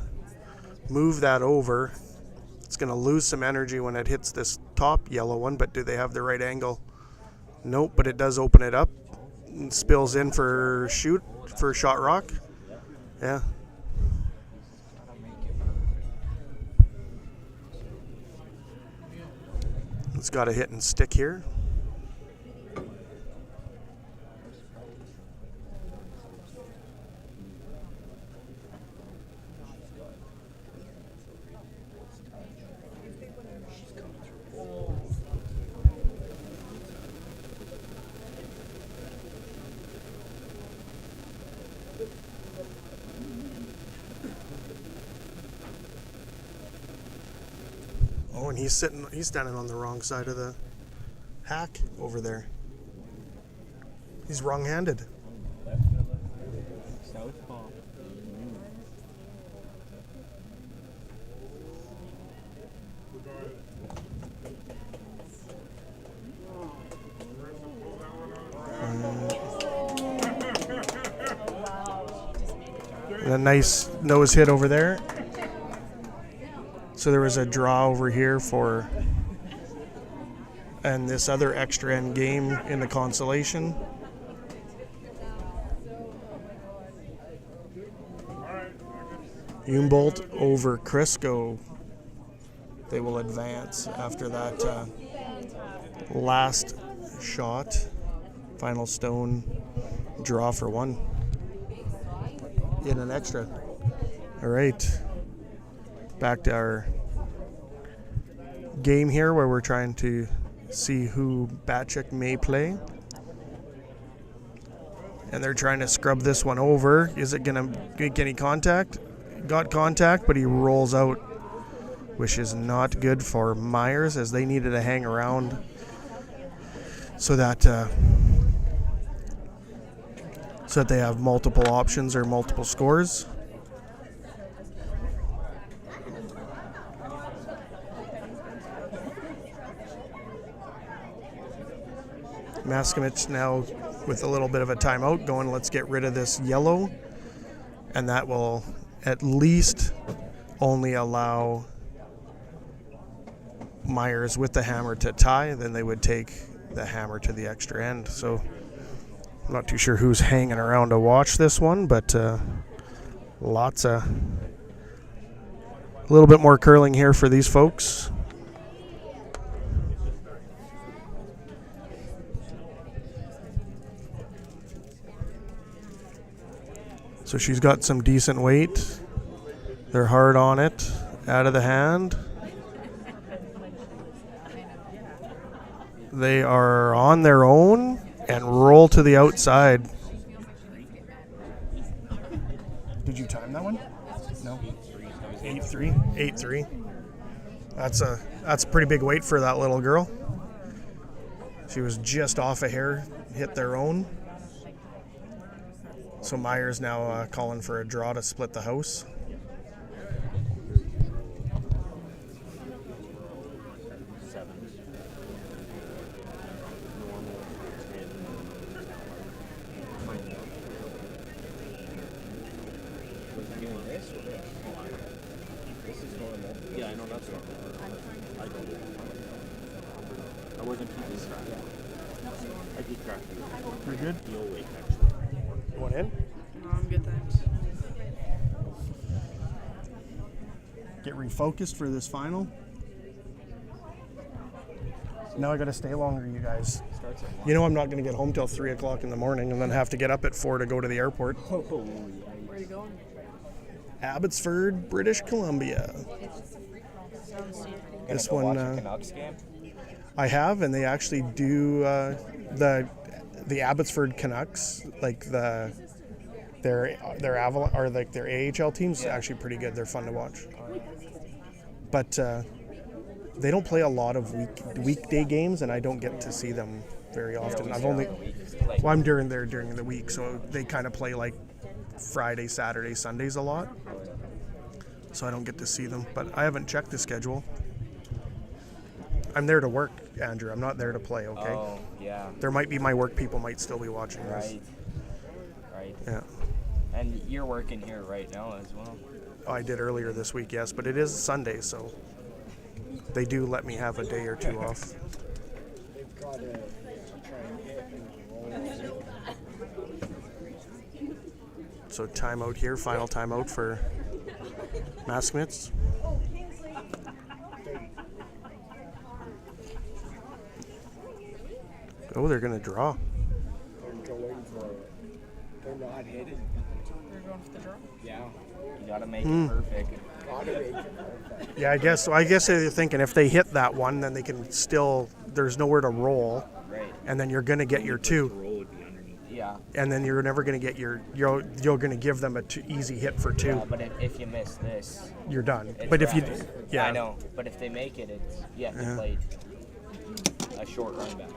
Speaker 4: move that over. It's going to lose some energy when it hits this top yellow one, but do they have the right angle? Nope, but it does open it up and spills in for shot rock. Yeah. It's got a hit and stick here. Oh, and he's standing on the wrong side of the hack over there. He's wrong-handed.
Speaker 6: Southpaw.
Speaker 4: And a nice nose hit over there. So there was a draw over here and this other extra end game in the consolation. Humboldt over Crisco. They will advance after that last shot. Final stone draw for one. In an extra. All right. Back to our game here where we're trying to see who Batchik may play. And they're trying to scrub this one over. Is it going to make any contact? Got contact, but he rolls out, which is not good for Myers as they needed to hang around so that they have multiple options or multiple scores. Maskovich now with a little bit of a timeout going, let's get rid of this yellow, and that will at least only allow Myers with the hammer to tie. Then they would take the hammer to the extra end. So I'm not too sure who's hanging around to watch this one, but a little bit more curling here for these folks. So she's got some decent weight. They're hard on it, out of the hand. They are on their own and roll to the outside. Did you time that one? No. 8-3. 8-3. That's a pretty big weight for that little girl. She was just off a hair, hit their own. So Myers now calling for a draw to split the house.
Speaker 6: Yeah, I know that's normal. I don't. I wasn't keeping track. I keep track.
Speaker 4: Pretty good.
Speaker 6: You'll wait, actually.
Speaker 4: You want in?
Speaker 5: No, I'm good, thanks.
Speaker 4: Get refocused for this final. Now I got to stay longer, you guys. You know I'm not going to get home till 3 o'clock in the morning and then have to get up at 4 to go to the airport.
Speaker 5: Where are you going?
Speaker 4: Abbotsford, British Columbia. This one I have, and they actually do the Abbotsford Canucks, like their Avalon or like their AHL teams, actually pretty good. They're fun to watch, but they don't play a lot of weekday games, and I don't get to see them very often. I'm during the week, so they kind of play like Friday, Saturday, Sundays a lot, so I don't get to see them. But I haven't checked the schedule. I'm there to work, Andrew. I'm not there to play, okay?
Speaker 6: Oh, yeah.
Speaker 4: There might be my work people might still be watching this.
Speaker 6: Right.
Speaker 4: Yeah.
Speaker 11: And you're working here right now as well.
Speaker 4: Oh, I did earlier this week, yes, but it is Sunday, so they do let me have a day or two off. So timeout here, final timeout for Mascomitz. Oh, they're going to draw.
Speaker 11: They're not hitting. They're going for the draw? Yeah. You got to make it perfect.
Speaker 4: Yeah, I guess they're thinking if they hit that one, then they can still, there's nowhere to roll.
Speaker 11: Right.
Speaker 4: And then you're going to get your two.
Speaker 11: Yeah.
Speaker 4: And then you're never going to get you're going to give them a easy hit for two.
Speaker 11: Yeah, but if you miss this,
Speaker 4: you're done.
Speaker 11: But
Speaker 4: wrapped.
Speaker 11: if you, yeah, I know. But if they make it, it's you have to play a short run back.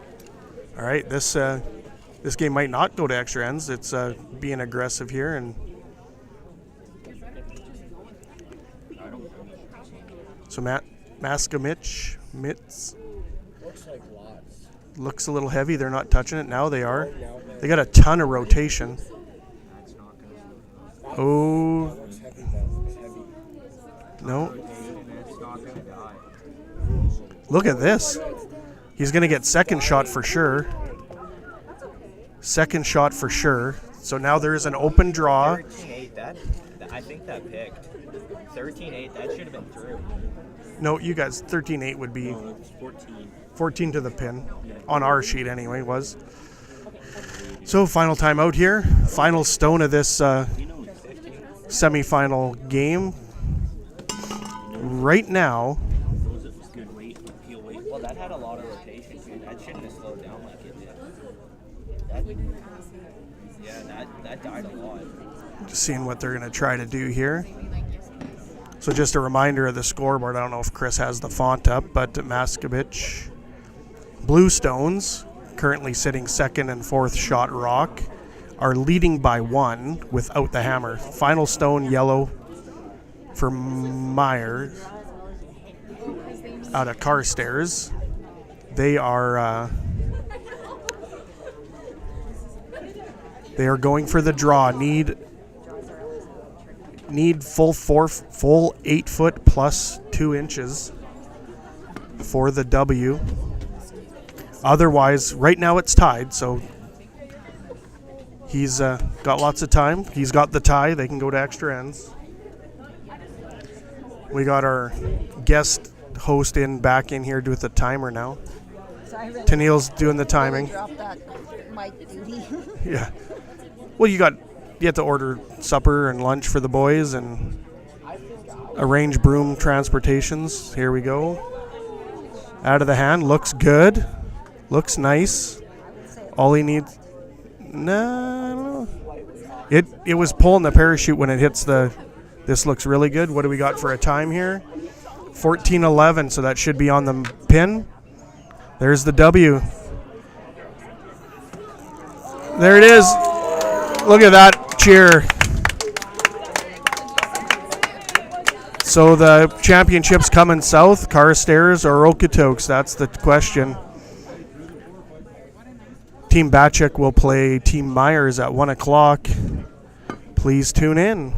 Speaker 4: All right, this game might not go to extra ends. It's being aggressive here, and so Mascomitz looks a little heavy. They're not touching it now. They are. They got a ton of rotation. Oh no! Look at this. He's going to get second shot for sure. Second shot for sure. So now there's an open draw.
Speaker 11: 13-8, I think that picked. 13-8, that should have been through.
Speaker 4: No, you guys, 13-8 would be 14 to the pin. On our sheet anyway, was. So final timeout here. Final stone of this semifinal game. Right now.
Speaker 11: Well, that had a lot of rotation, dude. That shouldn't have slowed down like it did. That died a lot.
Speaker 4: Just seeing what they're going to try to do here. So just a reminder of the scoreboard. I don't know if Chris has the font up, but Mascomitz, Blue Stones, currently sitting second and fourth shot rock, are leading by 1 without the hammer. Final stone yellow for Myers out of Carstairs. They are going for the draw. Need full 8 foot plus 2 inches for the W. Otherwise, right now it's tied, so he's got lots of time. He's got the tie. They can go to extra ends. We got our guest host back in here with the timer now. Tennille's doing the timing. Yeah. Well, you have to order supper and lunch for the boys and arrange broom transportations. Here we go. Out of the hand. Looks good. Looks nice. All he needs. No. It was pulling the parachute when it hits the. This looks really good. What do we got for a time here? 14:11. So that should be on the pin. There's the W. There it is. Look at that cheer. So the championship's coming south, Carstairs or Okotoks? That's the question. Team Batchik will play Team Myers at 1 o'clock. Please tune in.